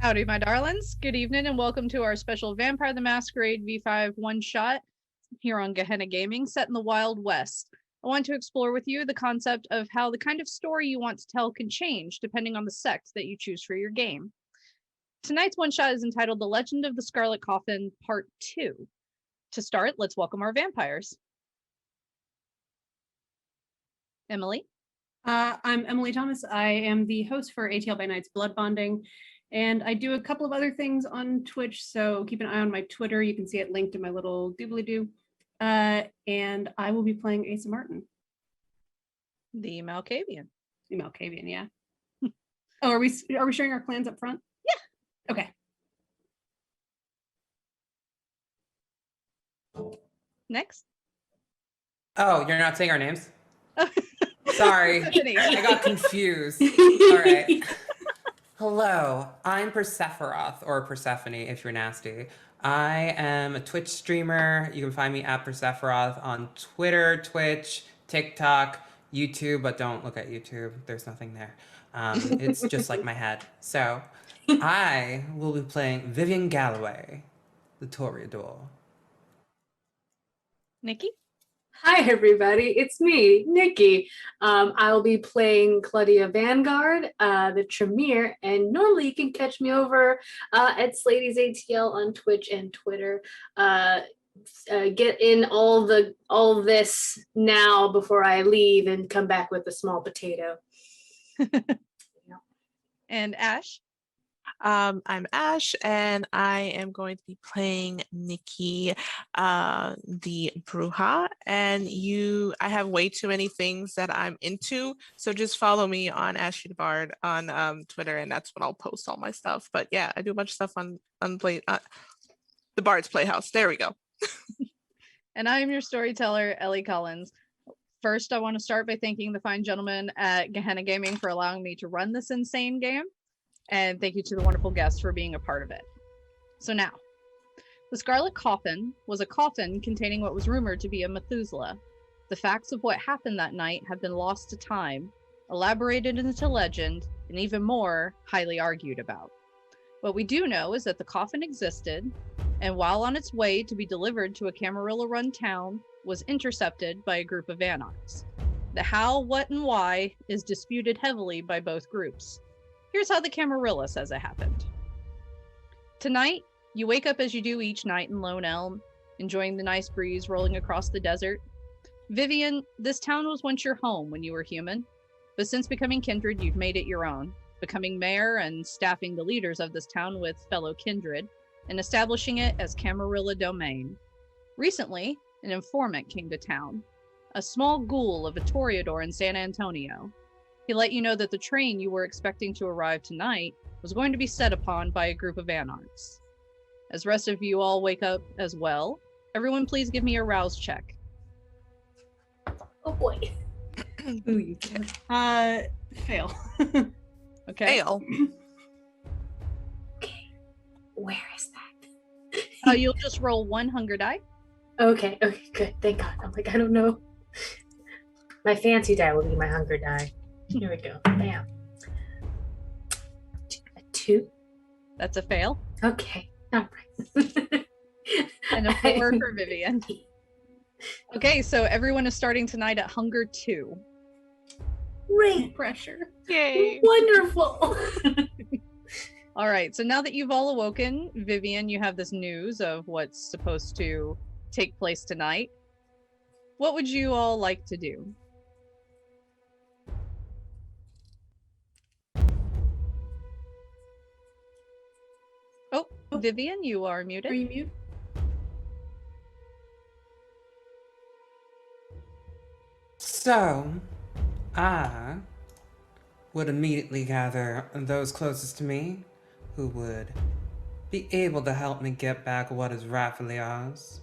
Howdy, my darlings. Good evening and welcome to our special Vampire the Masquerade V5 one-shot here on Gehenna Gaming, set in the Wild West. I want to explore with you the concept of how the kind of story you want to tell can change depending on the sect that you choose for your game. Tonight's one-shot is entitled The Legend of the Scarlet Coffin, Part 2. To start, let's welcome our vampires. Emily? I'm Emily Thomas. I am the host for ATL by Night's Blood Bonding, and I do a couple of other things on Twitch, so keep an eye on my Twitter. You can see it linked in my little doobly-doo. And I will be playing Asa Martin. The Malkavian. The Malkavian, yeah. Oh, are we sharing our clans up front? Yeah. Okay. Next. Oh, you're not saying our names? Sorry, I got confused. All right. Hello, I'm Persephone, or Persephone if you're nasty. I am a Twitch streamer. You can find me at Persephone on Twitter, Twitch, TikTok, YouTube, but don't look at YouTube. There's nothing there. It's just like my head. So I will be playing Vivian Galloway, the Toreador. Nikki? Hi everybody, it's me, Nikki. I'll be playing Claudia Vangaurd, the Tremere, and normally you can catch me over at Slady's ATL on Twitch and Twitter. Get in all this now before I leave and come back with a small potato. And Ash? I'm Ash, and I am going to be playing Nikki, the Brujah. And I have way too many things that I'm into, so just follow me on Ashy the Bard on Twitter, and that's when I'll post all my stuff. But yeah, I do a bunch of stuff on the Bard's Playhouse. There we go. And I am your storyteller, Ellie Collins. First, I want to start by thanking the fine gentlemen at Gehenna Gaming for allowing me to run this insane game. And thank you to the wonderful guests for being a part of it. So now, the Scarlet Coffin was a coffin containing what was rumored to be a Methuselah. The facts of what happened that night have been lost to time, elaborated into legend, and even more highly argued about. What we do know is that the coffin existed, and while on its way to be delivered to a Camarilla-run town, was intercepted by a group of Anarchs. The how, what, and why is disputed heavily by both groups. Here's how the Camarilla says it happened. Tonight, you wake up as you do each night in Lone Elm, enjoying the nice breeze rolling across the desert. Vivian, this town was once your home when you were human, but since becoming kindred, you've made it your own, becoming mayor and staffing the leaders of this town with fellow kindred, and establishing it as Camarilla domain. Recently, an informant came to town, a small ghoul of a Toreador in San Antonio. He let you know that the train you were expecting to arrive tonight was going to be set upon by a group of Anarchs. As rest of you all wake up as well, everyone please give me a rouse check. Oh boy. Ooh, you can. Fail. Okay. Fail. Okay, where is that? You'll just roll one hunger die. Okay, good. Thank God. I'm like, I don't know. My fancy die will be my hunger die. Here we go. Bam. A 2. That's a fail. Okay. All right. And a 4 for Vivian. Okay, so everyone is starting tonight at hunger 2. Great. Pressure. Yay. Wonderful. All right, so now that you've all awoken, Vivian, you have this news of what's supposed to take place tonight. What would you all like to do? Oh, Vivian, you are muted. Are you mute? So, I would immediately gather those closest to me who would be able to help me get back what is rightfully ours.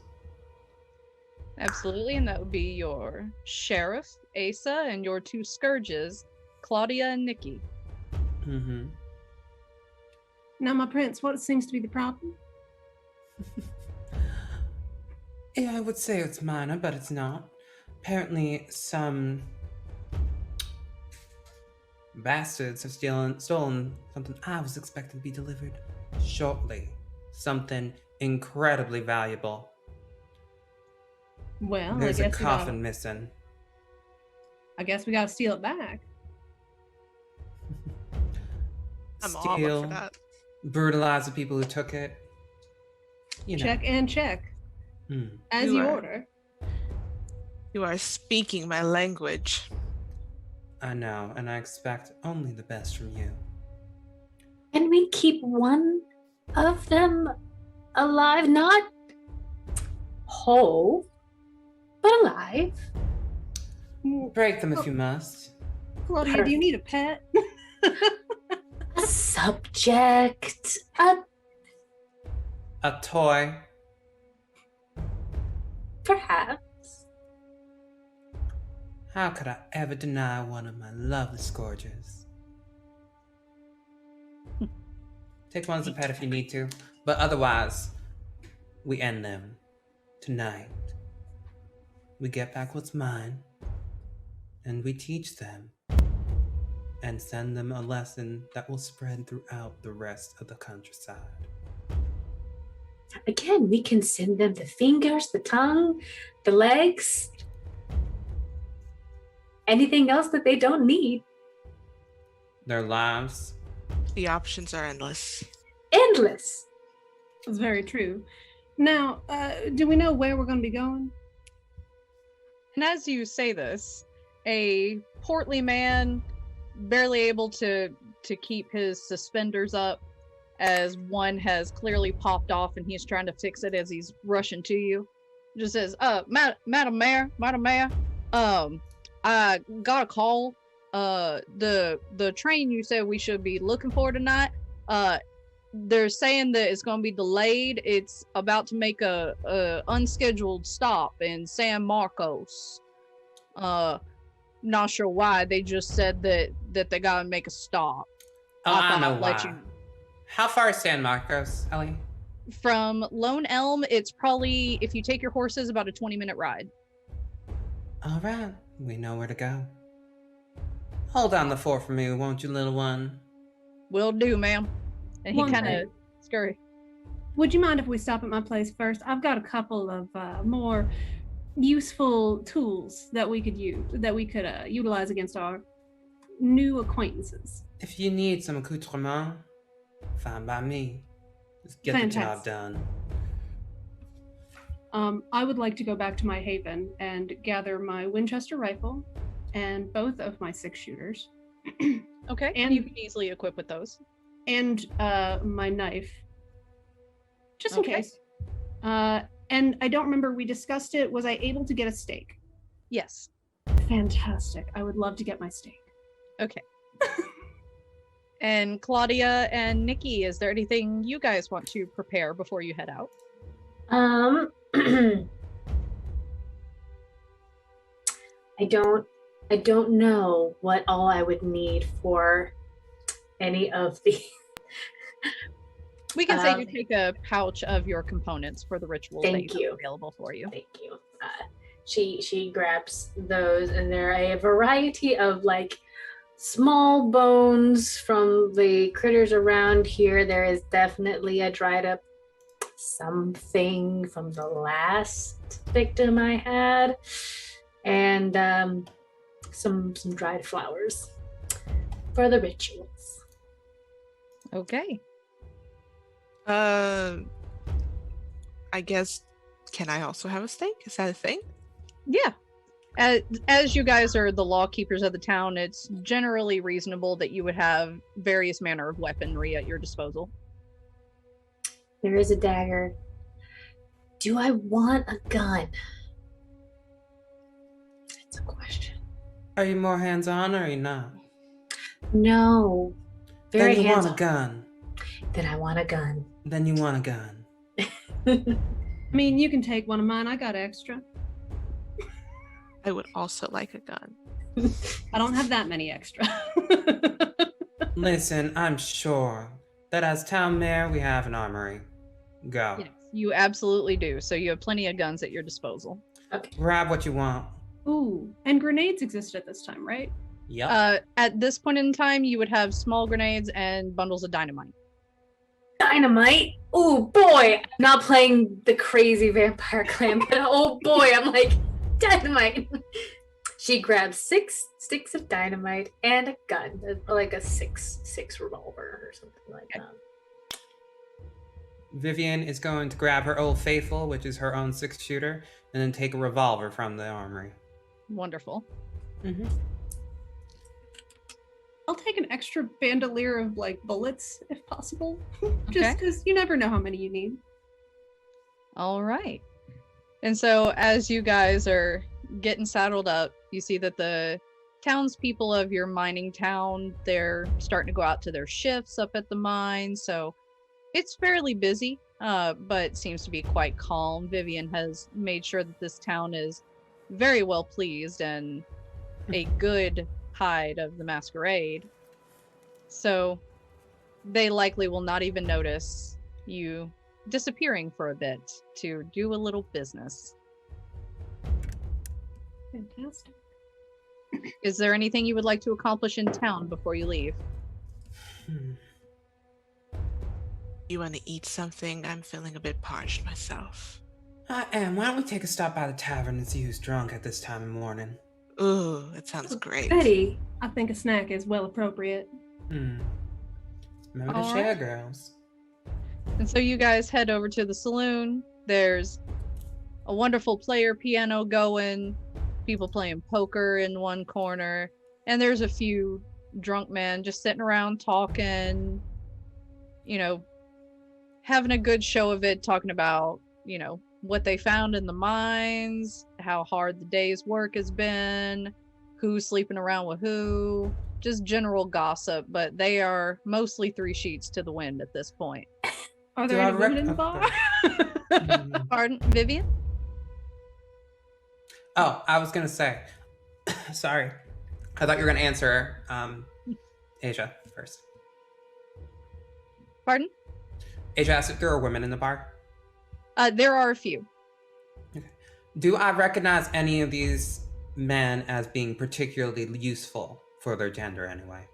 Absolutely, and that would be your sheriff, Asa, and your 2 scourges, Claudia and Nikki. Mm-hmm. Now, my prince, what seems to be the problem? Yeah, I would say it's minor, but it's not. Apparently, some Bastards have stolen something I was expecting to be delivered shortly. Something incredibly valuable. Well, There's I a guess coffin missing. I guess we gotta steal it back. I'm all up for Steal, that. brutalize the people who took it. You know. Check and check. As You you are- order. You are speaking my language. I know, and I expect only the best from you. Can we keep one of them alive? Not whole, but alive. Break them if you must. Claudia, do you need a pet? A subject. A toy. Perhaps. How could I ever deny one of my lovely scourges? Take one as a pet if you need to, but otherwise, we end them tonight. We get back what's mine, and we teach them, and send them a lesson that will spread throughout the rest of the countryside. Again, we can send them the fingers, the tongue, the legs, anything else that they don't need. Their lives. The options are endless. Endless. That's very true. Now, do we know where we're going to be going? And as you say this, a portly man, barely able to keep his suspenders up, as one has clearly popped off and he's trying to fix it as he's rushing to you, just says, Madam Mayor, I got a call. The train you said we should be looking for tonight, they're saying that it's going to be delayed. It's about to make a unscheduled stop in San Marcos. Not sure why. They just said that they gotta make a stop. Oh, I know I'd why. let you- How far is San Marcos, Ellie? From Lone Elm, it's probably, if you take your horses, about a 20-minute ride. All right, we know where to go. Hold on the fort for me, won't you, little one? Will do, ma'am. And he One kind of thing. scurry. Would you mind if we stop at my place first? I've got a couple of more useful tools that we could utilize against our new acquaintances. If you need some accoutrement, fine by me. Just get the job Fantastic. done. I would like to go back to my haven and gather my Winchester rifle and both of my 6-shooters Okay, And- you can easily equip with those. and my knife, just in Okay. case. And I don't remember, we discussed it. Was I able to get a steak? Yes. Fantastic. I would love to get my steak. Okay. And Claudia and Nikki, is there anything you guys want to prepare before you head out? I don't know what all I would need for any of the We can say you Um, take a pouch of your components for the ritual that Thank you you. have available for you. Thank you. She grabs those, and there are a variety of like small bones from the critters around here. There is definitely a dried up something from the last victim I had, and some dried flowers for the rituals. Okay. I guess, can I also have a steak? Is that a thing? Yeah. As you guys are the law keepers of the town, it's generally reasonable that you would have various manner of weaponry at your disposal. There is a dagger. Do I want a gun? That's a question. Are you more hands-on or are you not? No. Very then you want hands-on. a gun. Then I want a gun. Then you want a gun. I mean, you can take one of mine. I got extra. I would also like a gun. I don't have that many extra. Listen, I'm sure that as town mayor, we have an armory. Go. Yes, you absolutely do. So you have plenty of guns at your disposal. Grab what you want. Ooh, and grenades exist at this time, right? Yep. At this point in time, you would have small grenades and bundles of dynamite. Dynamite? Oh boy, I'm not playing the crazy vampire clan, but oh boy, I'm like, dynamite. She grabs 6 sticks of dynamite and a gun, like a 6 revolver or something like that. Vivian is going to grab her Old Faithful, which is her own 6-shooter, and then take a revolver from the armory. Wonderful. Mm-hmm. I'll take an extra bandolier of like bullets if possible, just Okay. because you never know how many you need. All right. And so as you guys are getting saddled up, you see that the townspeople of your mining town, they're starting to go out to their shifts up at the mine. So it's fairly busy, but seems to be quite calm. Vivian has made sure that this town is very well pleased and a good hide of the Masquerade. So they likely will not even notice you disappearing for a bit to do a little business. Fantastic. Is there anything you would like to accomplish in town before you leave? You want to eat something? I'm feeling a bit parched myself. I am. Why don't we take a stop by the tavern and see who's drunk at this time of morning? Ooh, that sounds great. Betty, I think a snack is well appropriate. Remember to All share, right. girls. And so you guys head over to the saloon. There's a wonderful player piano going, people playing poker in one corner, and there's a few drunk men just sitting around talking, you know, having a good show of it, talking about, you know, what they found in the mines, how hard the day's work has been, who's sleeping around with who, just general gossip, but they are mostly 3 sheets to the wind at this point. Are Do there I any women in the rec- bar? Pardon, Vivian? Oh, I was gonna say. Sorry. I thought you were gonna answer Asia first. Pardon? Asia asked if there are women in the bar. There are a few. Do I recognize any of these men as being particularly useful for their gender anyway?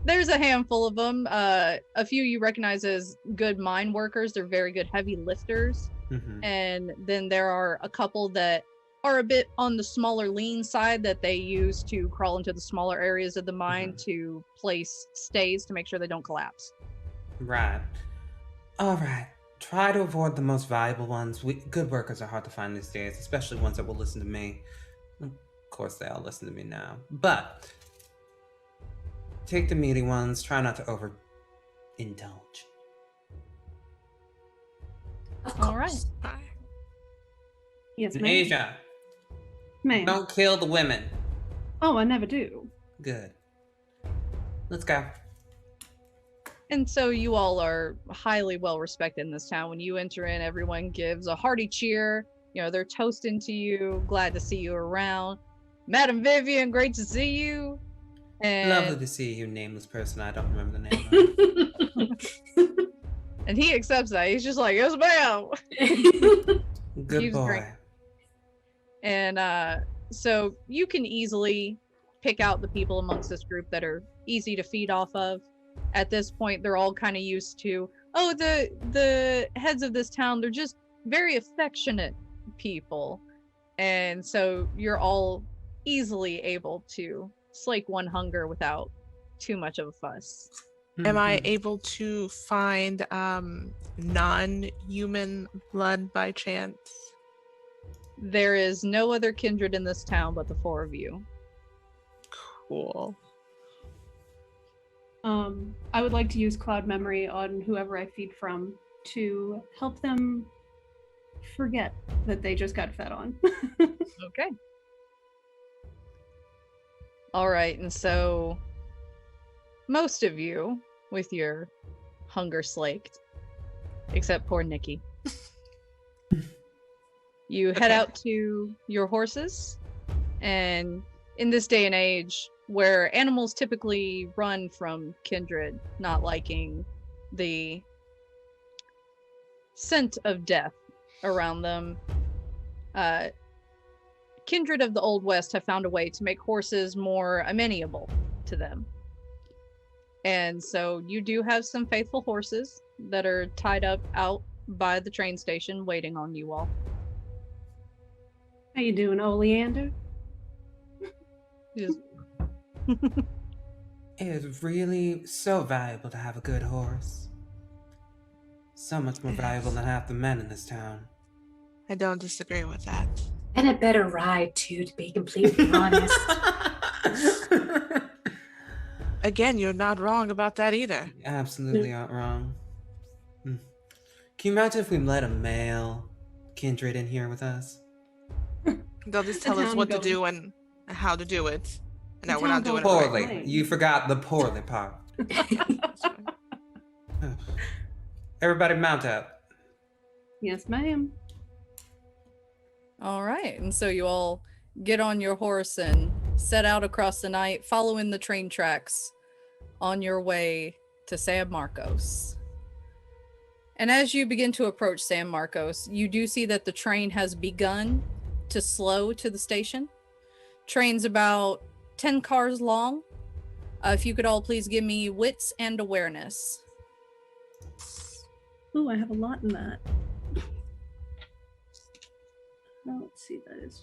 There's a handful of them. A few you recognize as good mine workers. They're very good heavy lifters. Mm-hmm. And then there are a couple that are a bit on the smaller lean side that they use to crawl into the smaller areas of the mine to place stays to make sure they don't collapse. Right. All right. Try to avoid the most valuable ones. Good workers are hard to find these days, especially ones that will listen to me. Of course, they all listen to me now. But take the meaty ones. Try not to overindulge. All right. Bye. Yes, And ma'am. Asia, Ma'am. don't kill the women. Oh, I never do. Good. Let's go. And so you all are highly well respected in this town. When you enter in, everyone gives a hearty cheer. You know, they're toasting to you, glad to see you around. Madam Vivian, great to see you. And Lovely to see you, nameless person. I don't remember the name. and he accepts that. He's just like, yes, ma'am. Good He's boy. great. And so you can easily pick out the people amongst this group that are easy to feed off of. At this point, they're all kind of used to, oh, the heads of this town, they're just very affectionate people. And so you're all easily able to slake one hunger without too much of a fuss. Am I Mhm. able to find non-human blood by chance? There is no other kindred in this town but the 4 of you. Cool. I would like to use cloud memory on whoever I feed from to help them forget that they just got fed on. Okay. All right, and so most of you, with your hunger slaked, except poor Nikki, you head Okay. out to your horses, and in this day and age, where animals typically run from kindred not liking the scent of death around them, kindred of the Old West have found a way to make horses more amenable to them. And so you do have some faithful horses that are tied up out by the train station waiting on you all. How you doing, Oleander? Just- It is really so valuable to have a good horse. So much more valuable than half the men in this town. I don't disagree with that. And a better ride, too, to be completely honest. Again, you're not wrong about that either. Absolutely not wrong. Hmm. Can you imagine if we let a male kindred in here with us? They'll just The tell us town what to goes- do and how to do it. And that The we're not town doing it goes- right. Poorly. Right. You forgot the poorly part. Everybody mount up. Yes, ma'am. All right. And so you all get on your horse and set out across the night, following the train tracks on your way to San Marcos. And as you begin to approach San Marcos, you do see that the train has begun to slow to the station. Train's about 10 cars long. If you could all please give me wits and awareness. Ooh, I have a lot in that. Oh, let's see, that is.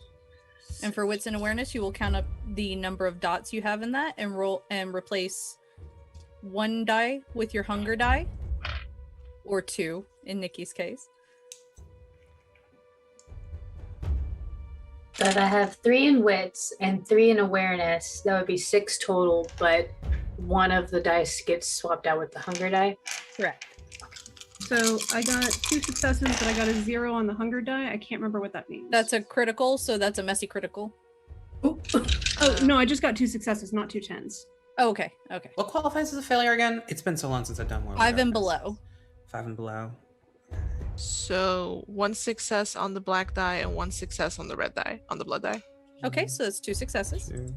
And for wits and awareness, you will count up the number of dots you have in that and roll and replace one die with your hunger die, or two in Nikki's case. But I have 3 in wits and 3 in awareness. That would be 6 total, but one of the dice gets swapped out with the hunger die. Correct. So I got 2 successes, but I got a 0 on the hunger die. I can't remember what that means. That's a critical, so that's a messy critical. Oh no, I just got 2 successes, not 2 10s. Oh, okay, okay. What qualifies as a failure again? It's been so long since I've done one. 5 and regardless. below. 5 and below. So 1 success on the black die and 1 success on the red die, on the blood die. Okay, so that's 2 successes. Two.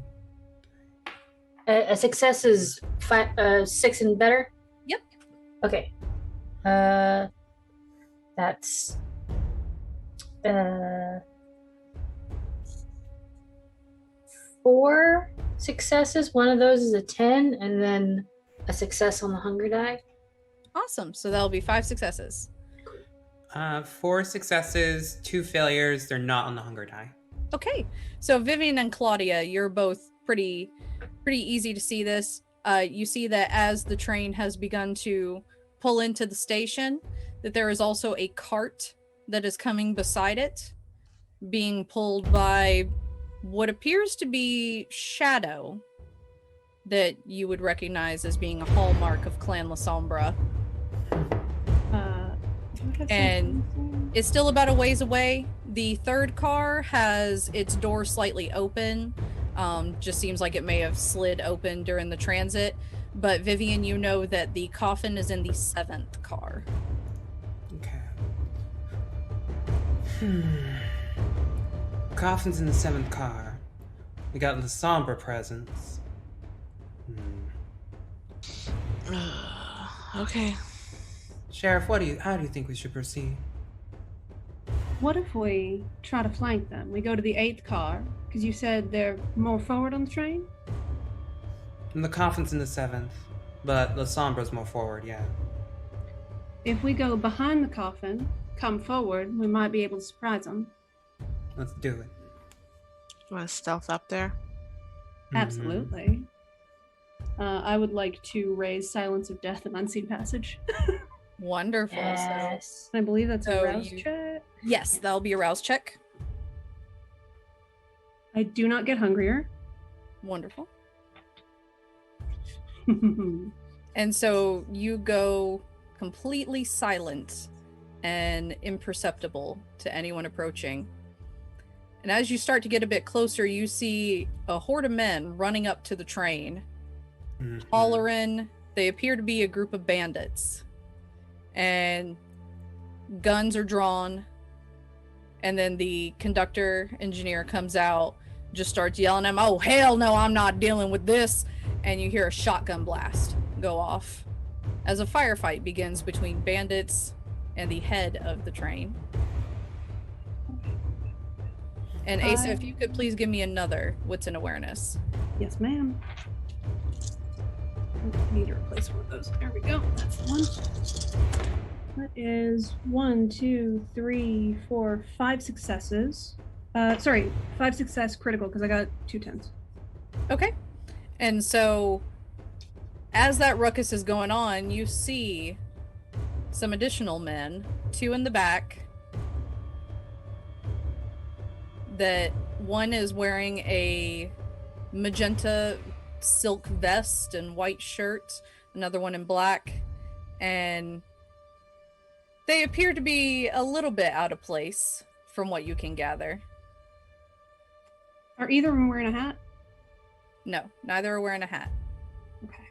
A success is 6 and better? Yep. Okay. That's 4 successes. One of those is a 10, and then a success on the hunger die. Awesome. So that'll be 5 successes. 4 successes, 2 failures. They're not on the hunger die. Okay. So Vivian and Claudia, you're both pretty easy to see this. You see that as the train has begun to pull into the station, that there is also a cart that is coming beside it, being pulled by what appears to be Shadow, that you would recognize as being a hallmark of Clan La Sombra. And it's still about a ways away. The third car has its door slightly open. Just seems like it may have slid open during the transit. But Vivian, you know that the coffin is in the 7th car. Okay. Coffin's in the 7th car. We got the somber presence. Okay. Sheriff, how do you think we should proceed? What if we try to flank them? We go to the 8th car, because you said they're more forward on the train? And the coffin's in the 7th, but the sombra's more forward, yeah. If we go behind the coffin, come forward, we might be able to surprise them. Let's do it. You want to stealth up there? Mhm. Absolutely. I would like to raise Silence of Death and Unseen Passage. Wonderful. Yes. I believe that's a So rouse you- check. Yes, that'll be a rouse check. I do not get hungrier. Wonderful. And so you go completely silent and imperceptible to anyone approaching. And as you start to get a bit closer, you see a horde of men running up to the train, Mhm. hollering. They appear to be a group of bandits. And guns are drawn. And then the conductor engineer comes out, just starts yelling at him, "Oh, hell no, I'm not dealing with this." And you hear a shotgun blast go off as a firefight begins between bandits and the head of the train. And Asa, if you could please give me another wits and awareness. Yes, ma'am. I need to replace one of those. There we go. That's the one. That is 1, 2, 3, 4, 5 successes. 5 success critical because I got 2 10s. Okay. And so as that ruckus is going on, you see some additional men, 2 in the back. That one is wearing a magenta silk vest and white shirt, another one in black, and they appear to be a little bit out of place from what you can gather. Are either of them wearing a hat? No, neither are wearing a hat. Okay.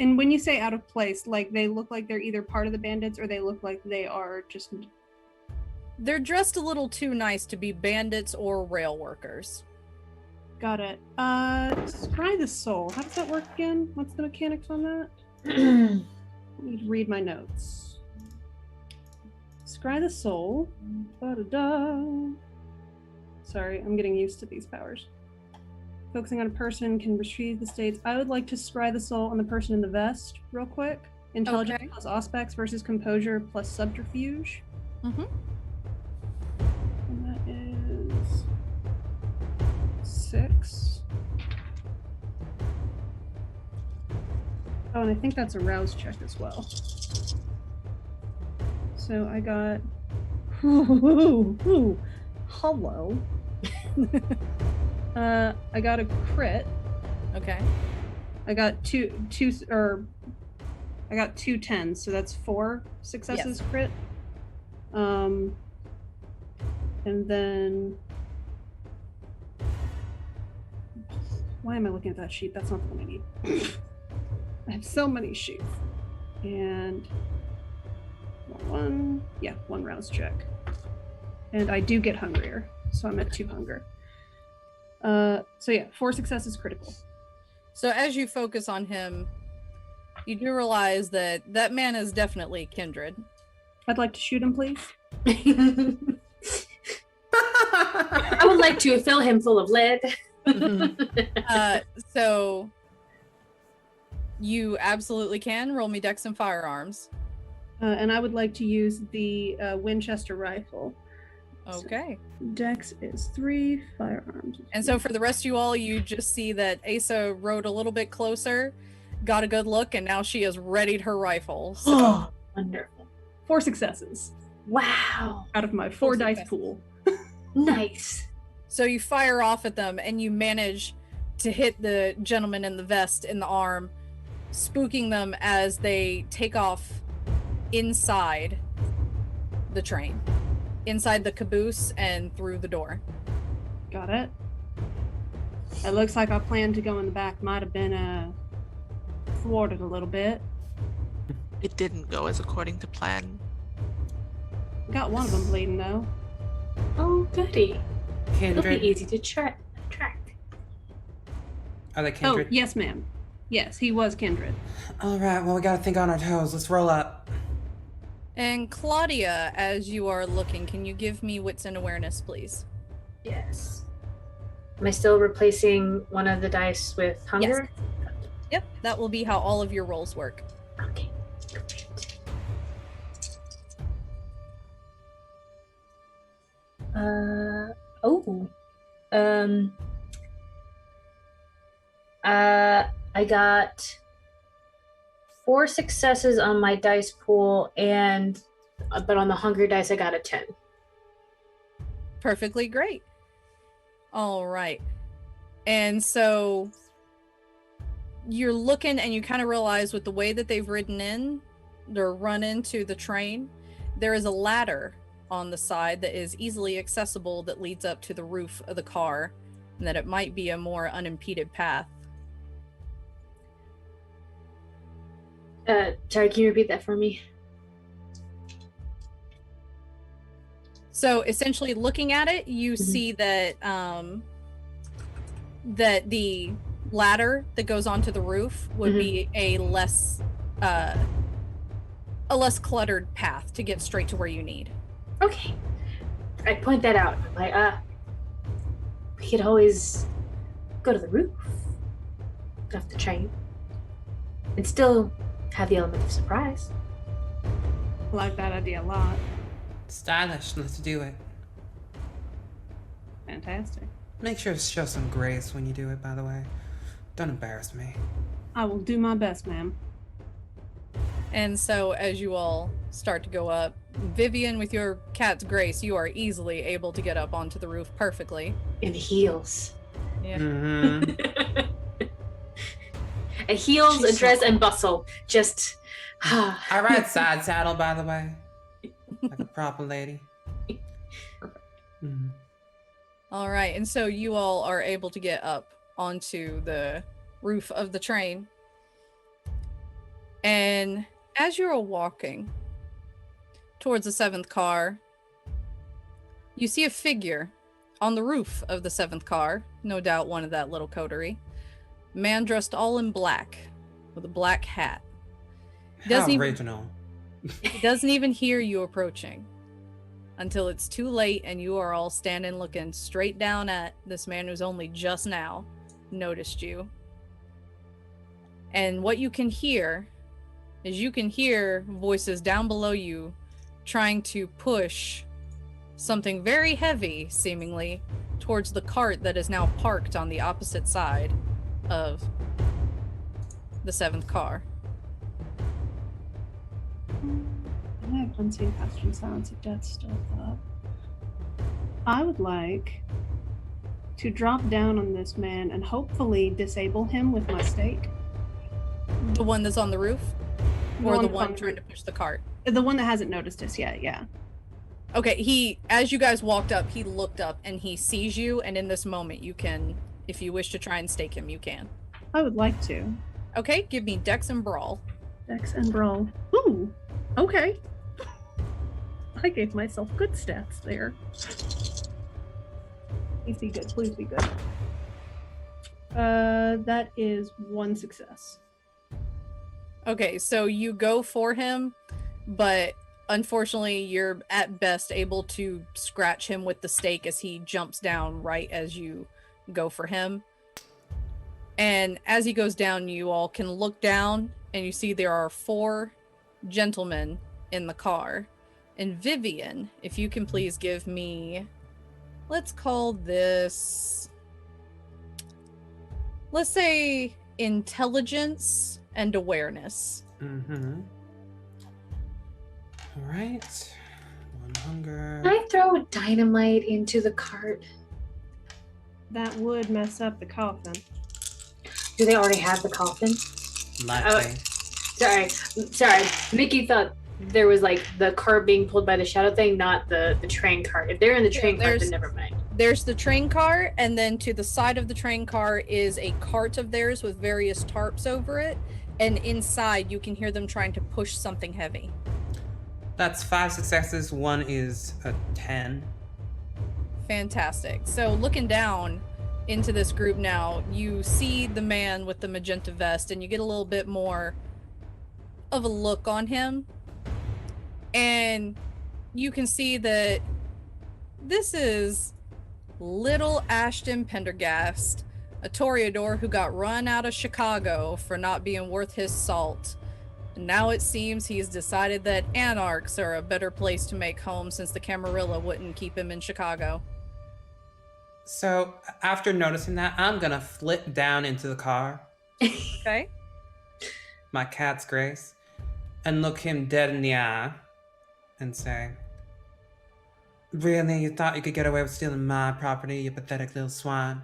And when you say out of place, like they look like they're either part of the bandits or they look like they are just... They're dressed a little too nice to be bandits or rail workers. Got it. Scry the soul. How does that work again? What's the mechanics on that? Let me read my notes. Scry the soul. Da-da-da. Sorry, I'm getting used to these powers. Focusing on a person can retrieve the states. I would like to scry the soul on the person in the vest real quick. Intelligence plus Auspex versus composure plus subterfuge. Mm-hmm. And that is 6. Oh, and I think that's a rouse check as well. So I got... Hello. I got a crit. Okay. I got two 10s, so that's 4 successes crit. And then why am I looking at that sheet? That's not the one I need. I have so many sheets. And one rouse check. And I do get hungrier, so I'm at 2 hunger. So yeah, 4 successes critical. So as you focus on him, you do realize that that man is definitely kindred. I'd like to shoot him, please. I would like to fill him full of lead. So you absolutely can roll me dex and firearms. And I would like to use the Winchester rifle. Okay. So dex is 3, firearms. And so for the rest of you all, you just see that Asa rode a little bit closer, got a good look, and now she has readied her rifle. So. Wonderful. 4 successes. Wow. Out of my 4 dice pool. Nice. So you fire off at them and you manage to hit the gentleman in the vest in the arm, spooking them as they take off inside the train, inside the caboose and through the door. Got it. It looks like our plan to go in the back might have been thwarted a little bit. It didn't go as according to plan. Got one of them bleeding though. Oh, goody. Kindred. It'll be easy to track. Are they kindred? Oh, yes, ma'am. Yes, he was kindred. All right, well, we gotta think on our toes. Let's roll up. And Claudia, as you are looking, can you give me wits and awareness, please? Yes. Am I still replacing one of the dice with hunger? Yes. Yep, that will be how all of your rolls work. Okay. Great. I got 4 successes on my dice pool, but on the hunger dice I got a 10. Perfectly great. All right. And so you're looking and you kind of realize with the way that they've run into the train, there is a ladder on the side that is easily accessible that leads up to the roof of the car, and that it might be a more unimpeded path. Sorry, can you repeat that for me? So essentially looking at it, you see that that the ladder that goes onto the roof would be a less cluttered path to get straight to where you need. Okay. I point that out. I'm like, we could always go to the roof of the train and still have the element of surprise. I like that idea a lot. Stylish. Let's do it. Fantastic. Make sure to show some grace when you do it, by the way. Don't embarrass me. I will do my best, ma'am. And so as you all start to go up, Vivian, with your cat's grace, you are easily able to get up onto the roof perfectly. In heels. Yeah. Mm-hmm. A heels, a She's dress, so and bustle. Just. I ride side saddle, by the way. Like a proper lady. Mhm. All right, and so you all are able to get up onto the roof of the train. And as you're walking towards the 7th car, you see a figure on the roof of the 7th car, no doubt one of that little coterie. Man dressed all in black with a black hat. How original. He doesn't even hear you approaching until it's too late and you are all standing looking straight down at this man who's only just now noticed you. And what you can hear is you can hear voices down below you trying to push something very heavy, seemingly, towards the cart that is now parked on the opposite side of the 7th car. I have unseen passion silence of death still up. I would like to drop down on this man and hopefully disable him with my stake. The one that's on the roof? The Or one the that's one on the trying roof. to push the cart? The one that hasn't noticed us yet, yeah. Okay, as you guys walked up, he looked up and he sees you, and in this moment you can, if you wish to try and stake him, you can. I would like to. Okay, give me Dex and Brawl. Dex and Brawl. Ooh, okay. I gave myself good stats there. Please be good, please be good. That is 1 success. Okay, so you go for him, but unfortunately you're at best able to scratch him with the stake as he jumps down right as you go for him. And as he goes down, you all can look down and you see there are 4 gentlemen in the car. And Vivian, if you can please give me, let's call this, let's say intelligence and awareness. Mm-hmm. All right. 1 hunger. Can I throw dynamite into the cart? That would mess up the coffin. Do they already have the coffin? Likely. Sorry. Nikki thought there was like the cart being pulled by the shadow thing, not the train cart. If they're in the train cart, then never mind. There's the train car, and then to the side of the train car is a cart of theirs with various tarps over it. And inside, you can hear them trying to push something heavy. That's 5 successes. 1 is a 10. Fantastic. So looking down into this group now, you see the man with the magenta vest, and you get a little bit more of a look on him. And you can see that this is little Ashton Pendergast, a Toreador who got run out of Chicago for not being worth his salt. And now it seems he's decided that Anarchs are a better place to make home since the Camarilla wouldn't keep him in Chicago. So after noticing that, I'm gonna flip down into the car, Okay? my cat's grace, and look him dead in the eye and say, "Really, you thought you could get away with stealing my property, you pathetic little swine?"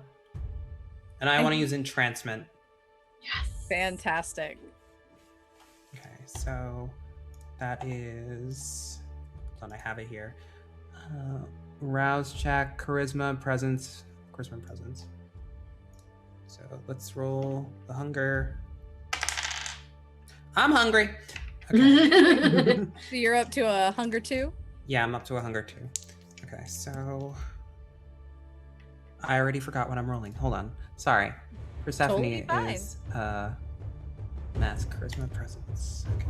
And I want to use entrancement. Yes. Fantastic. Okay, so that is, hold on, I have it here. Rouse check, charisma, presence. So let's roll the hunger. I'm hungry. Okay. So you're up to a hunger 2? Yeah, I'm up to a hunger 2. Okay, so I already forgot what I'm rolling. Hold on. Sorry. Persephone Totally fine. is mass charisma presence. Okay.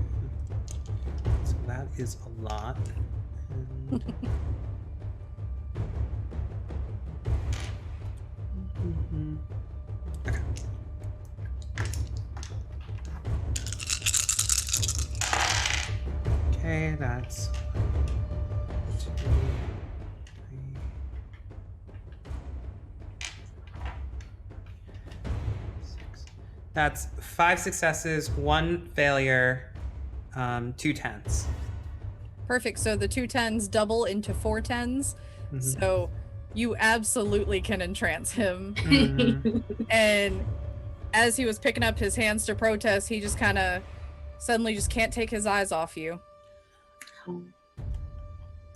So that is a lot. And Mm-hmm. Okay. Okay, that's 2, 3. That's 5 successes, 1 failure, 2 10s. Perfect. So the 2 10s double into 4 10s. Mhm. So you absolutely can entrance him. Mhm. And as he was picking up his hands to protest, he just kind of suddenly just can't take his eyes off you.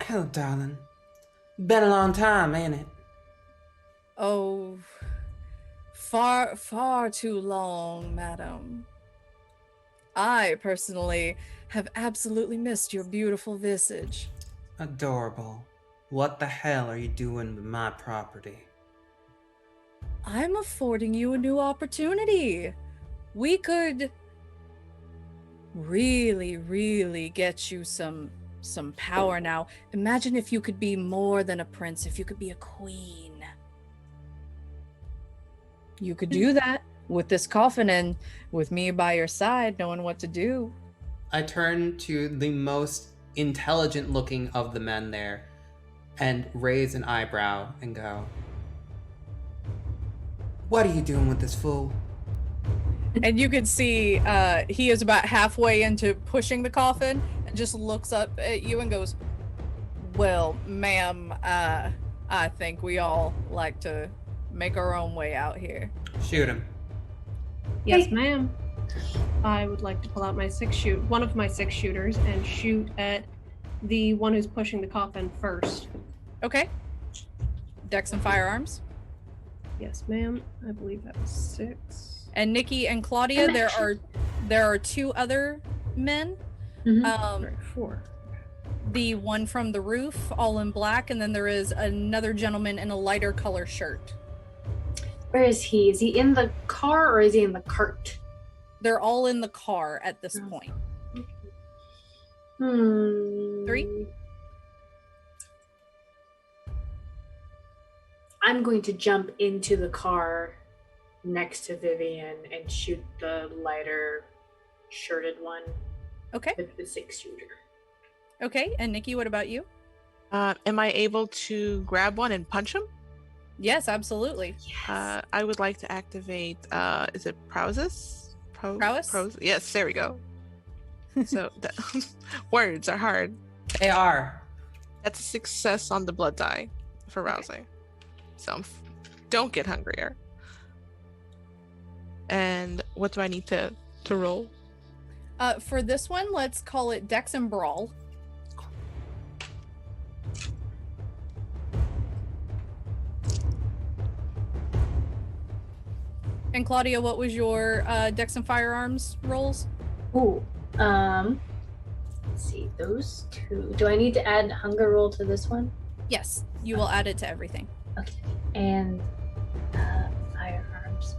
Hello, darling. Been a long time, ain't it? Oh, far, far too long, madam. I, personally, have absolutely missed your beautiful visage. Adorable. What the hell are you doing with my property? I'm affording you a new opportunity. We could really get you some power now. Imagine if you could be more than a prince, if you could be a queen. You could do that with this coffin and with me by your side, knowing what to do. I turn to the most intelligent looking of the men there and raise an eyebrow and go, "What are you doing with this fool?" And you can see he is about halfway into pushing the coffin and just looks up at you and goes, "Well, ma'am, I think we all like to make our own way out here." Shoot him. Yes, ma'am. I would like to pull out my one of my 6 shooters and shoot at the one who's pushing the coffin first. Okay. Dex and firearms. Yes, ma'am. I believe that was 6. And Nikki and Claudia, there are 2 other men. Sorry, 4. The one from the roof, all in black, and then there is another gentleman in a lighter color shirt. Where is he? Is he in the car or is he in the cart? They're all in the car at this point. 3. I'm going to jump into the car next to Vivian and shoot the lighter shirted one Okay. with the 6 shooter. Okay. And Nikki, what about you? Am I able to grab one and punch him? Yes, absolutely. Yes. I would like to activate, is it Prowess? Prowess? Yes, there we go. So, words are hard. They are. That's a success on the blood die for rousing. So, don't get hungrier. And what do I need to roll? For this one, let's call it Dex and Brawl. And Claudia, what was your Dex and firearms rolls? Ooh. Let's see, those 2. Do I need to add hunger roll to this one? Yes, you will add it to everything. Okay. And firearms.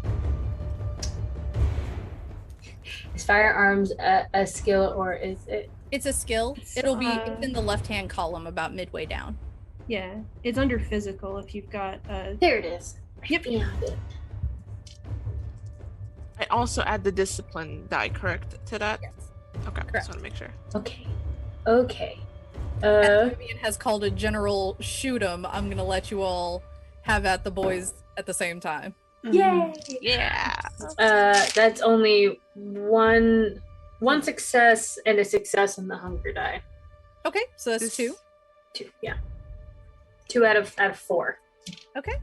Is firearms a skill or is it? It's a skill. It'll be it's in the left-hand column about midway down. Yeah, it's under physical if you've got There it is. Yep. Beyond it. I also add the discipline die, correct, to that? Yes. Okay, Correct. just want to make sure. Okay. As Vivian has called a general shoot 'em, I'm gonna let you all have at the boys at the same time. Yay! Yeah. That's only one success and a success in the hunger die. Okay, so that's 2. 2, yeah. 2 out of 4. Okay.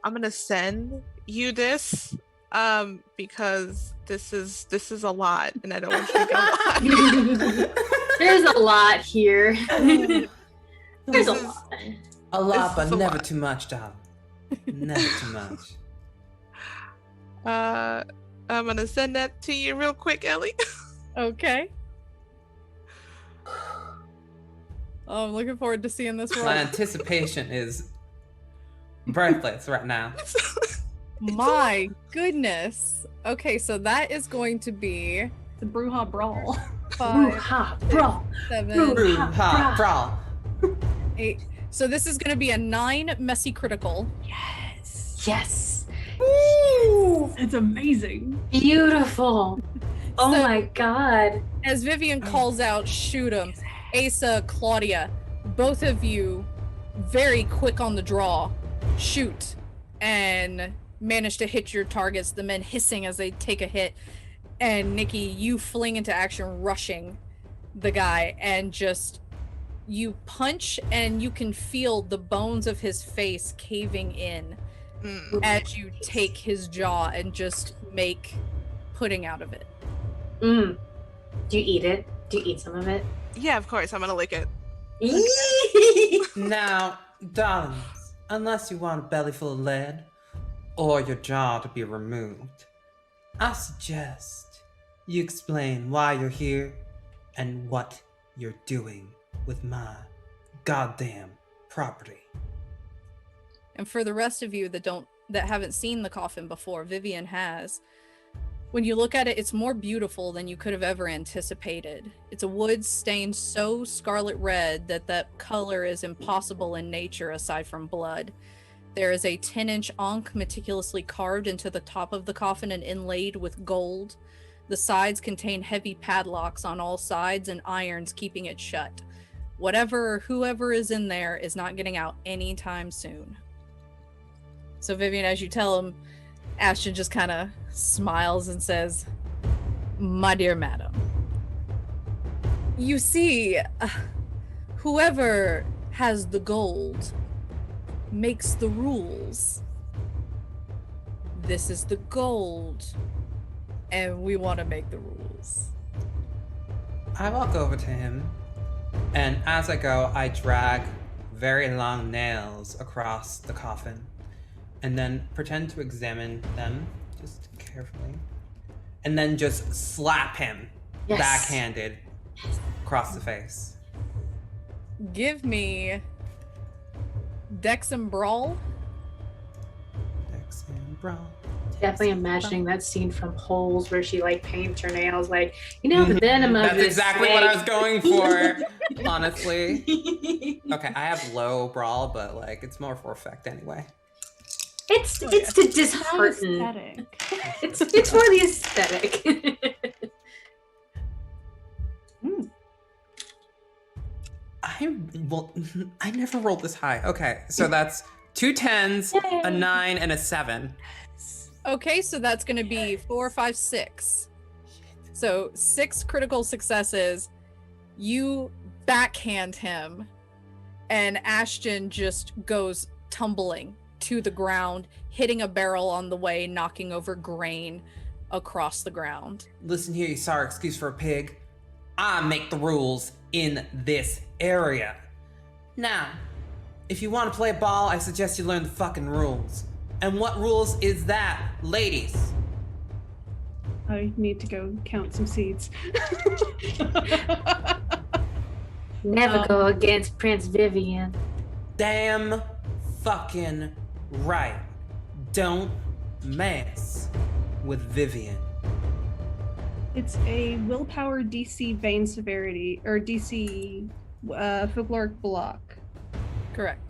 I'm gonna send you this, because this is a lot, and I don't want you to go. There's a lot here. There's a lot. A lot, This but is a never lot. too much, darling. Never too much. I'm gonna send that to you real quick, Ellie. Okay. Oh, I'm looking forward to seeing this My roll. anticipation is breathless right now. My goodness. Okay, so that is going to be the Brujah Brawl. 5, Brujah, brawl. 7, Brujah, brawl. 8. So this is going to be a 9 messy critical. Yes. It's amazing. Beautiful. Oh So- my god. As Vivian calls out, shoot him. Asa, Claudia, both of you, very quick on the draw, shoot and manage to hit your targets, the men hissing as they take a hit. And Nikki, you fling into action, rushing the guy, and just you punch and you can feel the bones of his face caving in as you take his jaw and just make pudding out of it. Do you eat it? Do you eat some of it? Yeah, of course. I'm gonna lick it. Now, darlings, unless you want a belly full of lead or your jaw to be removed, I suggest you explain why you're here and what you're doing with my goddamn property. And for the rest of you that haven't seen the coffin before, Vivian has. When you look at it, it's more beautiful than you could have ever anticipated. It's a wood stained so scarlet red that color is impossible in nature aside from blood. There is a 10-inch ankh meticulously carved into the top of the coffin and inlaid with gold. The sides contain heavy padlocks on all sides and irons keeping it shut. Whoever is in there is not getting out anytime soon. So Vivian, as you tell him, Ashton just kind of smiles and says, "My dear madam, you see, whoever has the gold makes the rules. This is the gold, and we want to make the rules." I walk over to him, and as I go, I drag very long nails across the coffin, and then pretend to examine them just carefully, and then just slap him backhanded across the face. Give me Dex and Brawl. Dex and Brawl. Definitely imagining that scene from Holes where she like paints her nails like, the venom of That's this exactly snake. what I was going for, honestly. Okay, I have low Brawl, but like it's more for effect anyway. It's to dishearten. Aesthetic. It's for the aesthetic. I never rolled this high. Okay, so that's 2 10s, a 9, and a 7. Okay, so that's going to be 4, 5, 6. So 6 critical successes. You backhand him, and Ashton just goes tumbling to the ground, hitting a barrel on the way, knocking over grain across the ground. Listen here, you sorry excuse for a pig. I make the rules in this area. Now, if you want to play ball, I suggest you learn the fucking rules. And what rules is that, ladies? I need to go count some seeds. Never go against Prince Vivian. Damn fucking right. Don't mess with Vivian. It's a willpower DC vein severity, or DC folkloric block. Correct.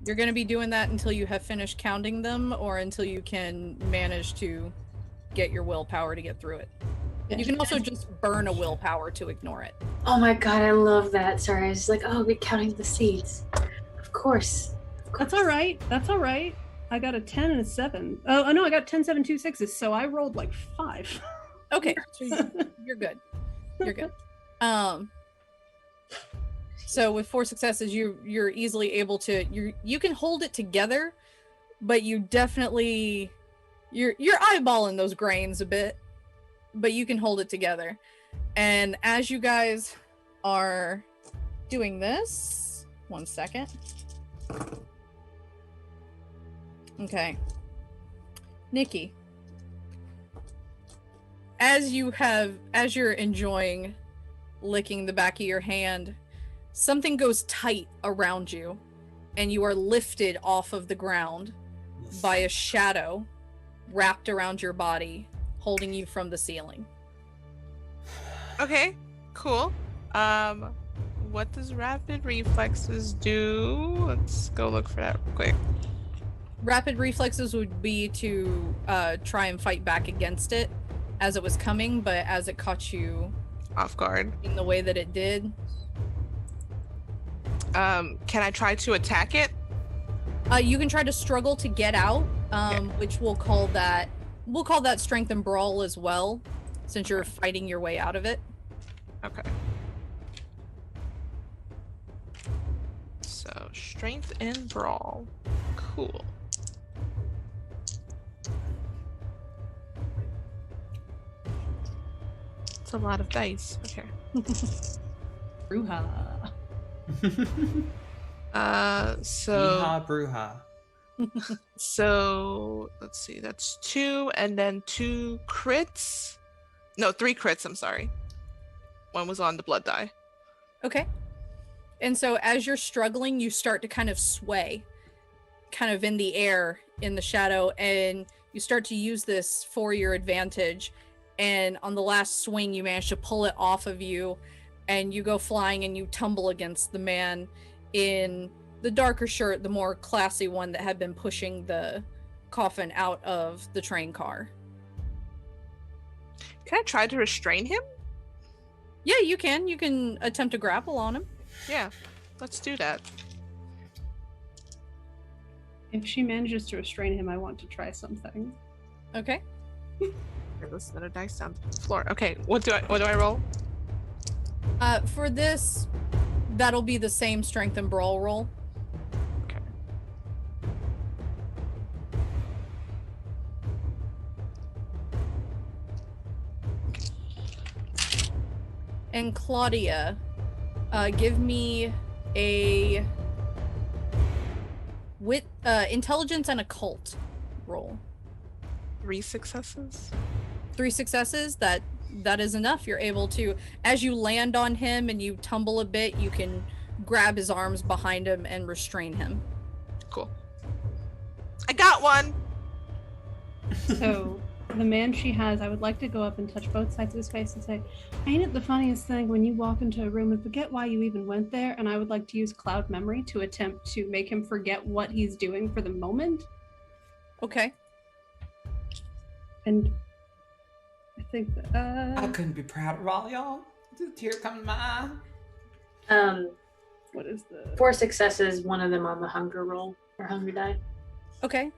You're going to be doing that until you have finished counting them, or until you can manage to get your willpower to get through it. You can also just burn a willpower to ignore it. Oh my god, I love that. Sorry, I was just like, oh, we're counting the seeds. Of course. That's all right. That's all right. I got a 10 and a 7. Oh no, I got 10, 7, 2, 6s, so I rolled like 5. Okay, so you're good. You're good. So with 4 successes, you're easily able to you can hold it together, but you definitely you're eyeballing those grains a bit, but you can hold it together. And as you guys are doing this, 1 second. Okay, Nikki. As you're enjoying licking the back of your hand, something goes tight around you, and you are lifted off of the ground by a shadow wrapped around your body, holding you from the ceiling. Okay, cool. what does rapid reflexes do? Let's go look for that real quick. Rapid reflexes would be to try and fight back against it as it was coming, but as it caught you Off guard. in the way that it did. Can I try to attack it? You can try to struggle to get out, which we'll call that strength and brawl as well, since you're fighting your way out of it. Okay. So strength and brawl. Cool. It's a lot of dice. Okay. Brujah. So Yeehaw, Brujah. so let's see, that's 2 and then 2 crits. No, 3 crits, I'm sorry. One was on the blood die. Okay. And so as you're struggling, you start to kind of sway, kind of in the air, in the shadow, and you start to use this for your advantage. And on the last swing, you manage to pull it off of you, and you go flying and you tumble against the man in the darker shirt, the more classy one that had been pushing the coffin out of the train car. Can I try to restrain him? Yeah, you can. You can attempt to grapple on him. Yeah, let's do that. If she manages to restrain him, I want to try something. Okay. There's another dice on the floor. Okay, what do I roll? For this, that'll be the same strength and brawl roll. Okay. And Claudia, give me a intelligence and occult roll. 3 successes. 3 successes. That is enough. You're able to, as you land on him and you tumble a bit, you can grab his arms behind him and restrain him. Cool. I got one. So the man she has, I would like to go up and touch both sides of his face and say, ain't it the funniest thing when you walk into a room and forget why you even went there? And I would like to use cloud memory to attempt to make him forget what he's doing for the moment. Okay. And I think that I couldn't be proud of all y'all. The tear comes to my eye. what is the 4 successes, one of them on the hunger roll or hunger die. Okay.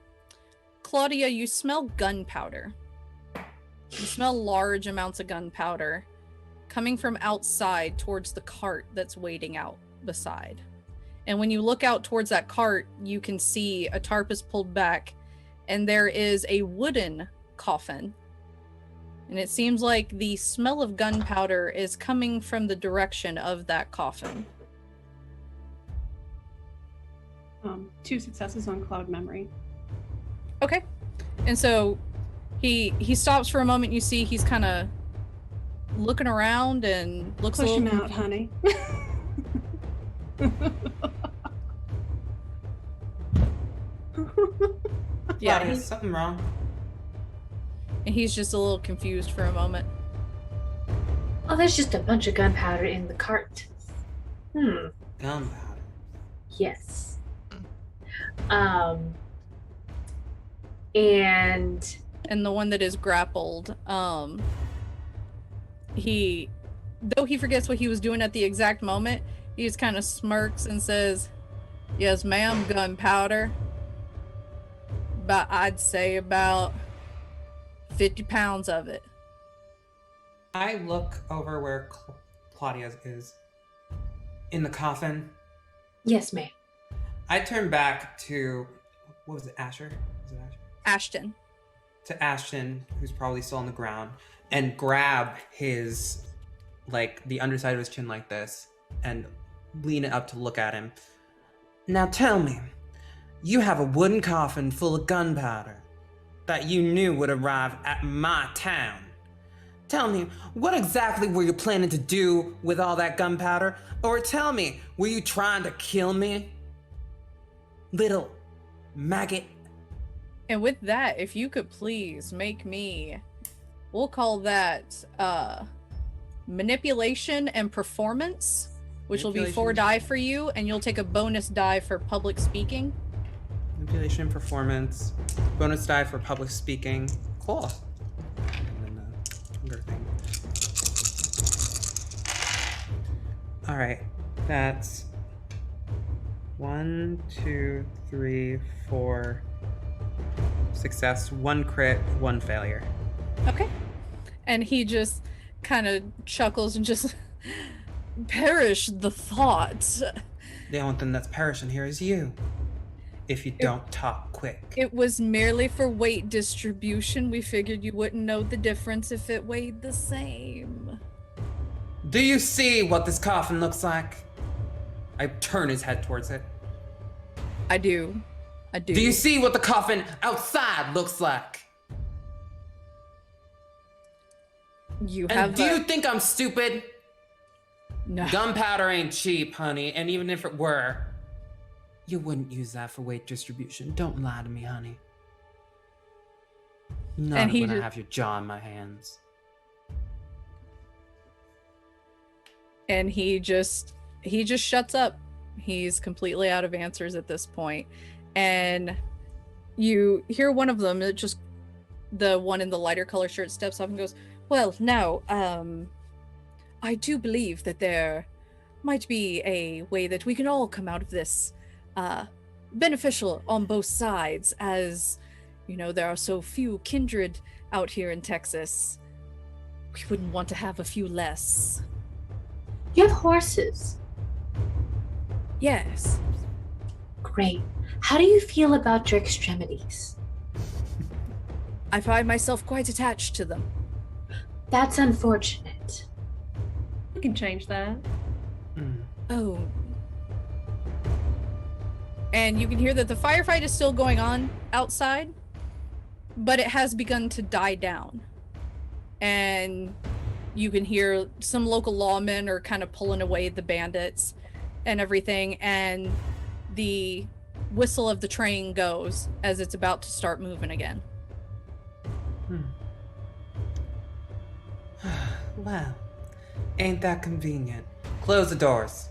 Claudia, you smell gunpowder. You smell large amounts of gunpowder coming from outside towards the cart that's waiting out beside. And when you look out towards that cart, you can see a tarp is pulled back and there is a wooden coffin. And it seems like the smell of gunpowder is coming from the direction of that coffin. 2 successes on cloud memory. Okay. And so he stops for a moment. You see he's kind of looking around and looks Push a little him out, honey. Yeah, There's something wrong. and he's just a little confused for a moment. Oh, there's just a bunch of gunpowder in the cart. Gunpowder. Yes. And And the one that is grappled, he, though he forgets what he was doing at the exact moment, he just kind of smirks and says, "Yes, ma'am, gunpowder. But I'd say about 50 pounds of it." I look over where Claudia is in the coffin. yes, ma'am. I turn back to, what was it, Asher? Was it Asher? Ashton. To Ashton, who's probably still on the ground, and grab his, like, the underside of his chin like this, and lean it up to look at him. Now tell me, you have a wooden coffin full of gunpowder that you knew would arrive at my town. Tell me, what exactly were you planning to do with all that gunpowder? Or tell me, were you trying to kill me? Little maggot. And with that, if you could please make me, we'll call that manipulation and performance which will be 4 die for you, and you'll take a bonus die for public speaking. Manipulation, performance, bonus die for public speaking. Cool. And then the hunger thing. All right, that's 1, 2, 3, 4 success, 1 crit, 1 failure. Okay. And he just kind of chuckles and just perish the thought. The only thing that's perishing here is you. If you don't talk quick. It was merely for weight distribution. We figured you wouldn't know the difference if it weighed the same. Do you see what this coffin looks like? I turn his head towards it. I do. Do you see what the coffin outside looks like? You And have. do you think I'm stupid? No. Gunpowder ain't cheap, honey. And even if it were, you wouldn't use that for weight distribution. Don't lie to me, honey. Not when I have your jaw in my hands. And he just shuts up. He's completely out of answers at this point. And you hear one of them, the one in the lighter color shirt steps up and goes, well, now, I do believe that there might be a way that we can all come out of this beneficial on both sides, as, you know, there are so few kindred out here in Texas. We wouldn't want to have a few less. You have horses. Yes. Great. How do you feel about your extremities? I find myself quite attached to them. That's unfortunate. We can change that. Oh. And you can hear that the firefight is still going on outside, but it has begun to die down. And you can hear some local lawmen are kind of pulling away the bandits and everything, and the whistle of the train goes as it's about to start moving again. Well, ain't that convenient. Close the doors.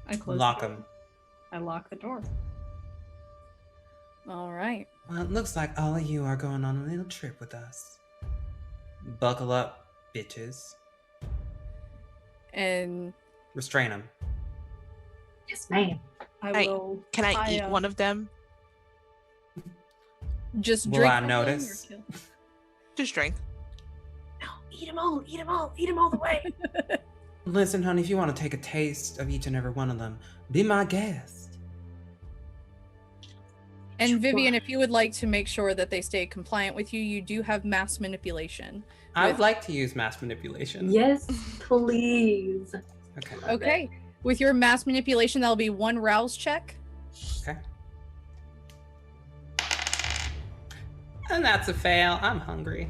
I close. Lock them. I lock the door. All right. Well, it looks like all of you are going on a little trip with us. Buckle up, bitches. And Restrain them. Yes, ma'am. I will. Can I tie eat a- one of them? just Will drink. I the whole thing or notice? kill? Just drink. No, eat them all. Eat them all. Eat them all the way. Listen, honey, if you want to take a taste of each and every one of them, be my guest. And Vivian, if you would like to make sure that they stay compliant with you, you do have mass manipulation. I would like to use mass manipulation. Yes, please. Okay. Okay. With your mass manipulation, that'll be 1 rouse check. Okay. And that's a fail. I'm hungry.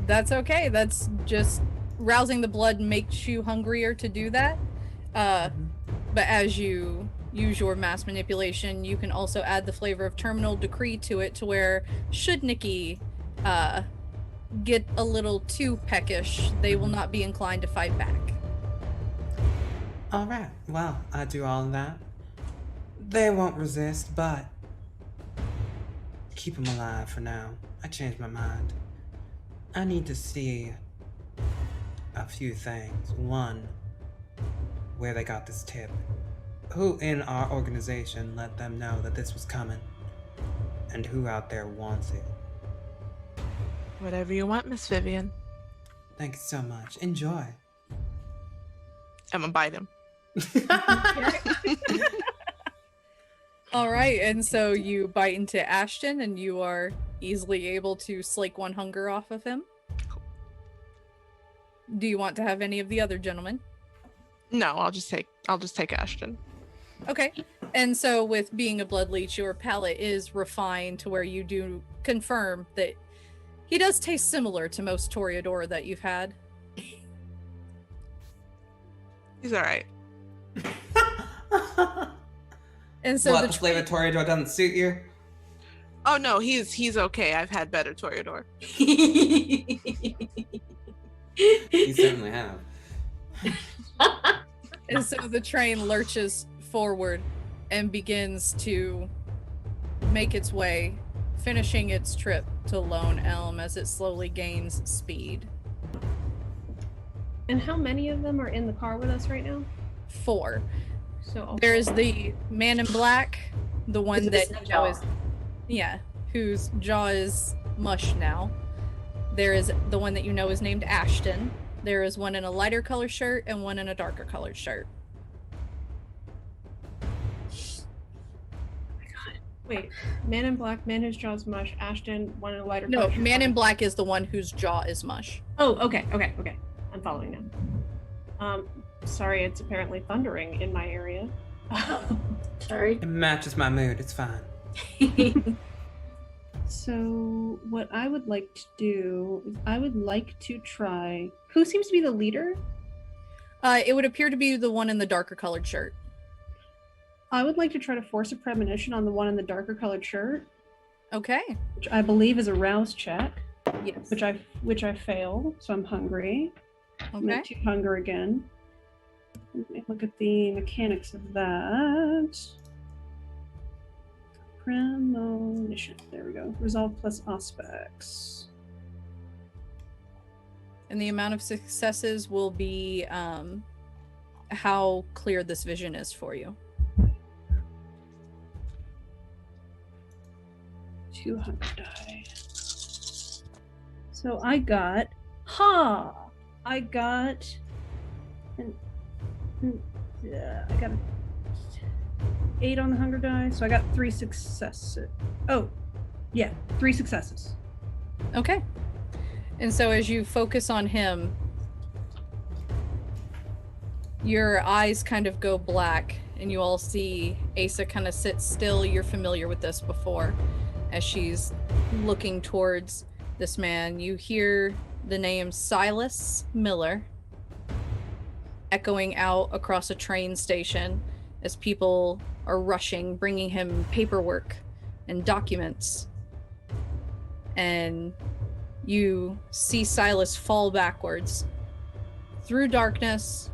That's okay. That's just rousing the blood makes you hungrier to do that. But as you use your mass manipulation, you can also add the flavor of terminal decree to it, to where should Nikki get a little too peckish, they will not be inclined to fight back. All right. Well, I do all of that. They won't resist, but keep them alive for now. I changed my mind. I need to see a few things. One, where they got this tip. Who in our organization let them know that this was coming? And who out there wants it? Whatever you want, Miss Vivian. Thank you so much. Enjoy. I'm gonna bite him. All right, and so you bite into Ashton, and you are easily able to slake 1 hunger off of him. Do you want to have any of the other gentlemen? No, I'll just take Ashton. Okay, and so with being a blood leech, your palate is refined to where you do confirm that he does taste similar to most Toreador that you've had. He's all right. And so What, the flavor Toreador doesn't suit you? Oh no, he's okay. I've had better Toreador. You certainly have. And so the train lurches forward and begins to make its way, finishing its trip to Lone Elm as it slowly gains speed. And how many of them are in the car with us right now? 4. So There's the man in black, the one that you know is, whose jaw is mush now. There is the one that you know is named Ashton. There is one in a lighter colored shirt and one in a darker colored shirt. wait, man in black, man whose jaw is mush, Ashton, one in a lighter. No, color. man in black is the one whose jaw is mush. Oh, okay. I'm following now. Sorry, it's apparently thundering in my area. Sorry. It matches my mood. It's fine. So what I would like to do is I would like to try. Who seems to be the leader? It would appear to be the one in the darker colored shirt. I would like to try to force a premonition on the one in the darker colored shirt, Okay. which I believe is a rouse check, Yes. which I fail. So I'm hungry. I'm Okay. at 2 hunger again. Let me look at the mechanics of that. Premonition. There we go. Resolve plus aspects. And the amount of successes will be how clear this vision is for you. 200 die. So I got I got an 8 on the hunger die, so I got 3 successes. Oh, yeah, 3 successes. Okay. And so as you focus on him, your eyes kind of go black and you all see Asa kind of sit still. You're familiar with this before. As she's looking towards this man, you hear the name Silas Miller echoing out across a train station as people are rushing, bringing him paperwork and documents. And you see Silas fall backwards through darkness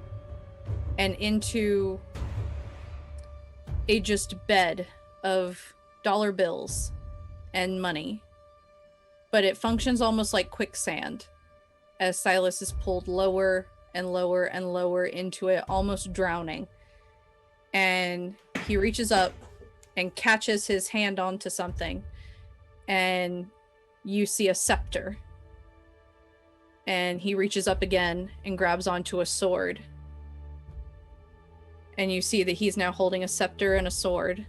and into a just bed of dollar bills and money. But it functions almost like quicksand as Silas is pulled lower and lower and lower into it, almost drowning. And he reaches up and catches his hand onto something, and you see a scepter. And he reaches up again and grabs onto a sword. And you see that he's now holding a scepter and a sword.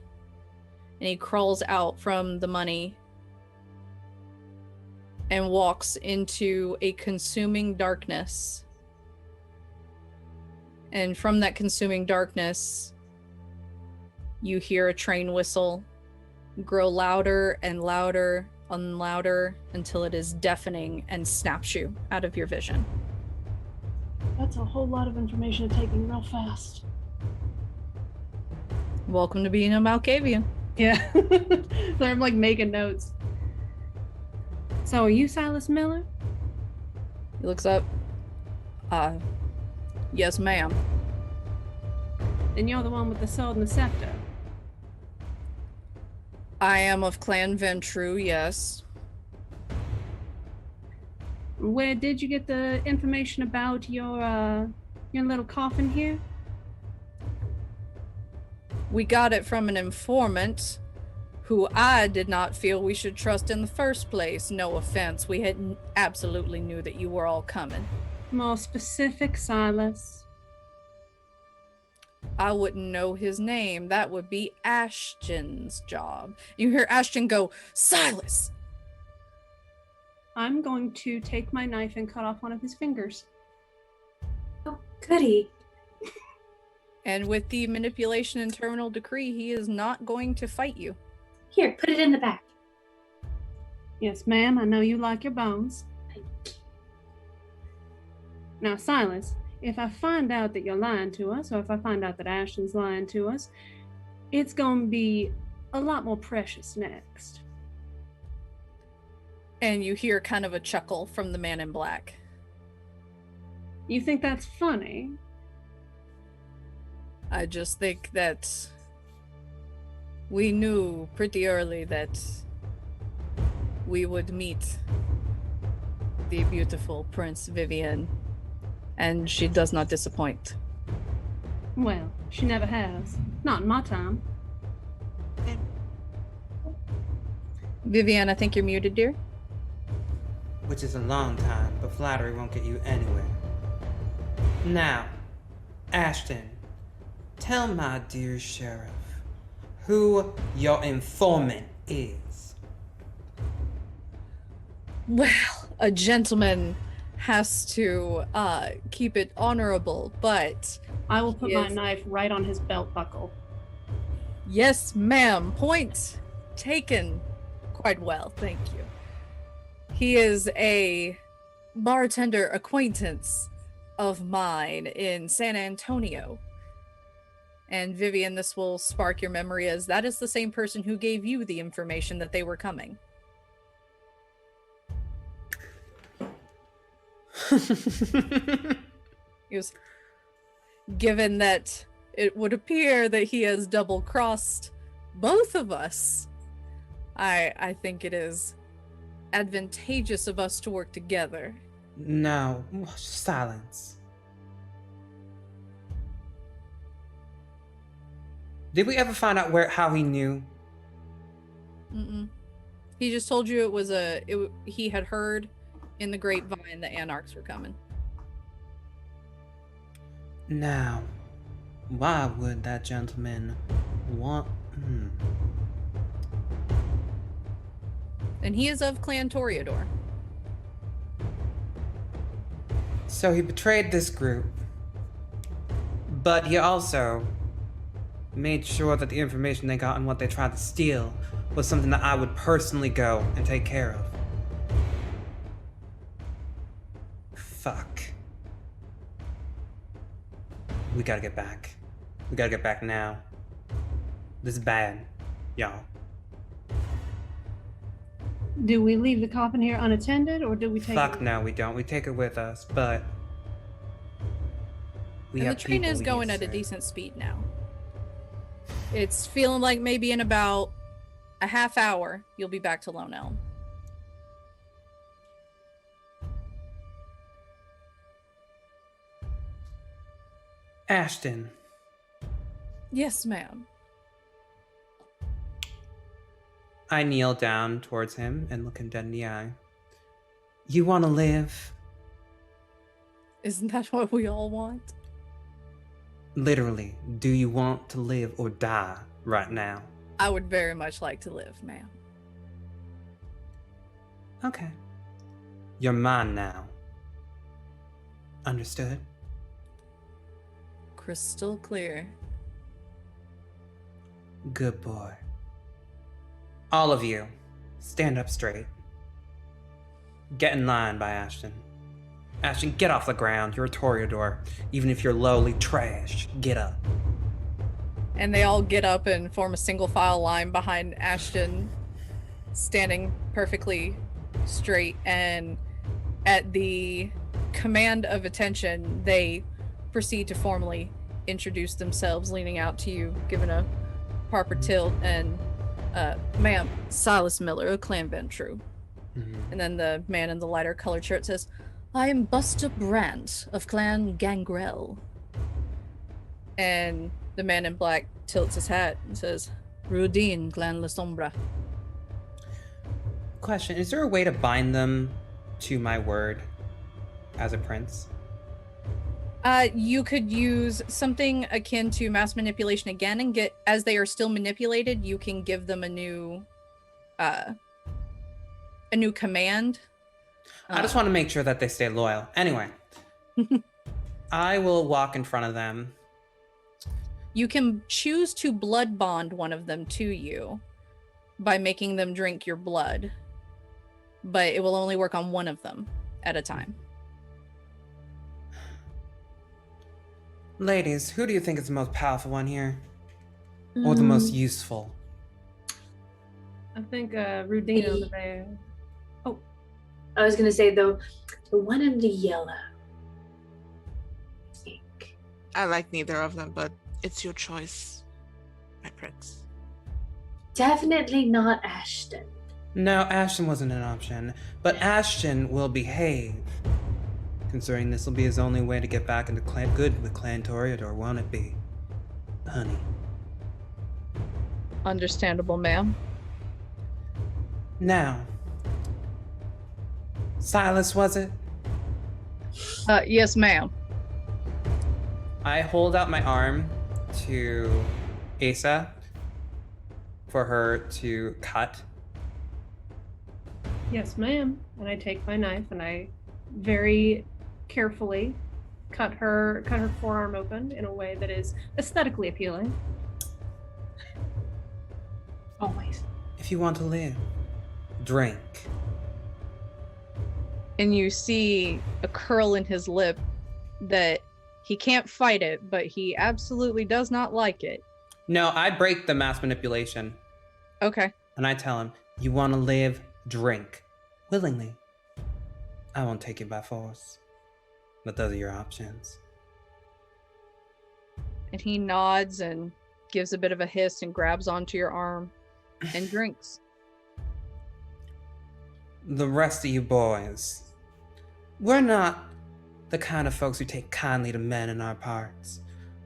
And he crawls out from the money and walks into a consuming darkness. And from that consuming darkness, you hear a train whistle grow louder and louder and louder until it is deafening and snaps you out of your vision. That's a whole lot of information to take in real fast. Welcome to being a Malkavian. Yeah. So I'm like making notes. So are you Silas Miller? He looks up. Yes, ma'am. Then you're the one with the sword and the scepter. I am of Clan Ventru, yes. Where did you get the information about your little coffin here? We got it from an informant who I did not feel we should trust in the first place. No offense, we had absolutely knew that you were all coming. More specific, Silas. I wouldn't know his name. That would be Ashton's job. You hear Ashton go, Silas! I'm going to take my knife and cut off one of his fingers. Oh, goody. And with the manipulation and terminal decree, he is not going to fight you. Here, put it in the back. Yes, ma'am, I know you like your bones. Now, Silas, if I find out that you're lying to us, or if I find out that Ashton's lying to us, it's going to be a lot more precious next. And you hear kind of a chuckle from the man in black. You think that's funny? I just think that we knew pretty early that we would meet the beautiful Prince Vivian, and she does not disappoint. Well, she never has. Not in my time. Vivian, I think you're muted, dear. Which is a long time, but flattery won't get you anywhere. Now, Ashton, tell my dear sheriff who your informant is. Well, a gentleman has to keep it honorable, but I will put my Yes. knife right on his belt buckle. yes, ma'am. Point taken. Quite well, thank you. He is a bartender acquaintance of mine in San Antonio. And Vivian, this will spark your memory, as that is the same person who gave you the information that they were coming. He was, given that it would appear that he has double-crossed both of us, I think it is advantageous of us to work together. No, silence. Did we ever find out how he knew? Mm-mm. He just told you it was he had heard in the grapevine that Anarchs were coming. Now, why would that gentleman want... And he is of Clan Toreador. So he betrayed this group, but he also made sure that the information they got and what they tried to steal was something that I would personally go and take care of. Fuck. We gotta get back. We gotta get back now. This is bad, y'all. Do we leave the coffin here unattended, or do we take Fuck it? no, we don't. We take it with us, but we And the have train people is we going need at to a serve. decent speed now. It's feeling like maybe in about a half hour, you'll be back to Lone Elm. Ashton, Yes, ma'am. I kneel down towards him and look him dead in the eye. You want to live? Isn't that what we all want? Literally, do you want to live or die right now? I would very much like to live, ma'am. Okay. You're mine now. Understood? Crystal clear. Good boy. All of you, stand up straight. Get in line by Ashton. Ashton, get off the ground. You're a Toreador. Even if you're lowly trash, get up. And they all get up and form a single file line behind Ashton, standing perfectly straight. And at the command of attention, they proceed to formally introduce themselves, leaning out to you, giving a proper tilt, and ma'am, Silas Miller of Clan Ventru. And then the man in the lighter colored shirt says, I am Buster Brandt of Clan Gangrel. And the man in black tilts his hat and says, Rudine, Clan La Sombra. Question, is there a way to bind them to my word as a prince? You could use something akin to mass manipulation again, and get, as they are still manipulated, you can give them a new command. I just want to make sure that they stay loyal. Anyway, I will walk in front of them. You can choose to blood bond one of them to you by making them drink your blood, but it will only work on one of them at a time. Ladies, who do you think is the most powerful one here? Or the most useful? I think Rudina over there. I was gonna say the one in the yellow. I like neither of them, but It's your choice, my prince. Definitely not Ashton. No, Ashton wasn't an option, but Ashton will behave. Considering this will be his only way to get back into good with Clan Toreador, won't it be? Honey. Understandable, ma'am. Now, Silas, was it? Yes, ma'am. I hold out my arm to Asa for her to cut. Yes, ma'am. And I take my knife and I very carefully cut her forearm open in a way that is aesthetically appealing. Always. If you want to live, drink. And you see a curl in his lip that he can't fight it, but he absolutely does not like it. No, I break the mass manipulation. Okay. And I tell him, you want to live, drink. Willingly. I won't take you by force. But those are your options. And he nods and gives a bit of a hiss and grabs onto your arm and drinks. The rest of you boys, we're not the kind of folks who take kindly to men in our parts.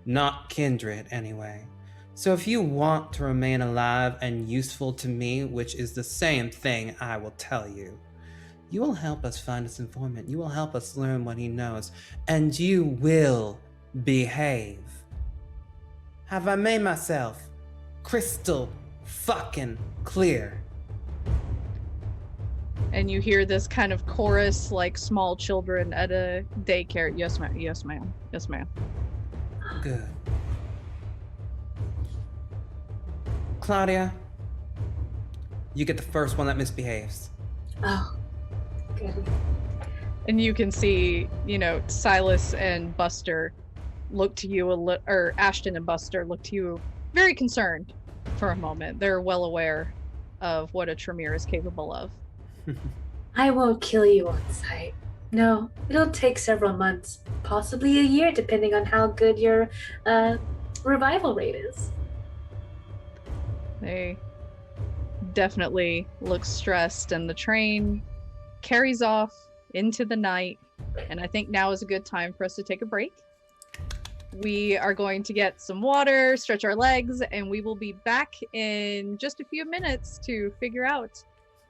Not kindred, anyway. So if you want to remain alive and useful to me, which is the same thing I will tell you, you will help us find this informant. You will help us learn what he knows. And you will behave. Have I made myself crystal fucking clear? And you hear this kind of chorus like small children at a daycare. Yes, ma'am. Yes, ma'am. Yes, ma'am. Good. Claudia, you get the first one that misbehaves. Oh, good. And you can see, Silas and Buster look to you, or Ashton and Buster look to you very concerned for a moment. They're well aware of what a Tremere is capable of. I won't kill you on sight. No, it'll take several months, possibly a year, depending on how good your revival rate is. They definitely look stressed, and the train carries off into the night. And I think now is a good time for us to take a break. We are going to get some water, stretch our legs, and we will be back in just a few minutes to figure out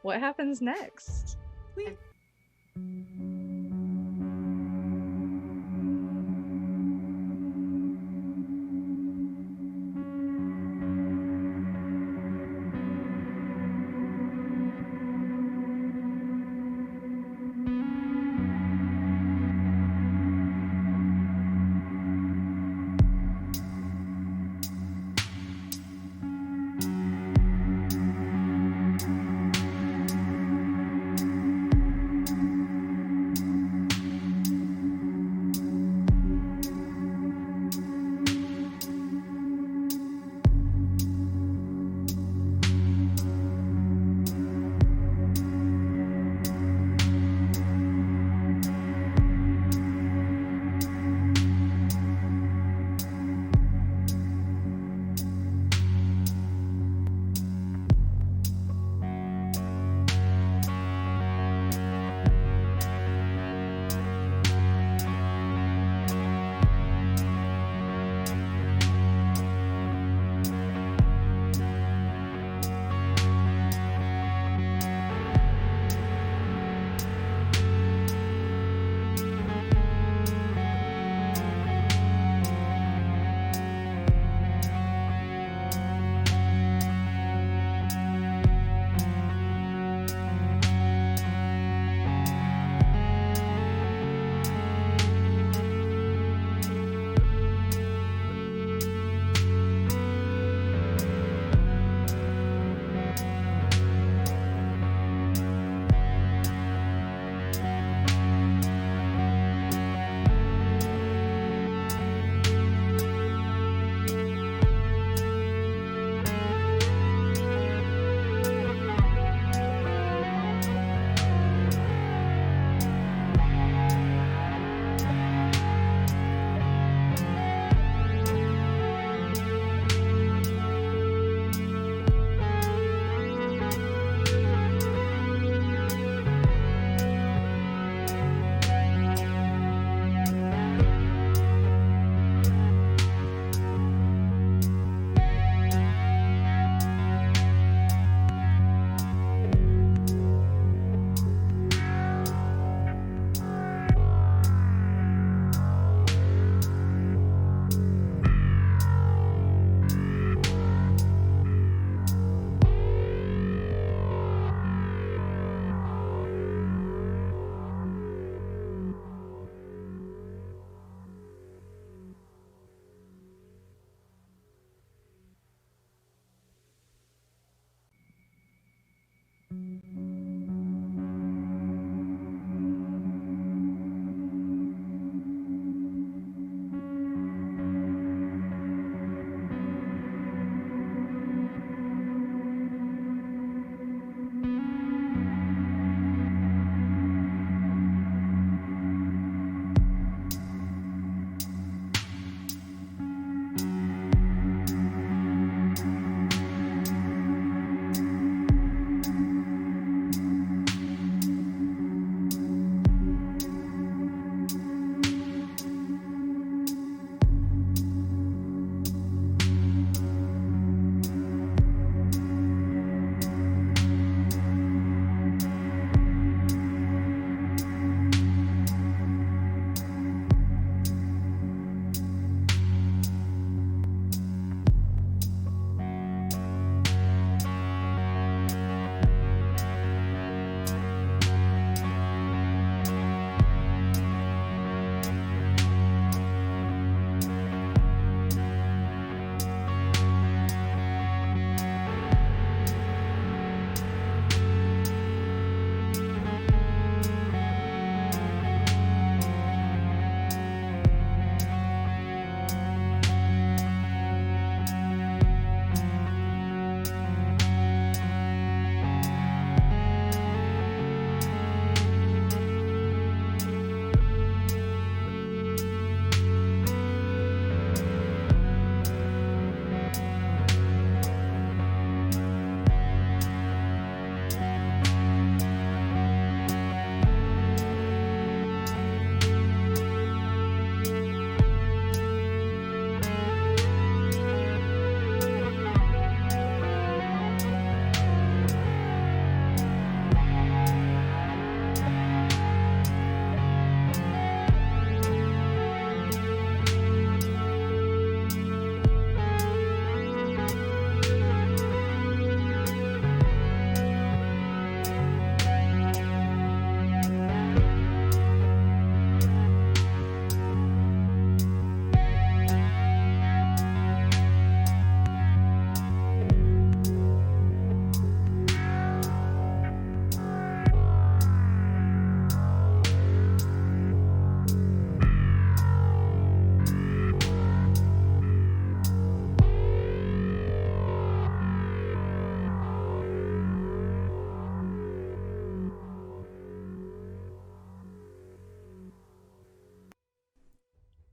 what happens next.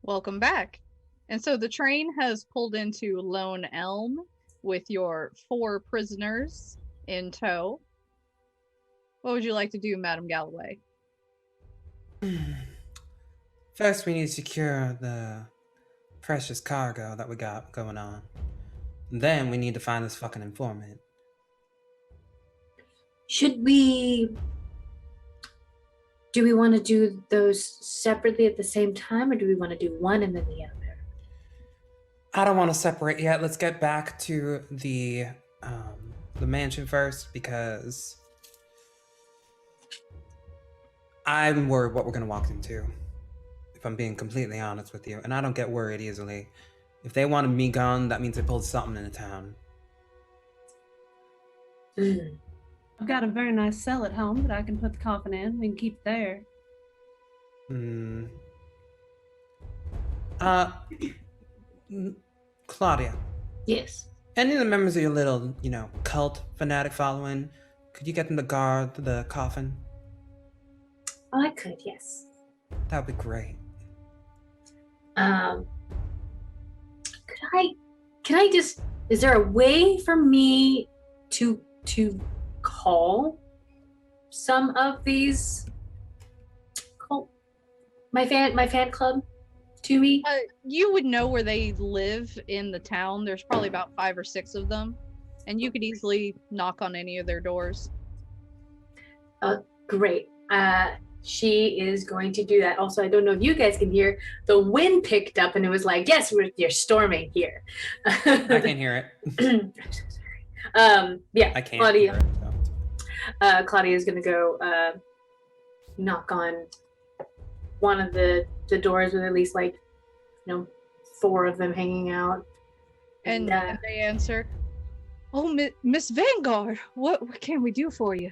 Welcome back. And so the train has pulled into Lone Elm with your 4 prisoners in tow. What would you like to do, Madam Galloway? First, we need to secure the precious cargo that we got going on. Then we need to find this fucking informant. Should we... Do we want to do those separately at the same time, or do we want to do one and then the other? I don't want to separate yet. Let's get back to the mansion first, because I'm worried what we're going to walk into, if I'm being completely honest with you. And I don't get worried easily. If they wanted me gone, that means they pulled something in the town. I've got a very nice cell at home that I can put the coffin in. We can keep it there. Claudia. Yes. Any of the members of your little, cult fanatic following, could you get them to guard the coffin? Oh, I could, yes. That would be great. Can I just, is there a way for me to call some of these cult, my fan club to me? You would know where they live in the town. There's probably about 5 or 6 of them, and you could easily knock on any of their doors. Great. She is going to do that. Also, I don't know if you guys can hear, the wind picked up and it was like, yes, you're storming here. I can hear it. I'm so sorry. Yeah, I can't Claudia. hear it, so. Claudia is going to go knock on one of the doors with at least 4 of them hanging out. And they answer, Oh, Miss Vangaurd, what can we do for you?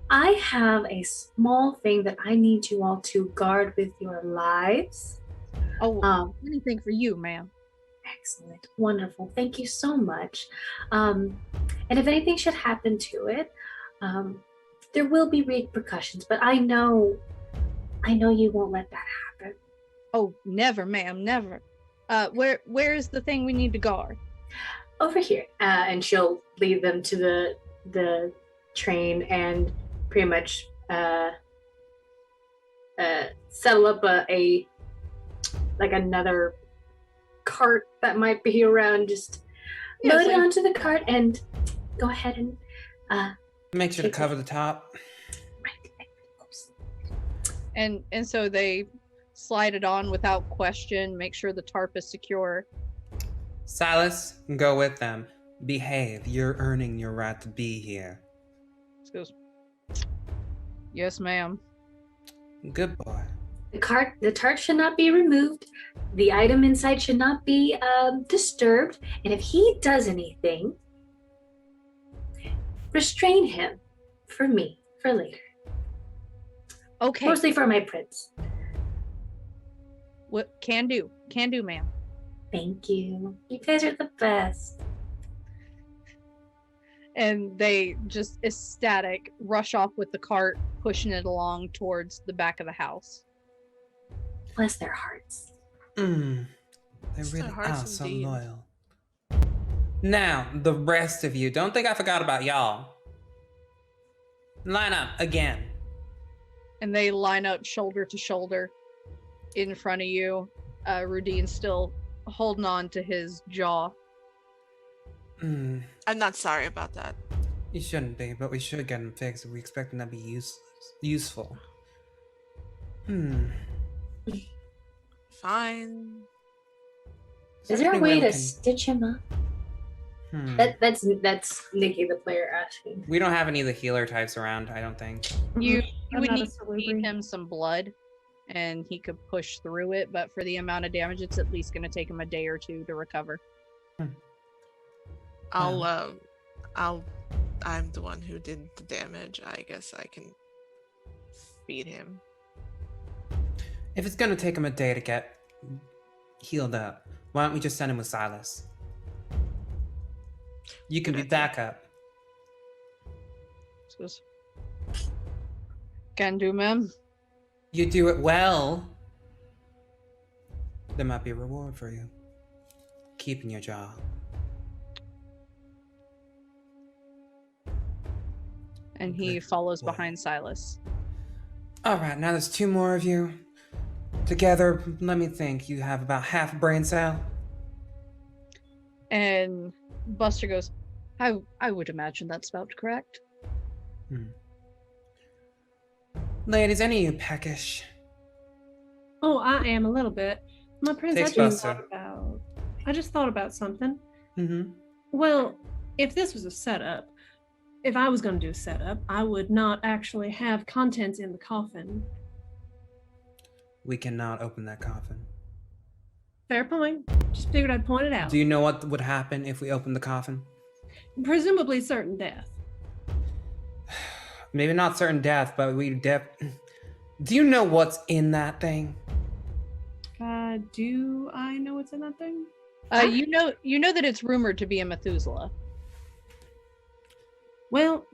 I have a small thing that I need you all to guard with your lives. Oh, anything for you, ma'am. Excellent. Wonderful. Thank you so much. And if anything should happen to it, there will be repercussions, but I know you won't let that happen. Oh, never, ma'am, never. Where is the thing we need to guard? Over here. And she'll lead them to the train and pretty much settle up another cart that might be around. Just load it onto the cart and go ahead and make sure to cover the top. Right. And so they slide it on without question, make sure the tarp is secure. Silas, go with them. Behave. You're earning your right to be here. Excuse. Yes, ma'am. Good boy. The tart should not be removed. The item inside should not be disturbed. And if he does anything, restrain him for me, for later. Okay. Mostly for my prince. What can do, ma'am. Thank you. You guys are the best. And they just ecstatic rush off with the cart, pushing it along towards the back of the house. Bless their hearts. They really are so loyal. Now, the rest of you, don't think I forgot about y'all. Line up again. And they line up shoulder to shoulder in front of you. Rudine's still holding on to his jaw. I'm not sorry about that. You shouldn't be, but we should get him fixed if we expect him to be useful. Fine. Is there a way to stitch him up? That's Nikki, the player, asking. We don't have any of the healer types around, I don't think. You would need to feed him some blood, and he could push through it, but for the amount of damage, it's at least going to take him a day or two to recover. I'm the one who did the damage. I guess I can feed him. If it's gonna take him a day to get healed up, why don't we just send him with Silas? You can be backup. Can do, ma'am. You do it well. There might be a reward for you. Keeping your job. And he follows behind Silas. All right, now there's two more of you. Together, let me think, you have about half a brain cell? And Buster goes, I would imagine that's about correct. Ladies, any of you peckish? Oh, I am a little bit. My prince, I just thought about something. Well, if this was a setup, if I was going to do a setup, I would not actually have contents in the coffin. We cannot open that coffin. Fair point. Just figured I'd point it out. Do you know what would happen if we opened the coffin? Presumably certain death. Maybe not certain death, but do you know what's in that thing? Do I know what's in that thing? You know that it's rumored to be a Methuselah. Well,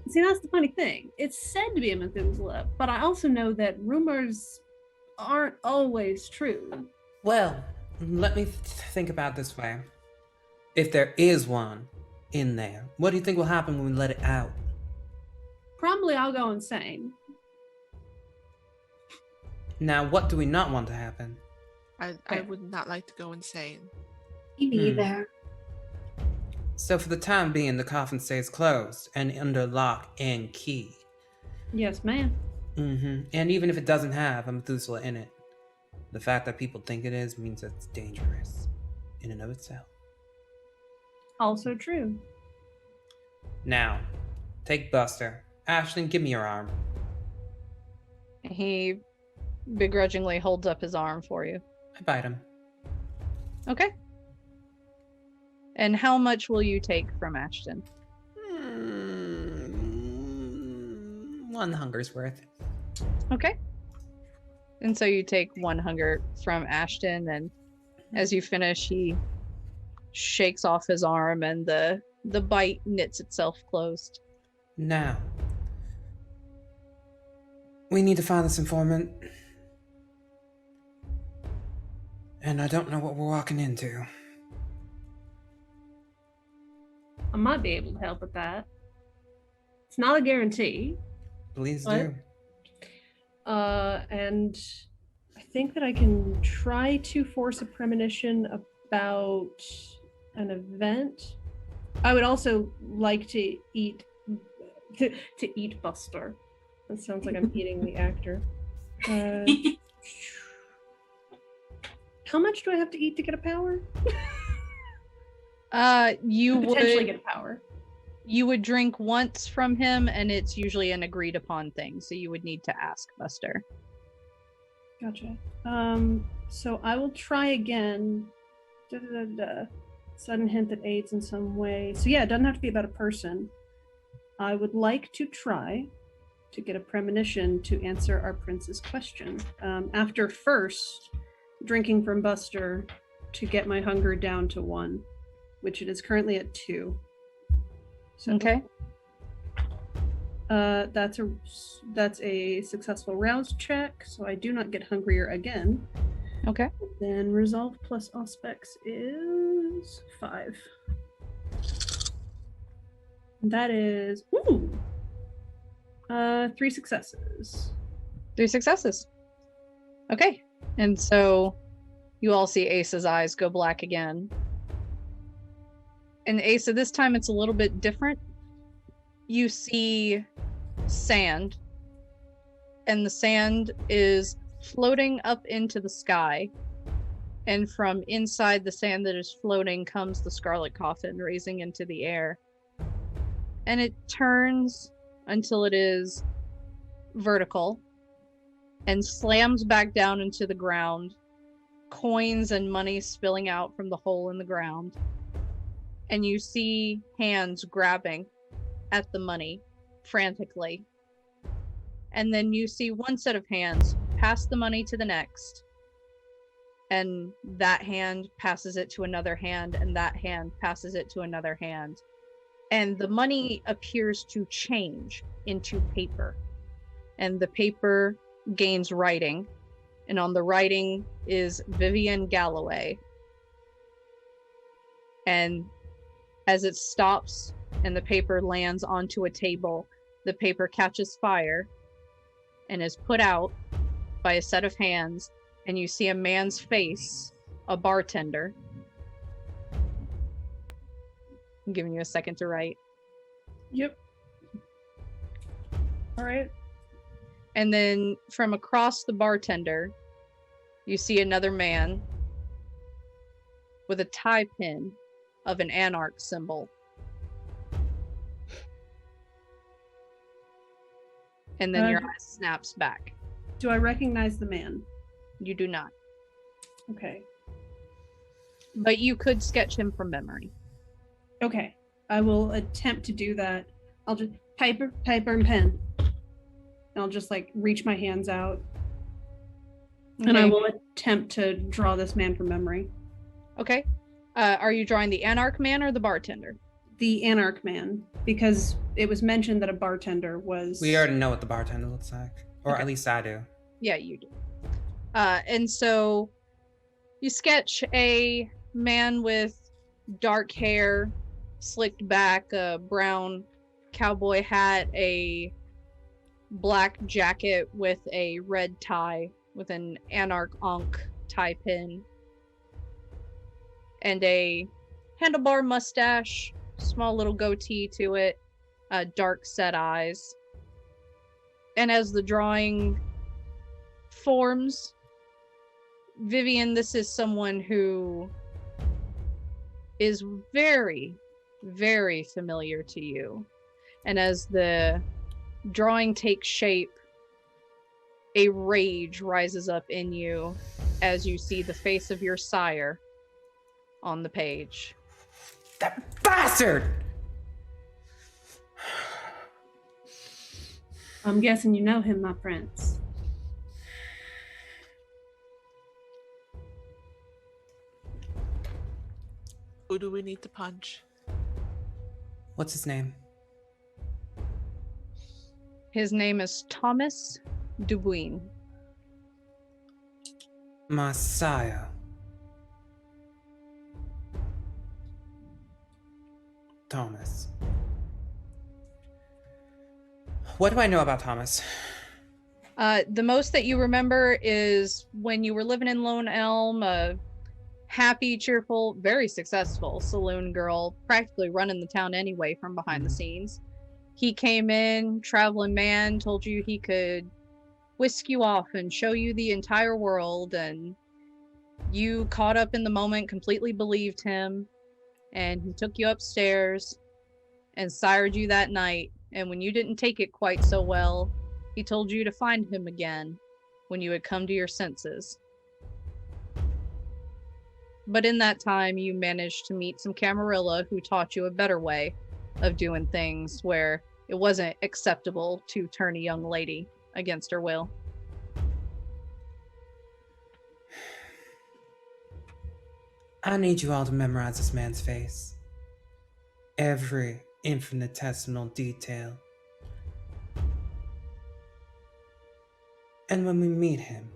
see, that's the funny thing. It's said to be a Methuselah, but I also know that rumors aren't always true. Well, let me think about it this way. If there is one in there, what do you think will happen when we let it out? Probably I'll go insane. Now, what do we not want to happen? I would not like to go insane. Me neither. So for the time being, the coffin stays closed and under lock and key. Yes, ma'am. And even if it doesn't have a Methuselah in it, the fact that people think it is means it's dangerous in and of itself. Also true. Now, take Buster. Ashlyn, give me your arm. He begrudgingly holds up his arm for you. I bite him. Okay. And how much will you take from Ashton? 1 hunger's worth. Okay. And so you take 1 hunger from Ashton, and as you finish, he shakes off his arm and the bite knits itself closed. Now, we need to find this informant. And I don't know what we're walking into. I might be able to help with that. It's not a guarantee. Please What? do. And I think that I can try to force a premonition about an event. I would also like to eat Buster. That sounds like I'm eating the actor. How much do I have to eat to get a power? You Potentially would get a power. You would drink once from him, and it's usually an agreed upon thing, so you would need to ask Buster. Gotcha. So I will try again. Sudden hint that aids in some way. So yeah, it doesn't have to be about a person. I would like to try to get a premonition to answer our prince's question. After first drinking from Buster to get my hunger down to 1, which it is currently at 2. So, Okay. That's a successful rouse check, so I do not get hungrier again. Okay. Then resolve plus auspex is 5. That is 3 successes. 3 successes. Okay. And so you all see Asa's eyes go black again. And Asa, this time it's a little bit different. You see sand, and the sand is floating up into the sky. And from inside the sand that is floating comes the Scarlet Coffin raising into the air. And it turns until it is vertical and slams back down into the ground, coins and money spilling out from the hole in the ground. And you see hands grabbing at the money frantically. And then you see one set of hands pass the money to the next. And that hand passes it to another hand, and that hand passes it to another hand. And the money appears to change into paper. And the paper gains writing. And on the writing is Vivian Galloway. And as it stops and the paper lands onto a table, the paper catches fire and is put out by a set of hands, and you see a man's face, a bartender. I'm giving you a second to write. Yep. All right. And then from across the bartender, you see another man with a tie pin of an Anarch symbol. And then your eye snaps back. Do I recognize the man? You do not. Okay. But you could sketch him from memory. Okay. I will attempt to do that. I'll just paper and pen. And I'll just like reach my hands out. Okay. And I will attempt to draw this man from memory. Okay. Are you drawing the Anarch man or the bartender? The Anarch man, because it was mentioned that a bartender was... We already know what the bartender looks like. Or Okay. at least I do. Yeah, you do. And so you sketch a man with dark hair, slicked back, a brown cowboy hat, a black jacket with a red tie with an Anarch Ankh tie pin, and a handlebar mustache, small little goatee to it, dark set eyes. And as the drawing forms, Vivian, this is someone who is very, very familiar to you. And as the drawing takes shape, a rage rises up in you as you see the face of your sire on the page. That bastard! I'm guessing you know him, my prince. Who do we need to punch? What's his name? His name is Thomas Dubuin. Messiah. Thomas. What do I know about Thomas? The most that you remember is when you were living in Lone Elm, a happy, cheerful, very successful saloon girl, practically running the town anyway from behind the scenes. He came in, traveling man, told you he could whisk you off and show you the entire world, and you caught up in the moment, completely believed him, and he took you upstairs and sired you that night. And when you didn't take it quite so well, he told you to find him again when you had come to your senses. But in that time, you managed to meet some Camarilla who taught you a better way of doing things, where it wasn't acceptable to turn a young lady against her will. I need you all to memorize this man's face. Every infinitesimal detail. And when we meet him,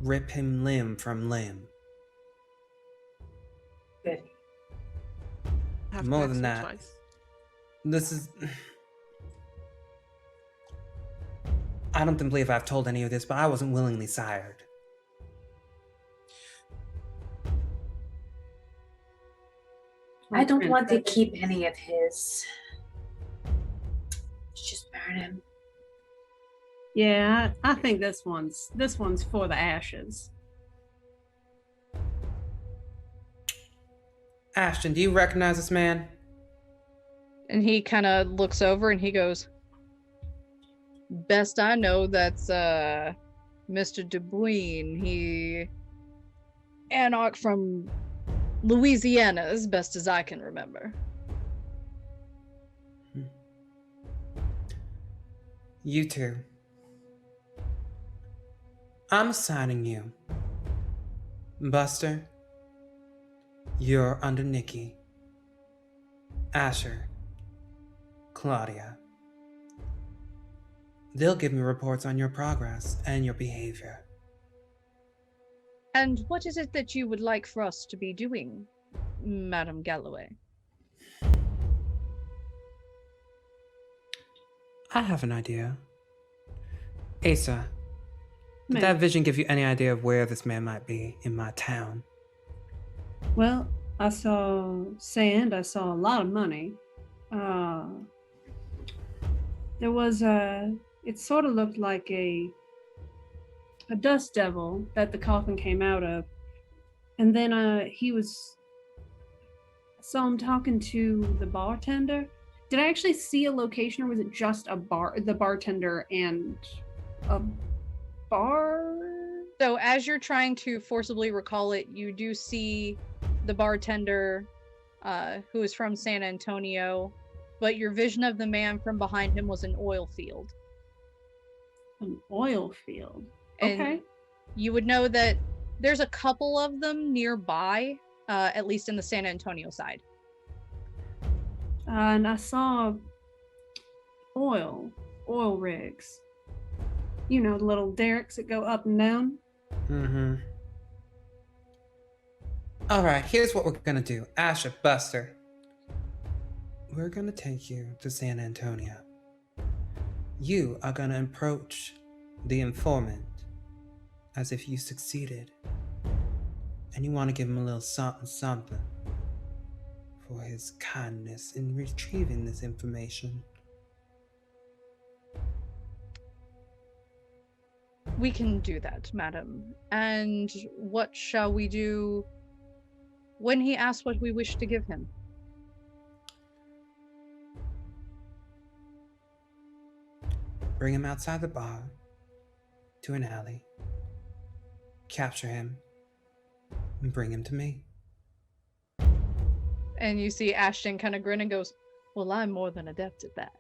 rip him limb from limb. Good. Have More to than ask that. him twice. This is... I don't believe I've told any of this, but I wasn't willingly sired. I don't want to keep any of his. Let's just burn him. Yeah, I think this one's for the ashes. Ashton, do you recognize this man? And he kind of looks over and he goes, best I know, that's Mr. Dubuin. He Anarch from Louisiana, as best as I can remember. You two. I'm assigning you. Buster, you're under Nikki. Asher, Claudia. They'll give me reports on your progress and your behavior. And what is it that you would like for us to be doing, Madam Galloway? I have an idea. Asa, did Ma'am. that vision give you any idea of where this man might be in my town? Well, I saw sand. I saw a lot of money. There was it sort of looked like a dust devil that the coffin came out of. And then I saw him talking to the bartender. Did I actually see a location, or was it just the bartender and a bar? So as you're trying to forcibly recall it, you do see the bartender who is from San Antonio, but your vision of the man from behind him was an oil field. An oil field. And Okay. you would know that there's a couple of them nearby, at least in the San Antonio side. And I saw oil rigs. You know, the little derricks that go up and down. Mm-hmm. All right, here's what we're gonna do. Asher, Buster, we're gonna take you to San Antonio. You are gonna approach the informant as if you succeeded, and you want to give him a little something for his kindness in retrieving this information. We can do that, madam. And what shall we do when he asks what we wish to give him? Bring him outside the bar to an alley, capture him, and bring him to me. And you see Ashton kind of grin and goes, well, I'm more than adept at that.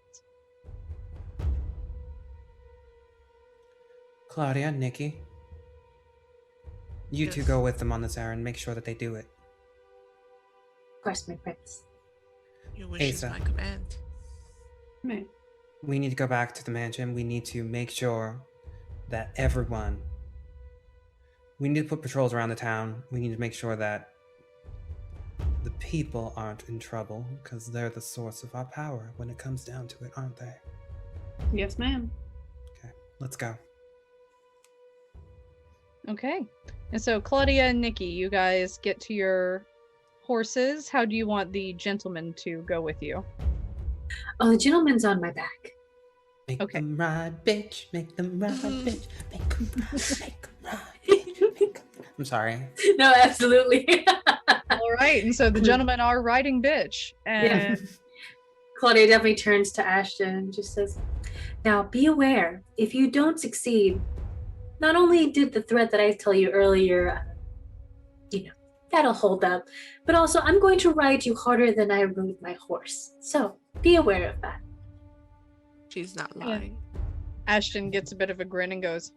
Claudia, Nikki, you two Yes. go with them on this errand. Make sure that they do it. Of course, my prince. Your wish is Asa. my command. Right. We need to go back to the mansion. We need to make sure that everyone... We need to put patrols around the town. We need to make sure that the people aren't in trouble, because they're the source of our power when it comes down to it, aren't they? Yes, ma'am. Okay, let's go. Okay. And so Claudia and Nikki, you guys get to your horses. How do you want the gentleman to go with you? Oh, the gentleman's on my back. Make Okay. them ride, bitch. Make them ride, bitch. Make them ride, make them ride. I'm sorry. No, absolutely. All right. And so the gentlemen are riding bitch. And Claudia definitely turns to Ashton and just says, now be aware, if you don't succeed, not only did the threat that I tell you earlier, that'll hold up, but also I'm going to ride you harder than I rode my horse. So be aware of that. She's not Yeah. lying. Ashton gets a bit of a grin and goes,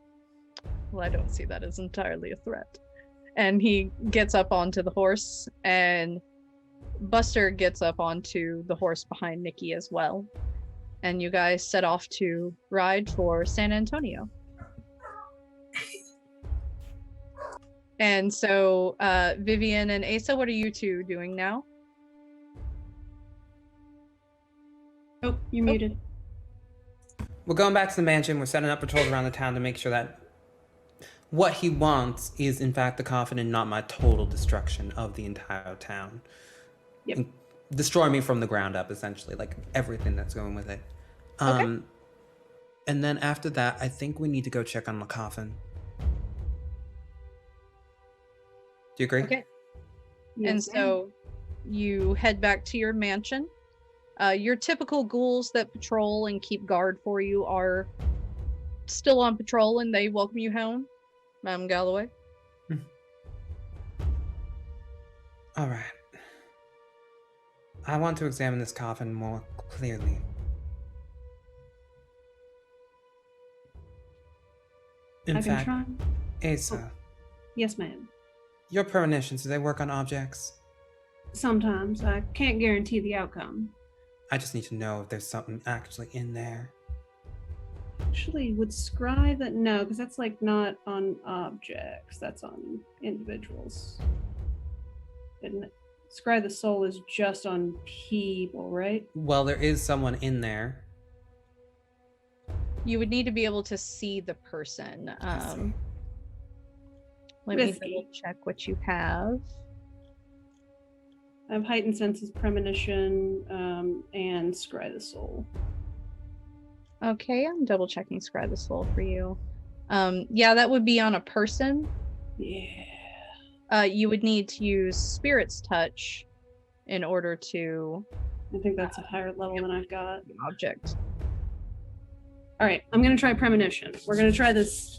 well, I don't see that as entirely a threat. And he gets up onto the horse, and Buster gets up onto the horse behind Nikki as well. And you guys set off to ride for San Antonio. And so, Vivian and Asa, what are you two doing now? Oh, you're muted. We're going back to the mansion. We're setting up patrols around the town to make sure that what he wants is, in fact, the coffin and not my total destruction of the entire town. Yep. And destroy me from the ground up, essentially, like everything that's going with it. Okay. And then after that, I think we need to go check on the coffin. Do you agree? Okay. Yes, And ma'am. so you head back to your mansion. Your typical ghouls that patrol and keep guard for you are still on patrol, and they welcome you home, Madam Galloway. All right. I want to examine this coffin more clearly. In I can fact, try. Asa, Yes, ma'am. your premonitions, do they work on objects? Sometimes I can't guarantee the outcome. I just need to know if there's something actually in there. Actually, would scry that? No, because that's like not on objects. That's on individuals. Isn't it? Scry the soul is just on people, right? Well, there is someone in there. You would need to be able to see the person. I see. Let me Risky. double check what you have. I have heightened senses, premonition, and scry the soul. Okay, I'm double checking Scry the Soul for you. Yeah, that would be on a person. Yeah. You would need to use Spirit's Touch in order to I think that's a higher level than I've got. object. All right, I'm gonna try premonition. We're gonna try this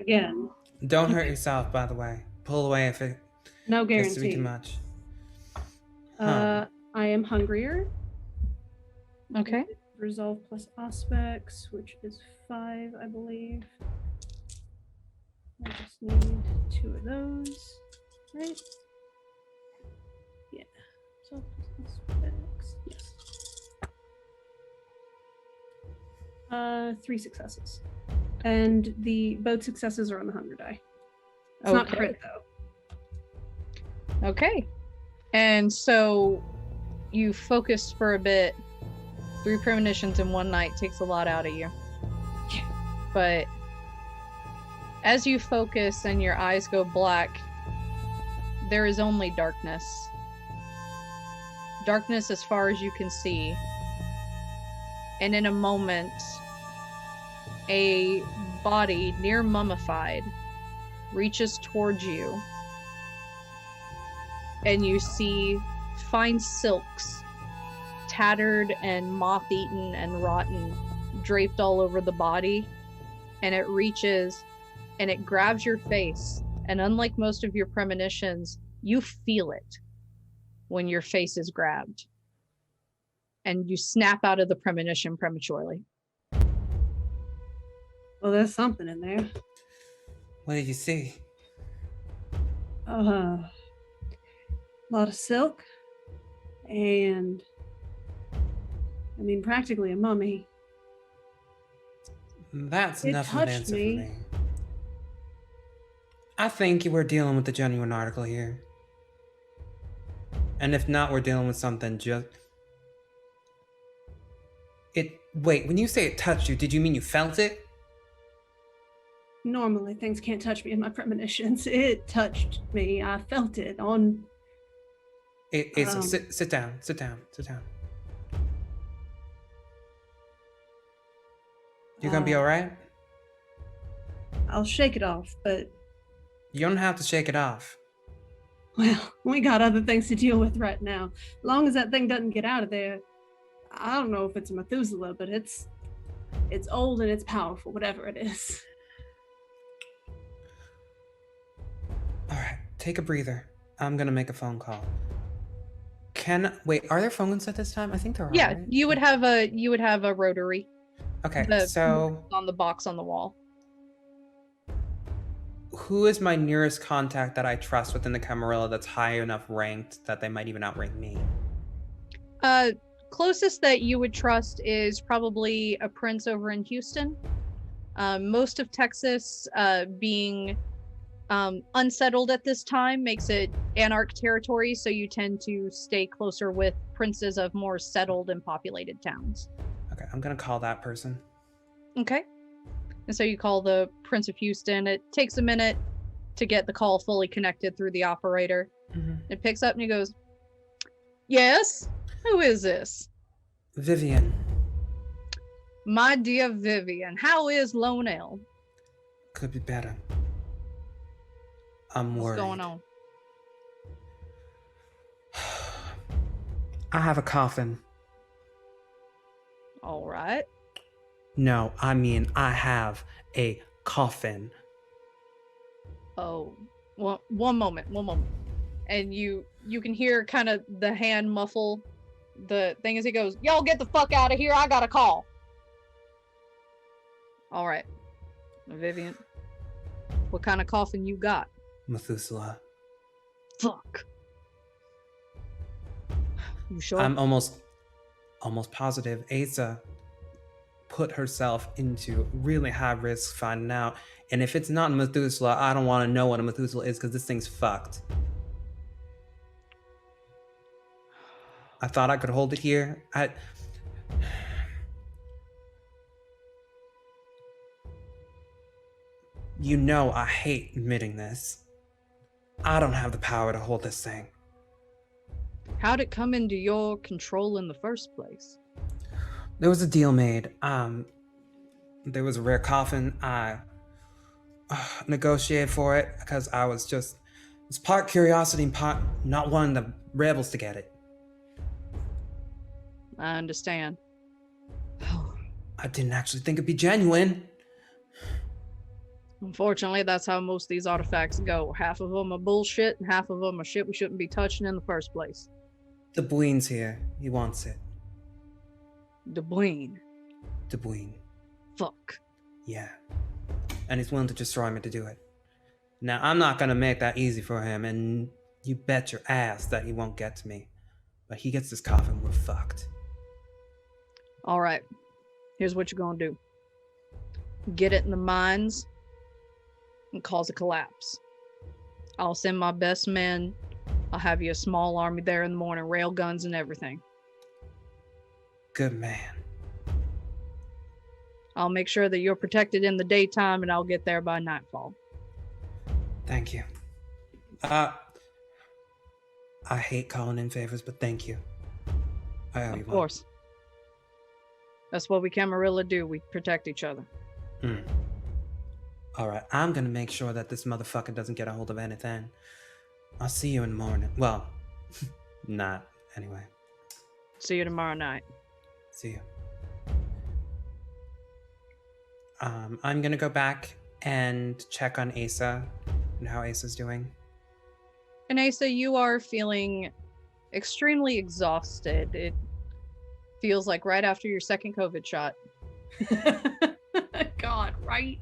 again. Don't hurt yourself, by the way. Pull away if it No gets to be guarantee. too much. I am hungrier. Okay. Resolve plus aspects, which is 5, I believe. I just need 2 of those, right? Yeah. Resolve plus aspects. Yes. 3 successes, and both successes are on the hunger die. It's not Okay. crit though. Okay. And so you focused for a bit. 3 premonitions in one night takes a lot out of you. Yeah. But as you focus and your eyes go black, there is only darkness. Darkness as far as you can see. And in a moment, a body near mummified reaches towards you. And you see fine silks, tattered and moth-eaten and rotten, draped all over the body. And it reaches and it grabs your face. And unlike most of your premonitions, you feel it. when your face is grabbed. And you snap out of the premonition prematurely. Well, there's something in there. What did you see? A lot of silk. And, I mean, practically a mummy. That's It enough of an touched answer me. for me. I think we're dealing with a genuine article here. And if not, we're dealing with something just... Wait, when you say it touched you, did you mean you felt it? Normally, things can't touch me in my premonitions. It touched me. I felt it on... Sit down. You gonna be alright? I'll shake it off, but... You don't have to shake it off. Well, we got other things to deal with right now. As long as that thing doesn't get out of there, I don't know if it's a Methuselah, but it's old and it's powerful, whatever it is. All right, take a breather. I'm gonna make a phone call. Wait, are there phones at this time? I think there are. Yeah, right? you would have a rotary. Okay, so on the box on the wall. who is my nearest contact that I trust within the Camarilla that's high enough ranked that they might even outrank me? Closest that you would trust is probably a prince over in Houston. Most of Texas being unsettled at this time makes it Anarch territory, so you tend to stay closer with princes of more settled and populated towns. Okay, I'm gonna call that person. Okay. And so you call the Prince of Houston. It takes a minute to get the call fully connected through the operator. Mm-hmm. It picks up and he goes, "Yes? Who is this?" Vivian. "My dear Vivian, how is Lonel?" Could be better. I'm worried. What's going on? I have a coffin. All right. No, I mean I have a coffin. Oh, well, one moment. And you can hear kind of the hand muffle the thing as he goes, "Y'all get the fuck out of here. I got a call." All right. Vivian, what kind of coffin you got? Methuselah. Fuck. You sure? I'm almost positive Asa put herself into really high risk finding out. And if it's not Methuselah, I don't want to know what a Methuselah is because this thing's fucked. I thought I could hold it here. You know I hate admitting this. I don't have the power to hold this thing. How'd it come into your control in the first place? There was a deal made. There was a rare coffin. I negotiated for it because it's part curiosity and part not wanting the rebels to get it. I understand. I didn't actually think it'd be genuine. Unfortunately, that's how most of these artifacts go. Half of them are bullshit, and half of them are shit we shouldn't be touching in the first place. Dubuine's here. He wants it. Dubuine. Dubuine. Fuck. Yeah. And he's willing to destroy me to do it. Now, I'm not gonna make that easy for him, and you bet your ass that he won't get to me. But he gets this coffin, we're fucked. All right. Here's what you're gonna do. Get it in the mines and cause a collapse. I'll send my best men. I'll have you a small army there in the morning, rail guns and everything. Good man. I'll make sure that you're protected in the daytime, and I'll get there by nightfall. Thank you. I hate calling in favors, but thank you. I owe you one. Of course. That's what we Camarilla do. We protect each other. All right, I'm gonna make sure that this motherfucker doesn't get a hold of anything. I'll see you in the morning. Well, not anyway. See you tomorrow night. See you. I'm gonna go back and check on Asa and how Asa's doing. And Asa, you are feeling extremely exhausted. It feels like right after your second COVID shot. God, right?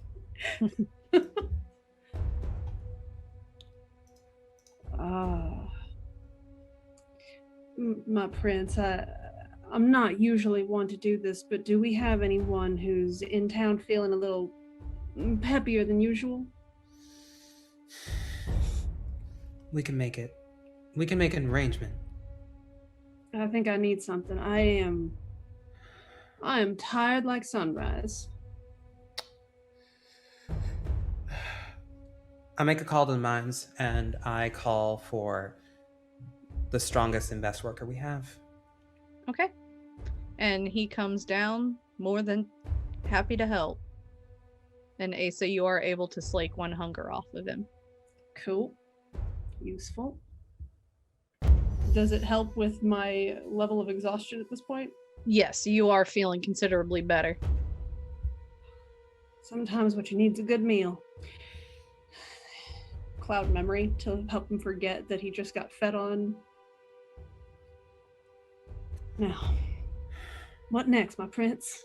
My prince, I'm not usually one to do this, but do we have anyone who's in town feeling a little peppier than usual? We can make it. We can make an arrangement. I think I need something. I am tired like sunrise. I make a call to the mines, and I call for the strongest and best worker we have. Okay. And he comes down, more than happy to help. And Asa, you are able to slake one hunger off of him. Cool. Useful. Does it help with my level of exhaustion at this point? Yes, you are feeling considerably better. Sometimes what you need is a good meal. Cloud memory to help him forget that he just got fed on. Now, what next, my prince?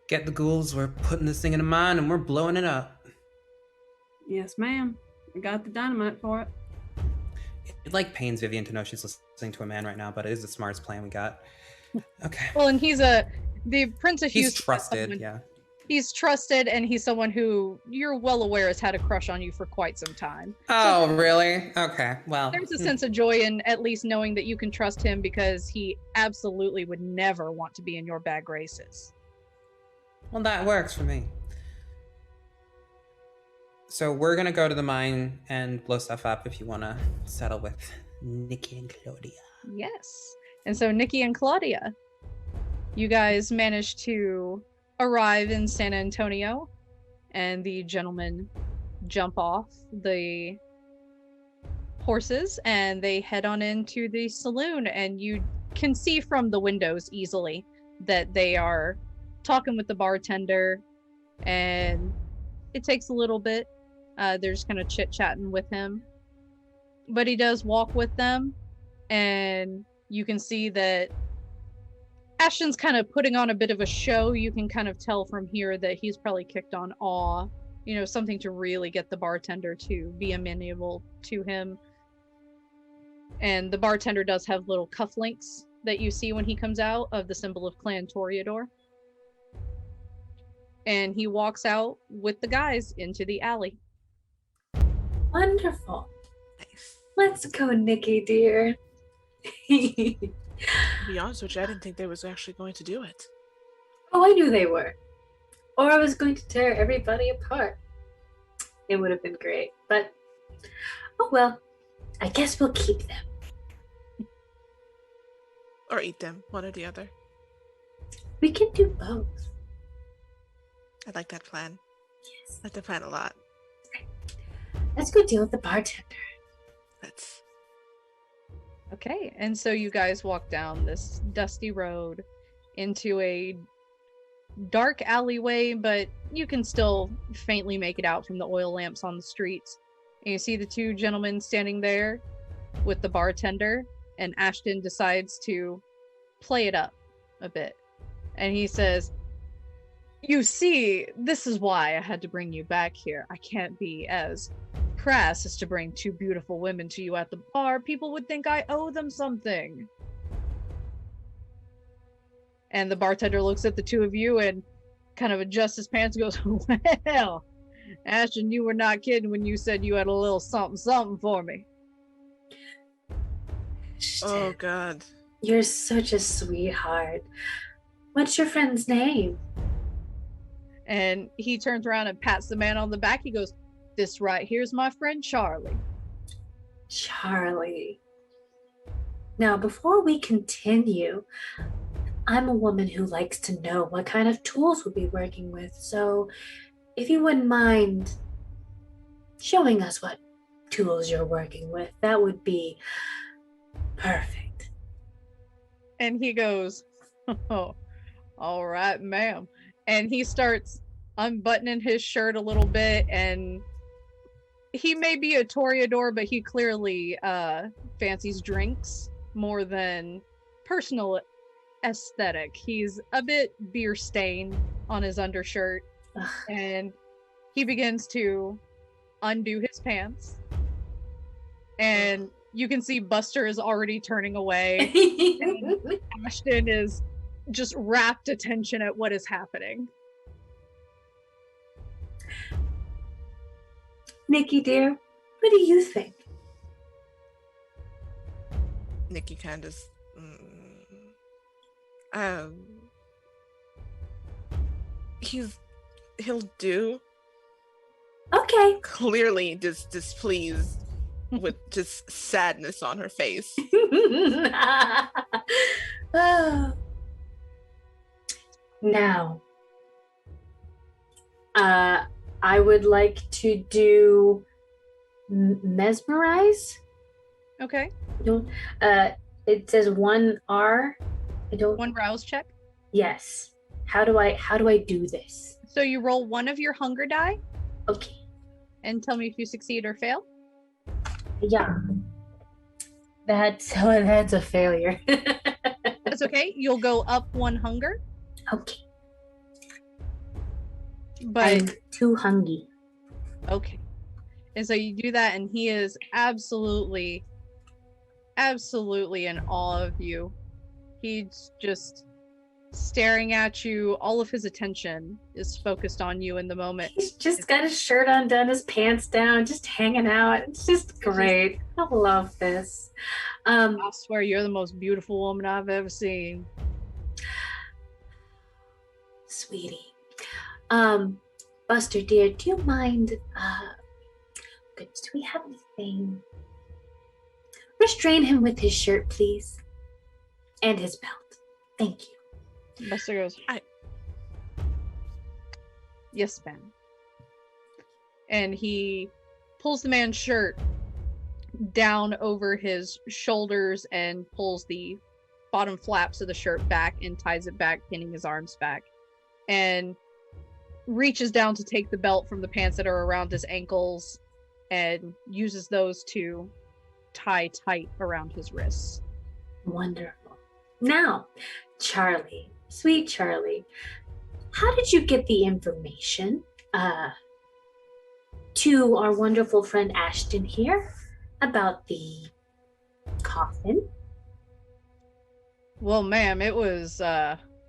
Get the ghouls, we're putting this thing in a mine and we're blowing it up. Yes, ma'am. I got the dynamite for it. It like pains Vivian to know she's listening to a man right now, but it is the smartest plan we got. Okay. Well, and the Prince of He's Houston. trusted, yeah. He's trusted, and he's someone who you're well aware has had a crush on you for quite some time. Oh, really? Okay, well. There's a sense of joy in at least knowing that you can trust him, because he absolutely would never want to be in your bad graces. Well, that works for me. So we're gonna go to the mine and blow stuff up if you wanna settle with Nikki and Claudia. Yes. And so Nikki and Claudia, you guys managed to arrive in San Antonio, and the gentlemen jump off the horses and they head on into the saloon, and you can see from the windows easily that they are talking with the bartender, and it takes a little bit. They're just kind of chit-chatting with him, but he does walk with them, and you can see that Ashton's kind of putting on a bit of a show. You can kind of tell from here that he's probably kicked on awe, something to really get the bartender to be amenable to him. And the bartender does have little cufflinks that you see when he comes out of the symbol of Clan Toreador. And he walks out with the guys into the alley. Wonderful. Nice. Let's go, Nikki, dear. To be honest with you, I didn't think they was actually going to do it. Oh, I knew they were. Or I was going to tear everybody apart. It would have been great. But, oh well. I guess we'll keep them. Or eat them, one or the other. We can do both. I like that plan. Yes. I like that plan a lot. Let's go deal with the bartender. Let's. Okay, and so you guys walk down this dusty road into a dark alleyway, but you can still faintly make it out from the oil lamps on the streets. And you see the two gentlemen standing there with the bartender, and Ashton decides to play it up a bit. And he says, "You see, this is why I had to bring you back here. I can't be as crass as to bring two beautiful women to you at the bar. People would think I owe them something." And the bartender looks at the two of you and kind of adjusts his pants and goes, "Well, Ashton, you were not kidding when you said you had a little something for me." Oh, God. You're such a sweetheart. What's your friend's name? And he turns around and pats the man on the back. He goes, "This right here's my friend Charlie." Charlie. Now, before we continue, I'm a woman who likes to know what kind of tools we'll be working with. So, if you wouldn't mind showing us what tools you're working with, that would be perfect. And he goes, "Oh, all right, ma'am." And he starts unbuttoning his shirt a little bit, and he may be a Toreador, but he clearly fancies drinks more than personal aesthetic. He's a bit beer stained on his undershirt, and he begins to undo his pants. And you can see Buster is already turning away. And Ashton is just rapt attention at what is happening. Nikki, dear, what do you think? Nikki kind of he'll do. Okay. Clearly displeased with just sadness on her face. Oh. Now, I would like to do mesmerize. Okay. It says 1R. I don't. One rouse check. Yes. How do I do this? So you roll one of your hunger die. Okay. And tell me if you succeed or fail. Yeah. That's a failure. That's okay. You'll go up one hunger. Okay. But I'm too hungry. okay. And so you do that, and he is absolutely in awe of you. He's just staring at you. All of his attention is focused on you in the moment. He's just got his shirt undone, his pants down, just hanging out. It's just great. I love this. I swear you're the most beautiful woman I've ever seen. Sweetie. Buster dear, do you mind goodness, do we have anything? Restrain him with his shirt, please. And his belt. Thank you. Buster goes, yes, ma'am. And he pulls the man's shirt down over his shoulders and pulls the bottom flaps of the shirt back and ties it back, pinning his arms back. And reaches down to take the belt from the pants that are around his ankles and uses those to tie tight around his wrists. Wonderful. Now, Charlie, sweet Charlie, how did you get the information to our wonderful friend Ashton here about the coffin? Well, ma'am, it was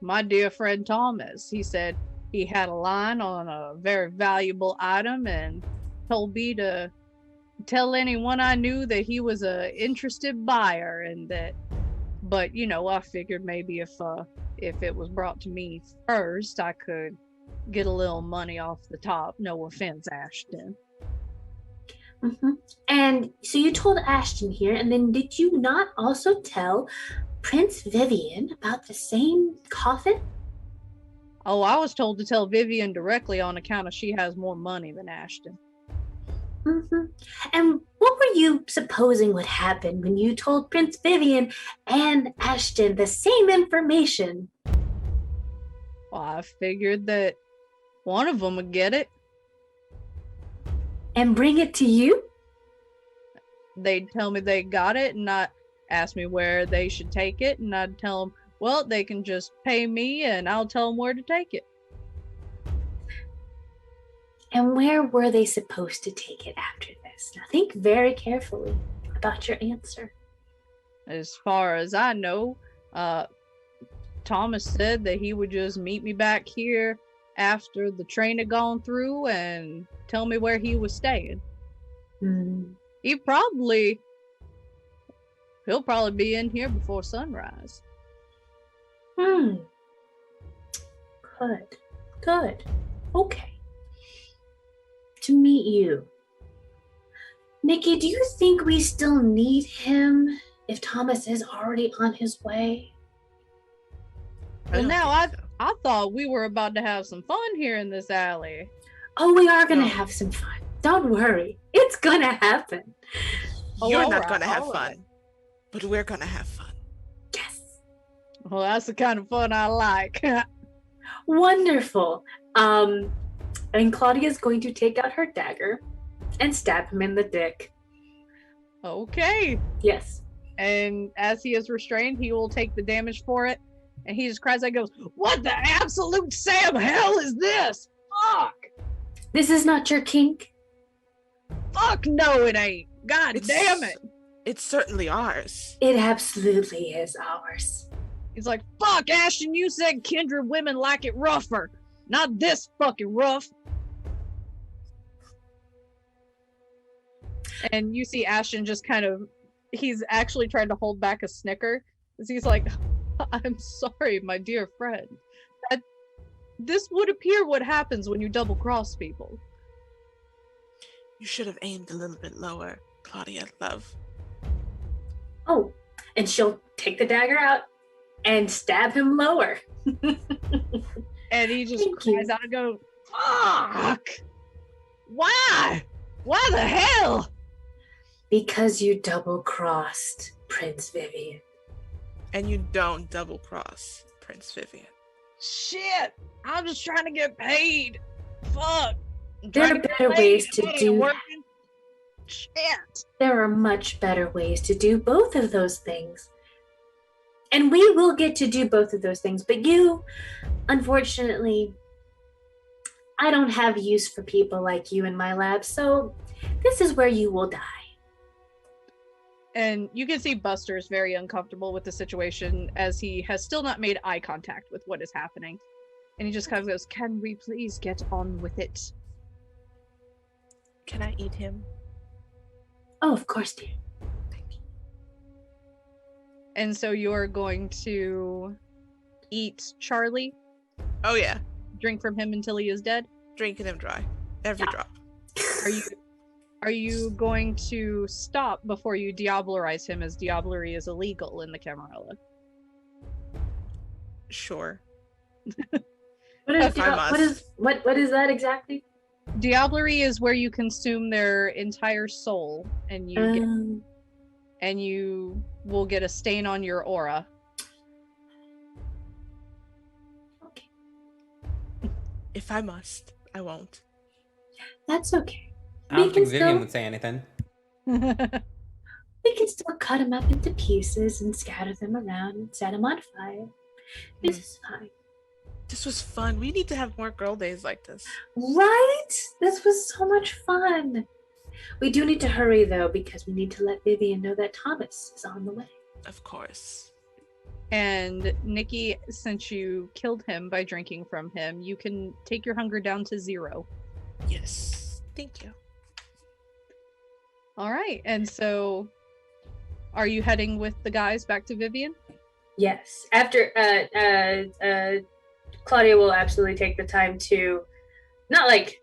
my dear friend Thomas. He said he had a line on a very valuable item and told me to tell anyone I knew that he was a interested buyer, and that, but you know, I figured maybe if it was brought to me first, I could get a little money off the top. No offense, Ashton. Mm-hmm. And so you told Ashton here, and then did you not also tell Prince Vivian about the same coffin? Oh, I was told to tell Vivian directly on account of she has more money than Ashton. Mm-hmm. And what were you supposing would happen when you told Prince Vivian and Ashton the same information? Well, I figured that one of them would get it. And bring it to you? They'd tell me they got it, and I'd ask me where they should take it, and I'd tell them, well, they can just pay me, and I'll tell them where to take it. And where were they supposed to take it after this? Now think very carefully about your answer. As far as I know, Thomas said that he would just meet me back here after the train had gone through and tell me where he was staying. He'll probably be in here before sunrise. Good. Okay. To meet you. Nikki, do you think we still need him if Thomas is already on his way? Well, now I thought we were about to have some fun here in this alley. Oh, we are going to have some fun. Don't worry. It's going to happen. You're not going to have fun, but we're going to have fun. Yes. Well, that's the kind of fun I like. Wonderful. And Claudia is going to take out her dagger and stab him in the dick. Okay. Yes. And as he is restrained, he will take the damage for it. And he just cries out, goes, "What the absolute Sam hell is this? Fuck! This is not your kink. Fuck no, it ain't. God damn it." It's certainly ours. It absolutely is ours. He's like, "Fuck, Ashton, you said kindred women like it rougher. Not this fucking rough." And you see Ashton just kind of, he's actually trying to hold back a snicker. He's like, "I'm sorry, my dear friend. This would appear what happens when you double cross people." You should have aimed a little bit lower, Claudia, love. Oh, and she'll take the dagger out and stab him lower. And he just Thank cries you. out and goes, "Fuck! Why? Why the hell?" Because you double-crossed Prince Vivian. And you don't double cross Prince Vivian. Shit! I'm just trying to get paid. Fuck. I'm There trying are to get better paid, ways and to it ain't do that. working. Shit. There are much better ways to do both of those things. And we will get to do both of those things. But you, unfortunately, I don't have use for people like you in my lab. So this is where you will die. And you can see Buster's very uncomfortable with the situation as he has still not made eye contact with what is happening. And he just kind of goes, "Can we please get on with it?" Can I eat him? Oh, of course, dear. Thank you. And so you're going to eat Charlie, Oh yeah, drink from him until he is dead? drinking him dry. Every Yeah. drop. Are you going to stop before you diablerize him, as diablerie is illegal in the Camarilla? Sure. What is, If I must. what is that exactly? Diablerie is where you consume their entire soul, and you will get a stain on your aura. Okay, If I must, I won't. that's okay. I don't We think can Vivian still- would say anything. We can still cut them up into pieces and scatter them around and set them on fire. This is fine. This was fun. We need to have more girl days like this. Right? This was so much fun. We do need to hurry though, because we need to let Vivian know that Thomas is on the way. Of course. And Nikki, since you killed him by drinking from him, you can take your hunger down to 0. Yes. Thank you. All right, and so are you heading with the guys back to Vivian? Yes. After Claudia will absolutely take the time to not like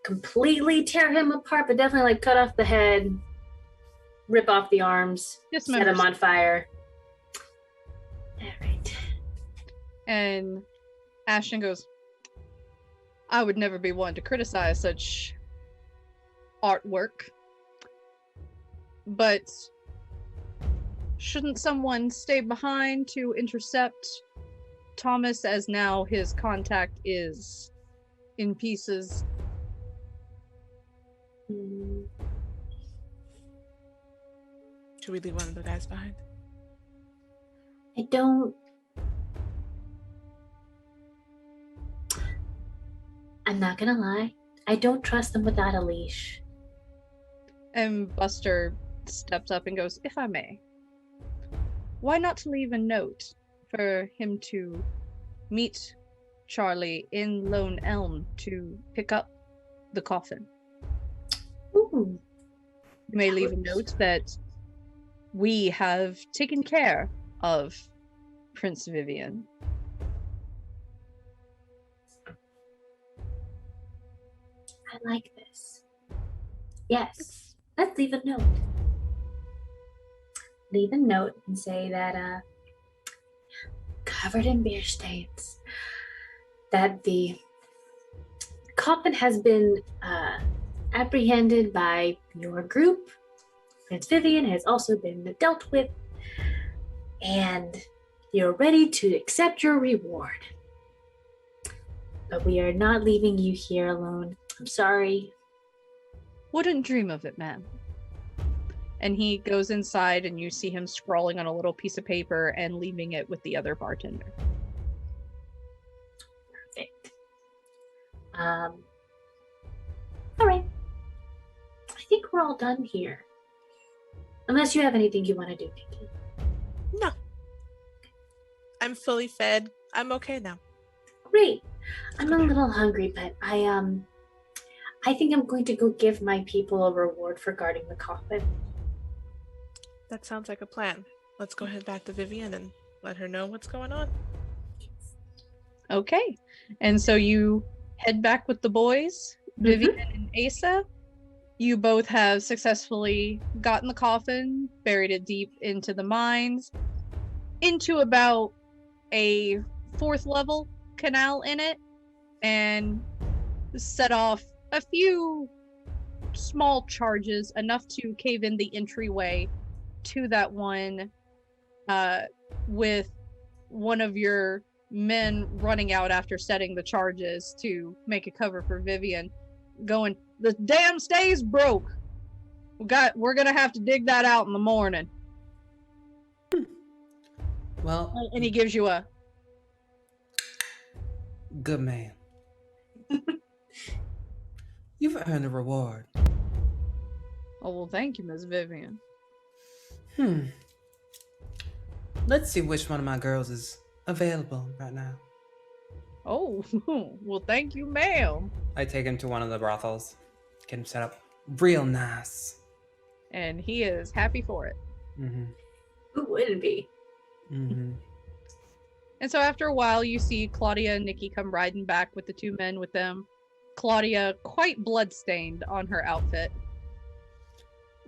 completely tear him apart, but definitely like cut off the head, rip off the arms, set him on fire. All right. And Ashton goes, "I would never be one to criticize such artwork, but shouldn't someone stay behind to intercept Thomas, as now his contact is in pieces?" Mm, Should we leave one of the guys behind? I don't. I'm not gonna lie. I don't trust them without a leash. And Buster steps up and goes, "If I may, why not leave a note for him to meet Charlie in Lone Elm to pick up the coffin? Ooh. You may leave a note that we have taken care of Prince Vivian." I like this. Yes. Let's leave a note. Leave a note and say that, covered in beer stains, that the coffin has been apprehended by your group. Prince Vivian has also been dealt with, and you're ready to accept your reward. But we are not leaving you here alone. I'm sorry. Wouldn't dream of it, ma'am. And he goes inside and you see him scrawling on a little piece of paper and leaving it with the other bartender. Perfect. All right. I think we're all done here. Unless you have anything you want to do, Nikki. No. I'm fully fed. I'm okay now. Great. I'm a little hungry, but I think I'm going to go give my people a reward for guarding the coffin. That sounds like a plan. Let's go head back to Vivian and let her know what's going on. Okay. And so you head back with the boys, Vivian and Asa. You both have successfully gotten the coffin, buried it deep into the mines, into about a 4th level canal in it, and set off a few small charges, enough to cave in the entryway to that one, with one of your men running out after setting the charges to make a cover for Vivian, going, "The damn stay's broke. We're gonna have to dig that out in the morning." Well, And he gives you a good man. You've earned a reward. "Oh, well, thank you, Miss Vivian." Let's see which one of my girls is available right now. "Oh, well, thank you, ma'am." I take him to one of the brothels. Get him set up real nice. And he is happy for it. Mm-hmm. Who wouldn't be? Mm-hmm. And so after a while, you see Claudia and Nikki come riding back with the 2 men with them. Claudia quite bloodstained on her outfit.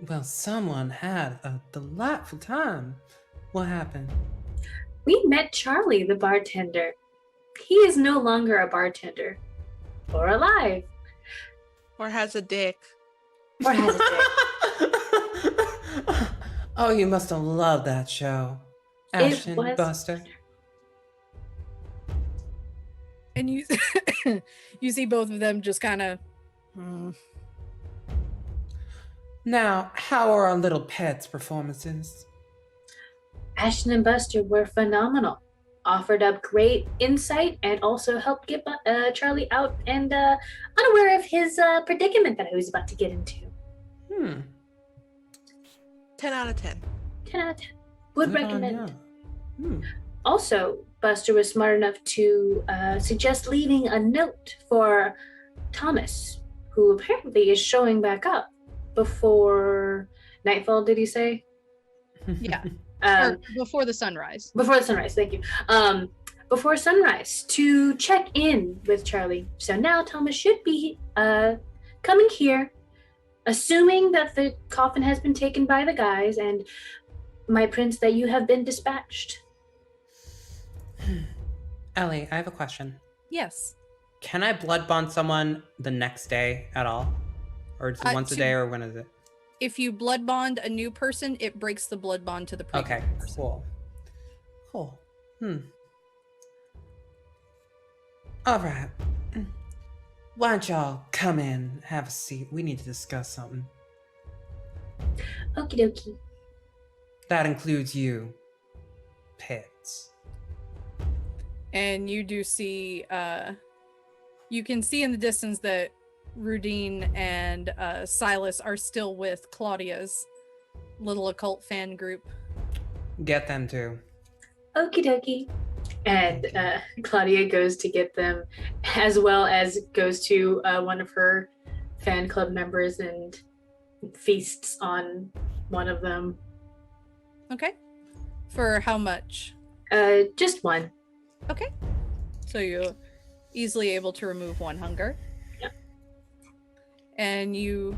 Well, someone had a delightful time. What happened? We met Charlie, the bartender. He is no longer a bartender. Or alive. Or has a dick. Or has a dick. Oh, you must have loved that show. It Ashton was Buster. And you you see both of them just kind of Now, how are our little pets' performances? Ashton and Buster were phenomenal. Offered up great insight and also helped get Charlie out and unaware of his predicament that I was about to get into. 10 out of 10. 10 out of 10. Would Good on recommend. ya. Also, Buster was smart enough to suggest leaving a note for Thomas, who apparently is showing back up before nightfall, did he say? Yeah. Or before the sunrise. Before the sunrise, thank you. Before sunrise to check in with Charlie. So now Thomas should be coming here, assuming that the coffin has been taken by the guys and my prince that you have been dispatched. Ellie, I have a question. yes. Can I blood bond someone the next day at all? Or is it once a day, or when is it? If you blood bond a new person, it breaks the blood bond to the previous Okay, person. cool. All right. Why don't y'all come in, have a seat? We need to discuss something. Okie dokie. That includes you, pets. And you do see you can see in the distance that Rudine and Silas are still with Claudia's little occult fan group. Get them too. Okie dokie. And Claudia goes to get them, as well as goes to one of her fan club members and feasts on one of them. Okay. For how much? Just one. Okay. So you're easily able to remove 1 hunger. Yeah. And you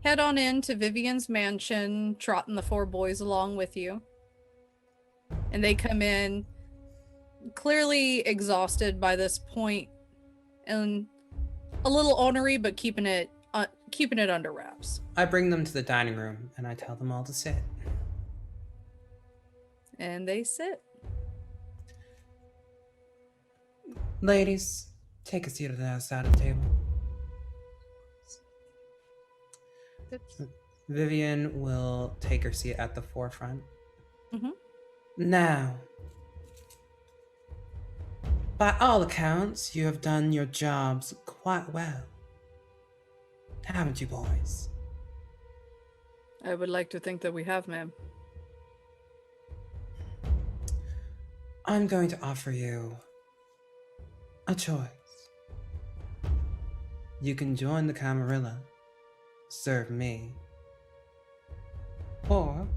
head on in to Vivian's mansion, trotting the 4 boys along with you. And they come in clearly exhausted by this point and a little ornery, but keeping it under wraps. I bring them to the dining room and I tell them all to sit. And they sit. Ladies, take a seat at the other side of the table. Vivian will take her seat at the forefront. Mhm. Now, by all accounts, you have done your jobs quite well. Haven't you, boys? I would like to think that we have, ma'am. I'm going to offer you a choice. You can join the Camarilla, serve me, or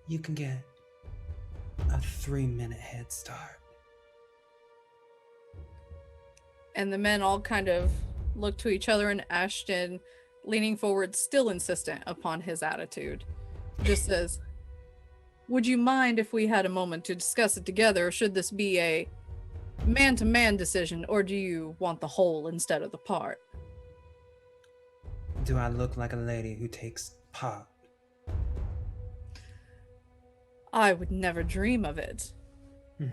you can get a 3-minute head start. And the men all kind of look to each other, and Ashton, leaning forward, still insistent upon his attitude, just says, "Would you mind if we had a moment to discuss it together, or should this be a man-to-man decision, or do you want the whole instead of the part?" Do I look like a lady who takes part? I would never dream of it. Hmm.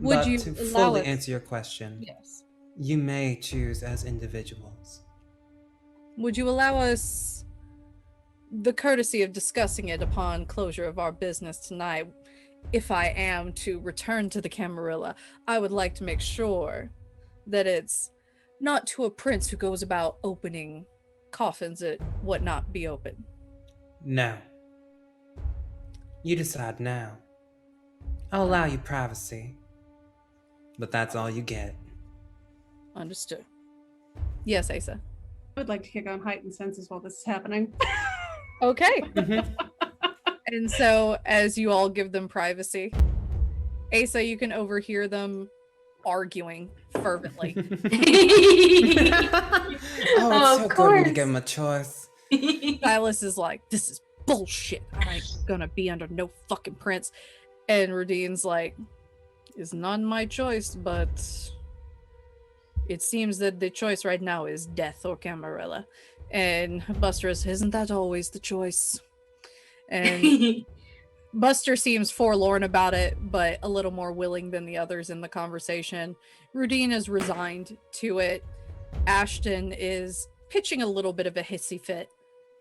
Would But you to allow fully us- answer your question, Yes. you may choose as individuals. Would you allow us the courtesy of discussing it upon closure of our business tonight? If I am to return to the Camarilla, I would like to make sure that it's not to a prince who goes about opening coffins that would not be open. No. You decide now. I'll allow you privacy, but that's all you get. Understood. Yes, Asa. I would like to kick on heightened senses while this is happening. Okay. Mhm. And so, as you all give them privacy, Asa, you can overhear them arguing fervently. Oh, it's so Of good when you course. give them a choice. Silas is like, "This is bullshit. I ain't gonna be under no fucking prince." And Radine's like, "It's not my choice, but it seems that the choice right now is death or Camarilla." And Buster is, "Isn't that always the choice?" And Buster seems forlorn about it, but a little more willing than the others in the conversation. Rudine is resigned to it. Ashton is pitching a little bit of a hissy fit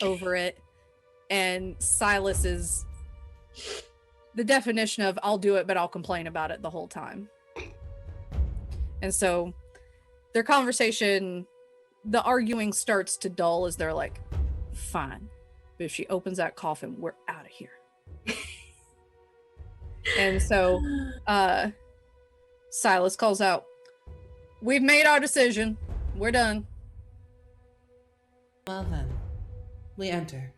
over it. And Silas is the definition of, "I'll do it, but I'll complain about it the whole time." And so their conversation, the arguing starts to dull as they're like, "Fine, but if she opens that coffin, we're out of here." And so Silas calls out, "We've made our decision. We're done." Well then, we enter.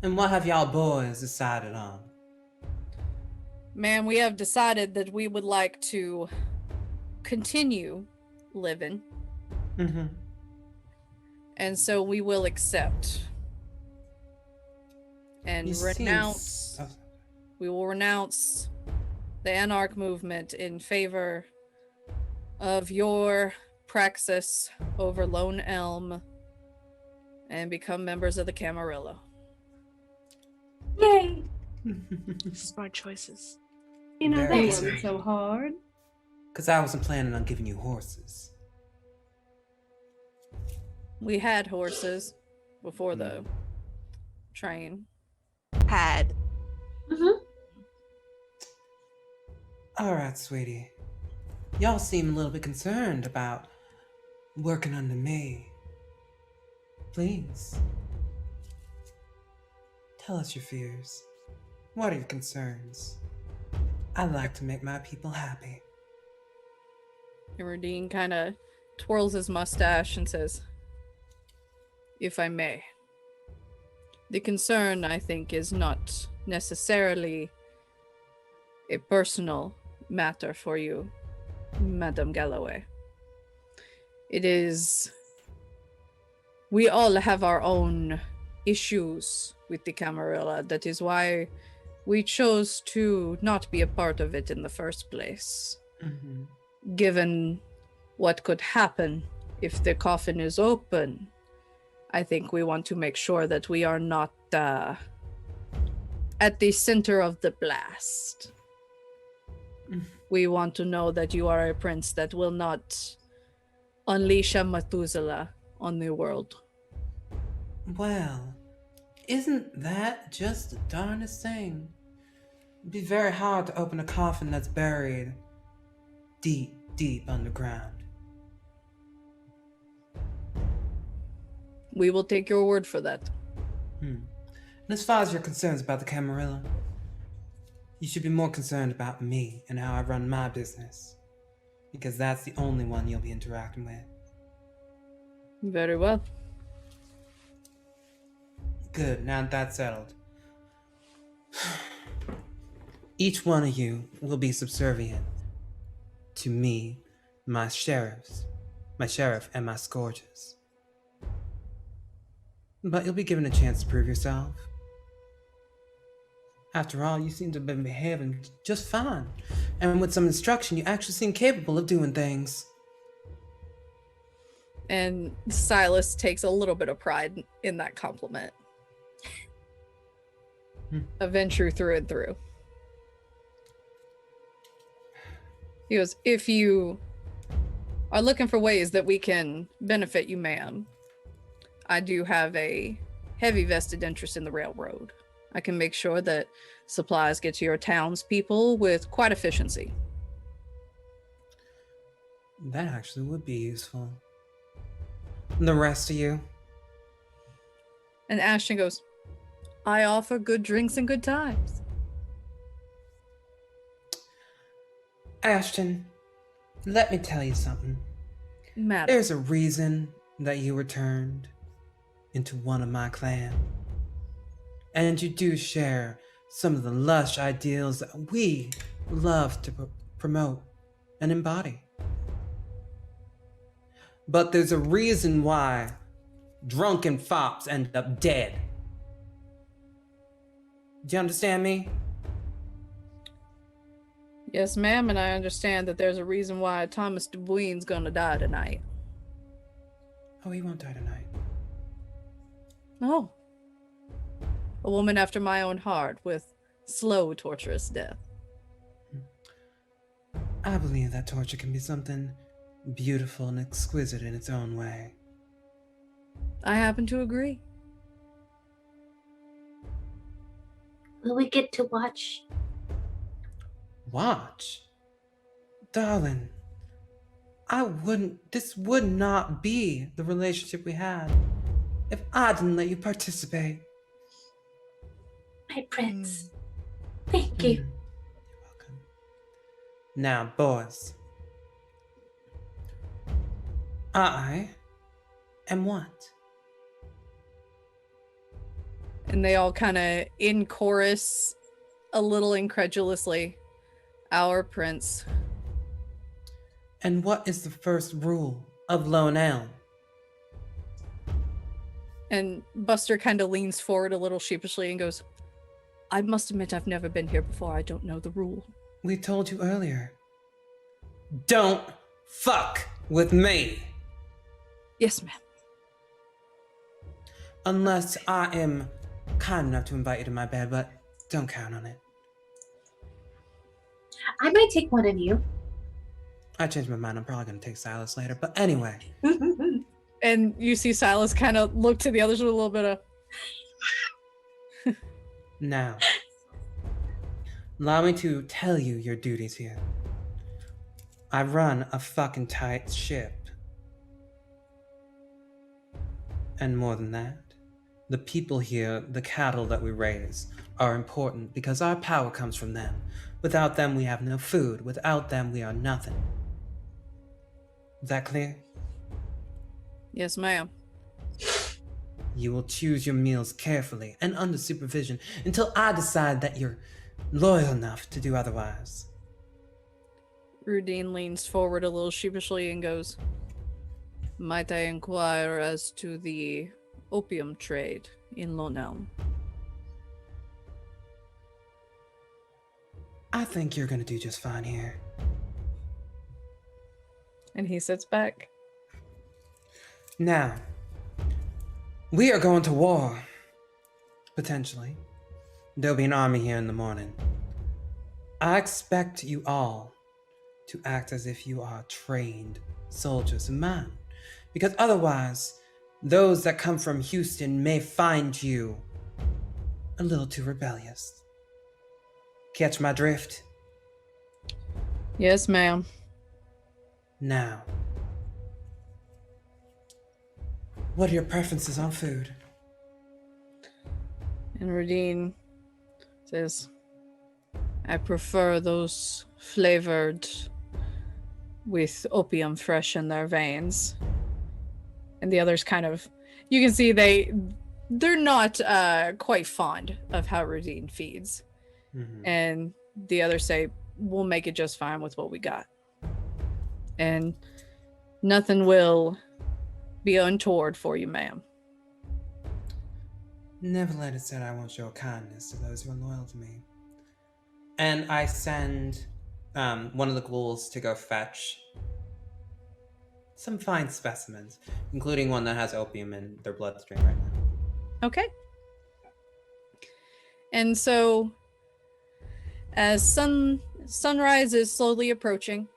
And what have y'all boys decided on? Man, we have decided that we would like to continue living, Mm-hmm. and so we will accept and renounce. We will renounce the Anarch movement in favor of your praxis over Lone Elm and become members of the Camarilla. Yay! Smart choices. You know, Very that easy. wasn't so hard. Because I wasn't planning on giving you horses. We had horses before the train. Had. Mhm. Alright, sweetie. Y'all seem a little bit concerned about working under me. Please. Tell us your fears. What are your concerns? I'd like to make my people happy. And Radine kind of twirls his mustache and says, "If I may. The concern, I think, is not necessarily a personal matter for you, Madame Galloway. It is... We all have our own issues with the Camarilla. That is why we chose to not be a part of it in the first place. Mm-hmm. Given what could happen if the coffin is open, I think we want to make sure that we are not at the center of the blast. We want to know that you are a prince that will not unleash a Methuselah on the world. Well, isn't that just the darndest thing? It'd be very hard to open a coffin that's buried deep, deep underground. We will take your word for that. And as far as your concerns about the Camarilla, you should be more concerned about me and how I run my business, because that's the only one you'll be interacting with. Very well. Good, now that's settled. Each one of you will be subservient to me, my sheriff, and my scourges. But you'll be given a chance to prove yourself. After all, you seem to have been behaving just fine. And with some instruction, you actually seem capable of doing things. And Silas takes a little bit of pride in that compliment. A venture through and through. He goes, if you are looking for ways that we can benefit you, ma'am, I do have a heavy vested interest in the railroad. I can make sure that supplies get to your townspeople with quite efficiency. That actually would be useful. And the rest of you? And Ashton goes, I offer good drinks and good times. Ashton, let me tell you something. Madam. There's a reason that you returned into one of my clan. And you do share some of the lush ideals that we love to promote and embody. But there's a reason why drunken fops end up dead. Do you understand me? Yes, ma'am, and I understand that there's a reason why Thomas Dubuine's gonna die tonight. Oh, he won't die tonight. No. A woman after my own heart with slow, torturous death. I believe that torture can be something beautiful and exquisite in its own way. I happen to agree. Will we get to watch? Watch? Darling, this would not be the relationship we had if I didn't let you participate. My prince. Thank you. You're welcome. Now, boys. I am what? And they all kind of in chorus, a little incredulously, our prince. And what is the first rule of Lone Elm? And Buster kind of leans forward a little sheepishly and goes, I must admit I've never been here before. I don't know the rule. We told you earlier. Don't fuck with me. Yes, ma'am. Unless I am kind enough to invite you to my bed, but don't count on it. I might take one of you. I changed my mind. I'm probably going to take Silas later. But anyway. And you see Silas kind of look to the others with a little bit of... Now, allow me to tell you your duties here. I run a fucking tight ship. And more than that, the people here, the cattle that we raise, are important because our power comes from them. Without them, we have no food. Without them, we are nothing. Is that clear? Yes, ma'am. You will choose your meals carefully and under supervision until I decide that you're loyal enough to do otherwise. Rudine leans forward a little sheepishly and goes, might I inquire as to the opium trade in Lone Elm? I think you're gonna do just fine here. And he sits back. Now, we are going to war. Potentially. There'll be an army here in the morning. I expect you all to act as if you are trained soldiers of mine. Because otherwise, those that come from Houston may find you a little too rebellious. Catch my drift? Yes, ma'am. Now, what are your preferences on food? And Radine says, I prefer those flavored with opium fresh in their veins. And the others kind of, you can see they're not quite fond of how Radine feeds. Mm-hmm. And the others say, we'll make it just fine with what we got. And nothing will be untoward for you, ma'am. Never let it said I won't show kindness to those who are loyal to me. And I send one of the ghouls to go fetch some fine specimens, including one that has opium in their bloodstream right now. Okay. And so, as sunrise is slowly approaching,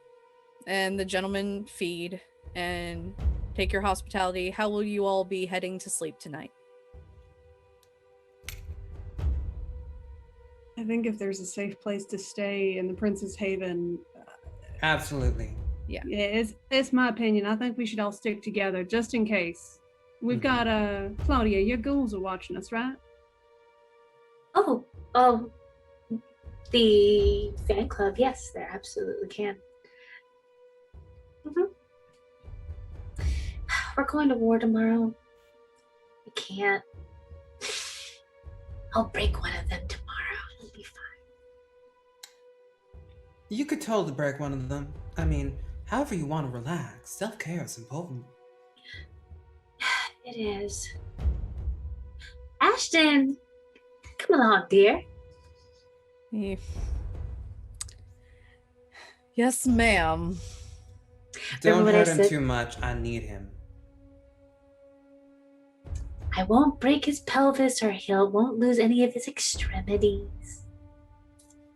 and the gentlemen feed and take your hospitality, how will you all be heading to sleep tonight? I think if there's a safe place to stay in the Prince's Haven, Absolutely. yeah, it's my opinion. I think we should all stick together just in case. We've got Claudia, your ghouls are watching us, right? Oh, the fan club, yes, they absolutely can. We're going to war tomorrow. I can't. I'll break one of them tomorrow. It'll be fine. You could totally break one of them. I mean, however you want to relax. Self-care is important. It is. Ashton, come along, dear. Yes, ma'am. Don't Remember what I hurt him said? too much. I need him. I won't break his pelvis or he won't lose any of his extremities.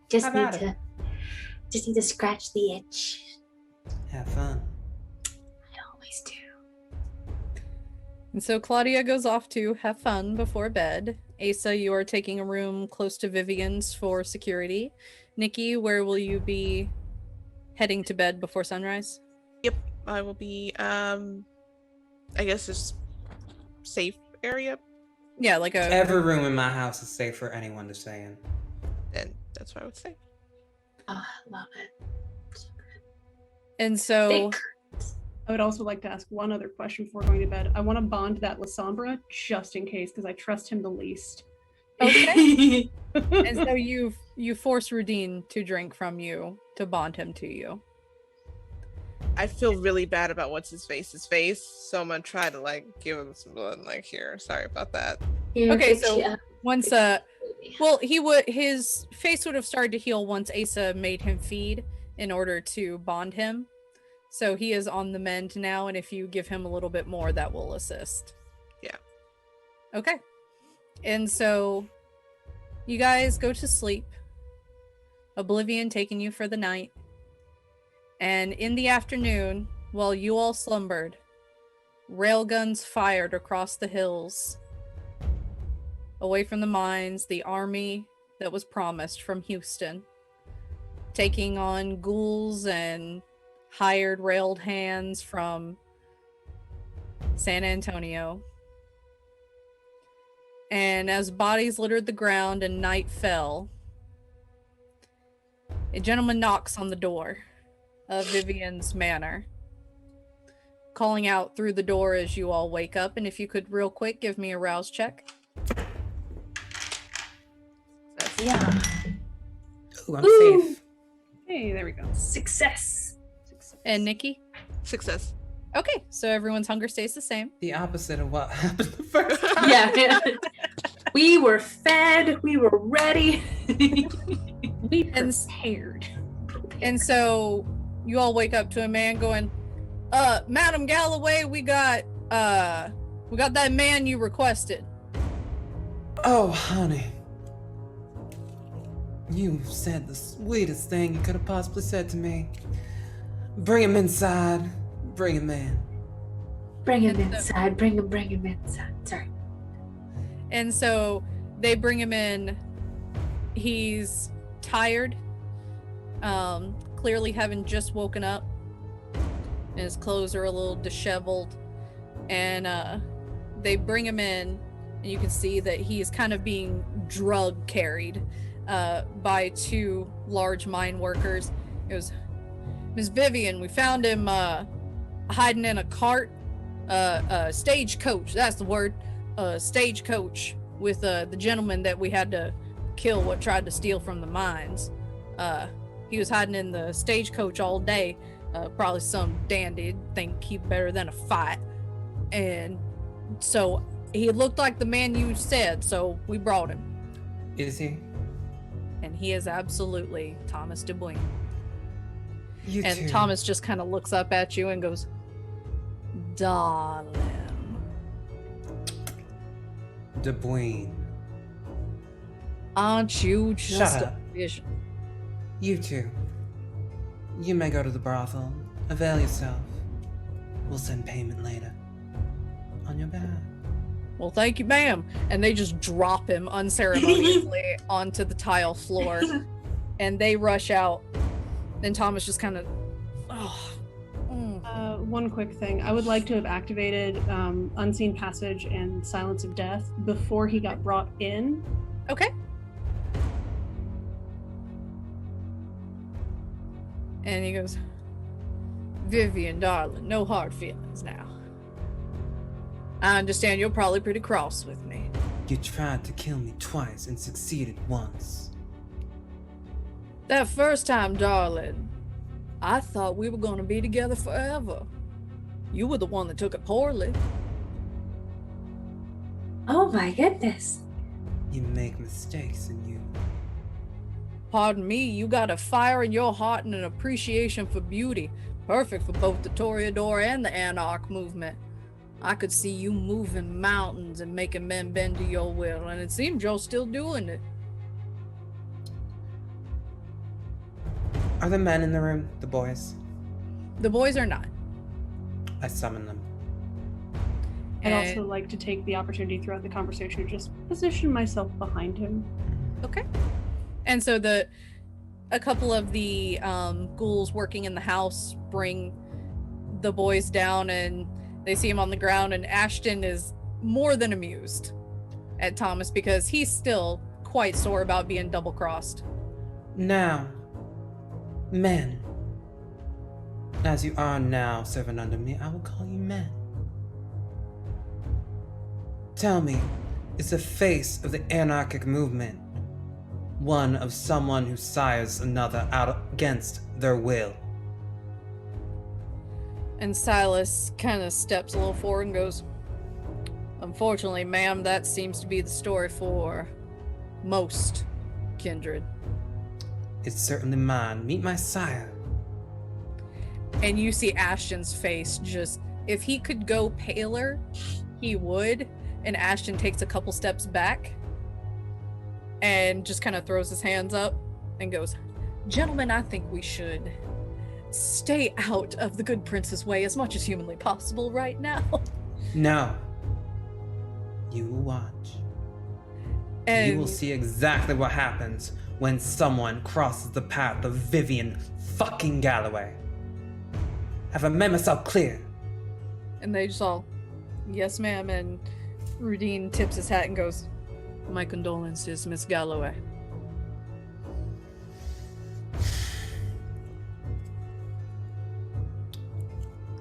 Just How need about it? to scratch the itch. Have fun. I always do. And so Claudia goes off to have fun before bed. Asa, you are taking a room close to Vivian's for security. Nikki, where will you be heading to bed before sunrise? Yep, I will be, I guess just safe area. Yeah, like a... Every room in my house is safe for anyone to stay in. And that's what I would say. Oh, I love it. So good. And so... Thick. I would also like to ask one other question before going to bed. I want to bond that Lasombra just in case, because I trust him the least. Okay. And so you force Rudine to drink from you to bond him to you. I feel really bad about what's his face, so I'm gonna try to like give him some blood. Like, here, sorry about that. Here, Okay, fix so ya. once well, his face would have started to heal once Asa made him feed in order to bond him. So he is on the mend now, and if you give him a little bit more, that will assist. Yeah. Okay. And so you guys go to sleep. Oblivion taking you for the night. And in the afternoon, while you all slumbered, railguns fired across the hills. Away from the mines, the army that was promised from Houston, taking on ghouls and hired railed hands from San Antonio. And as bodies littered the ground and night fell, a gentleman knocks on the door of Vivian's manor, calling out through the door as you all wake up. And if you could real quick give me a rouse check. Yeah. Ooh, I'm Ooh. safe. Hey, there we go. Success. And Nikki? Success. Okay, so everyone's hunger stays the same. The opposite of what happened the first time. Yeah. We were fed. We were ready. We prepared. And so you all wake up to a man going, Madam Galloway, we got that man you requested. Oh, honey. You said the sweetest thing you could have possibly said to me. Bring him inside. Bring him in. Bring him inside. Bring him inside. Sorry. And so they bring him in. He's tired, clearly having just woken up, and his clothes are a little disheveled. And they bring him in, and you can see that he is kind of being drug carried by two large mine workers. It was Miss Vivian. We found him hiding in a cart, stagecoach. That's the word, stagecoach with the gentleman that we had to kill, what tried to steal from the mines. He was hiding in the stagecoach all day. Probably some dandy think he better than a fight, and so he looked like the man you said. So we brought him. Is he? And he is absolutely Thomas Dubois. You And too. Thomas just kind of looks up at you and goes, "Darling." Dubois. Aren't you just Shut a up. vision? You two. You may go to the brothel. Avail yourself. We'll send payment later. On your behalf. Well, thank you, ma'am. And they just drop him unceremoniously onto the tile floor, and they rush out. And Thomas just kind of, One quick thing. I would like to have activated Unseen Passage and Silence of Death before he got brought in. okay. And he goes, "Vivian, darling, no hard feelings now. I understand you're probably pretty cross with me. You tried to kill me twice and succeeded once. That first time, darling, I thought we were going to be together forever. You were the one that took it poorly." Oh my goodness. You make mistakes and you... Pardon me, you got a fire in your heart and an appreciation for beauty, perfect for both the Toreador and the Anarch movement. I could see you moving mountains and making men bend to your will, and it seems you're still doing it. Are the men in the room? The boys? The boys are not. I summon them. I'd And- also like to take the opportunity throughout the conversation to just position myself behind him. Okay. And so a couple of the ghouls working in the house bring the boys down, and they see him on the ground, and Ashton is more than amused at Thomas because he's still quite sore about being double-crossed. Now, men. As you are now serving under me, I will call you men. Tell me, is the face of the anarchic movement one of someone who sires another out against their will? And Silas kind of steps a little forward and goes, "Unfortunately, ma'am, that seems to be the story for most kindred." It's certainly mine. Meet my sire. And you see Ashton's face just, if he could go paler, he would. And Ashton takes a couple steps back and just kind of throws his hands up and goes, "Gentlemen, I think we should stay out of the good prince's way as much as humanly possible right now." No. You will watch. And You will see exactly what happens when someone crosses the path of Vivian fucking Galloway. Have I made myself clear? And they just all, "Yes, ma'am." And Rudine tips his hat and goes, "My condolences, Miss Galloway."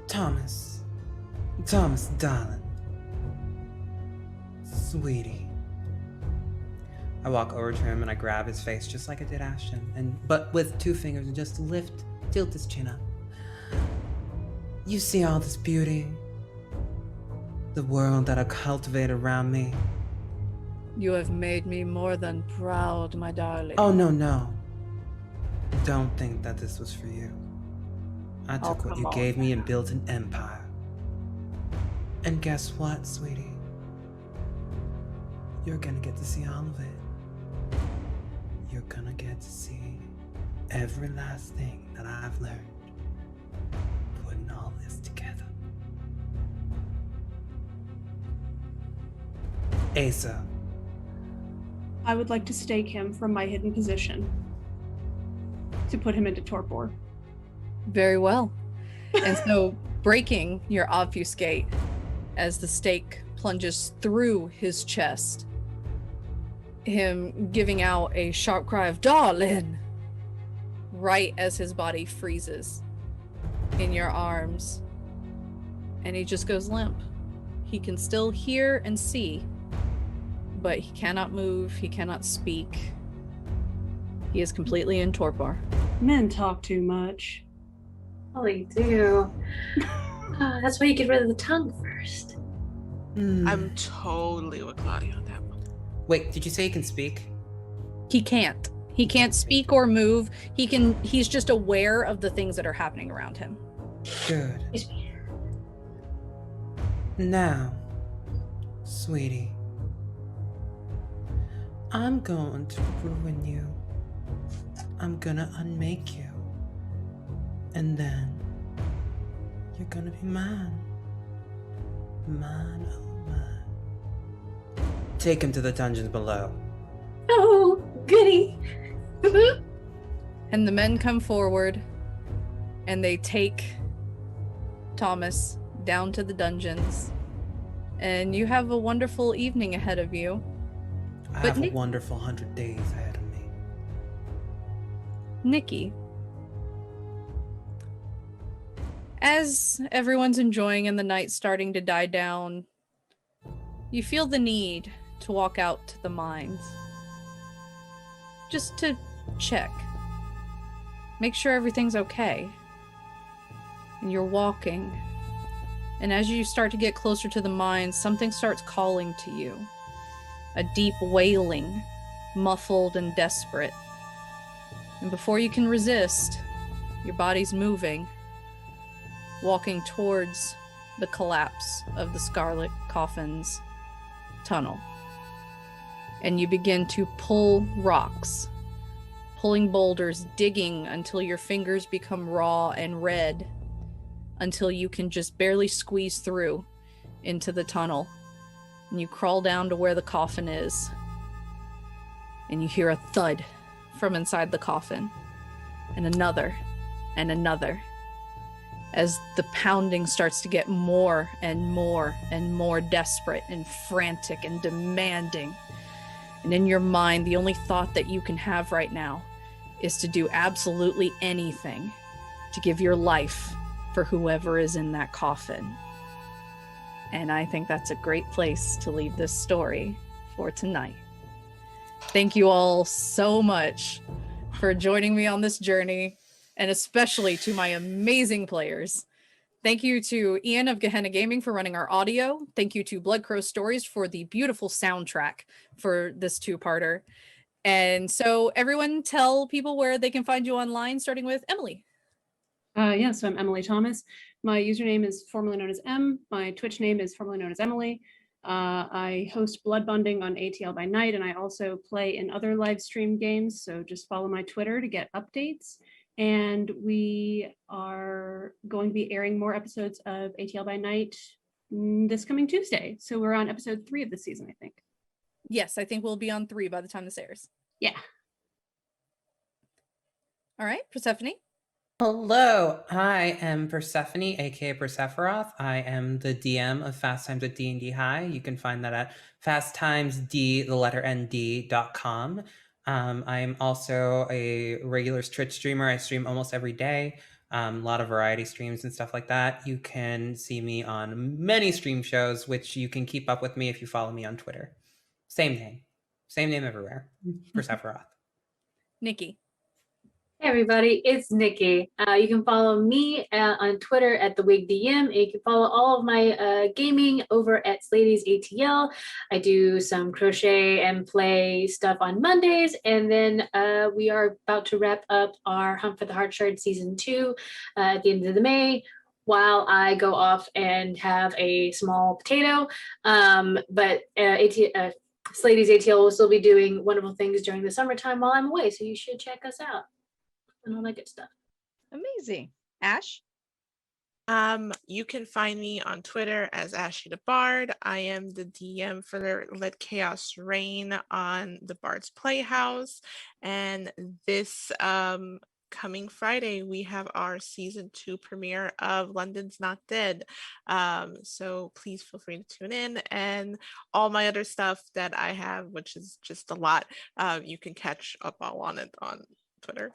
Thomas, darling. Sweetie. I walk over to him and I grab his face just like I did Ashton, but with 2 fingers and just tilt his chin up. You see all this beauty? The world that I cultivate around me? You have made me more than proud, my darling. Oh, no. Don't think that this was for you. I took what come you on gave me and built an empire. And guess what, sweetie? You're gonna get to see all of it. You're gonna get to see every last thing that I've learned. Asa. I would like to stake him from my hidden position to put him into torpor. Very well. And so, breaking your obfuscate as the stake plunges through his chest, him giving out a sharp cry of "Darling!" right as his body freezes in your arms. And he just goes limp. He can still hear and see, but he cannot move, he cannot speak. He is completely in torpor. Men talk too much. Oh, they do. That's why you get rid of the tongue first. I'm totally with Claudia on that one. Wait, did you say he can speak? He can't. He can't speak or move. He's just aware of the things that are happening around him. Good. Now, sweetie, I'm going to ruin you. I'm gonna unmake you. And then you're gonna be mine. Mine, oh mine. Take him to the dungeons below. Oh, goody. And the men come forward and they take Thomas down to the dungeons. And you have a wonderful evening ahead of you. I But have a wonderful 100 days ahead of me. Nikki, as everyone's enjoying and the night's starting to die down, you feel the need to walk out to the mines. Just to check. Make sure everything's okay. And you're walking. And as you start to get closer to the mines, something starts calling to you. A deep wailing, muffled and desperate. And before you can resist, your body's moving, walking towards the collapse of the Scarlet Coffin's tunnel. And you begin to pull rocks, pulling boulders, digging until your fingers become raw and red, until you can just barely squeeze through into the tunnel. And you crawl down to where the coffin is. And you hear a thud from inside the coffin. And another. And another. As the pounding starts to get more and more and more desperate and frantic and demanding. And in your mind, the only thought that you can have right now is to do absolutely anything to give your life for whoever is in that coffin. And I think that's a great place to leave this story for tonight. Thank you all so much for joining me on this journey, and especially to my amazing players. Thank you to Ian of Gehenna Gaming for running our audio. Thank you to Blood Crow Stories for the beautiful soundtrack for this two-parter. And so everyone tell people where they can find you online, starting with Emily. So I'm Emily Thomas. My username is formerly known as M. My Twitch name is formerly known as Emily. I host Blood Bonding on ATL by night, and I also play in other live stream games. So just follow my Twitter to get updates. And we are going to be airing more episodes of ATL by night this coming Tuesday. So we're on episode 3 of the season, I think. Yes, I think we'll be on 3 by the time this airs. Yeah. All right, Persephone. Hello, I am Persephone, aka Persephonoth. I am the DM of Fast Times at D&D High. You can find that at fasttimesd.com. I am also a regular Twitch streamer. I stream almost every day. A lot of variety streams and stuff like that. You can see me on many stream shows, which you can keep up with me if you follow me on Twitter. Same name everywhere. Persephonoth. Nikki. Hey everybody, it's Nikki. You can follow me on Twitter at the Wig DM, and you can follow all of my gaming over at Slady's ATL. I do some crochet and play stuff on Mondays, and then we are about to wrap up our Hunt for the Heartshard Season 2 at the end of the May, while I go off and have a small potato. But Slady's ATL will still be doing wonderful things during the summertime while I'm away, so you should check us out and all that good stuff. Amazing. Ash? You can find me on Twitter as Ashy the Bard. I am the DM for Let Chaos Reign on the Bard's Playhouse. And this coming Friday, we have our season 2 premiere of London's Not Dead. So please feel free to tune in, and all my other stuff that I have, which is just a lot, you can catch up all on it on Twitter.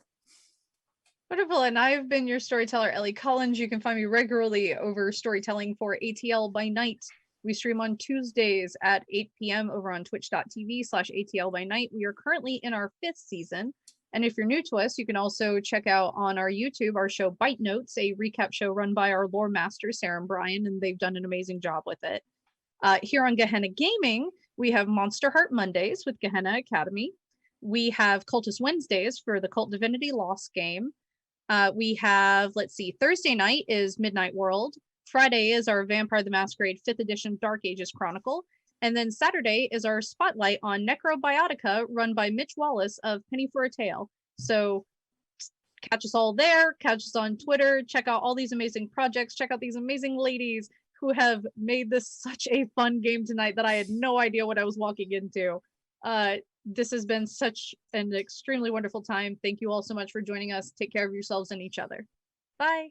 Wonderful, and I've been your storyteller, Ellie Collins. You can find me regularly over storytelling for ATL by Night. We stream on Tuesdays at 8 p.m. over on twitch.tv/ATL by Night. We are currently in our 5th season, and if you're new to us, you can also check out on our YouTube our show Bite Notes, a recap show run by our lore master, Sarah and Brian, and they've done an amazing job with it. Here on Gehenna Gaming, we have Monster Heart Mondays with Gehenna Academy. We have Cultist Wednesdays for the Cult Divinity Lost game. We have, Thursday night is Midnight World. Friday is our Vampire the Masquerade 5th edition Dark Ages Chronicle. And then Saturday is our spotlight on Necrobiotica run by Mitch Wallace of Penny for a Tale. So catch us all there, catch us on Twitter, check out all these amazing projects, check out these amazing ladies who have made this such a fun game tonight that I had no idea what I was walking into. This has been such an extremely wonderful time. Thank you all so much for joining us. Take care of yourselves and each other. Bye.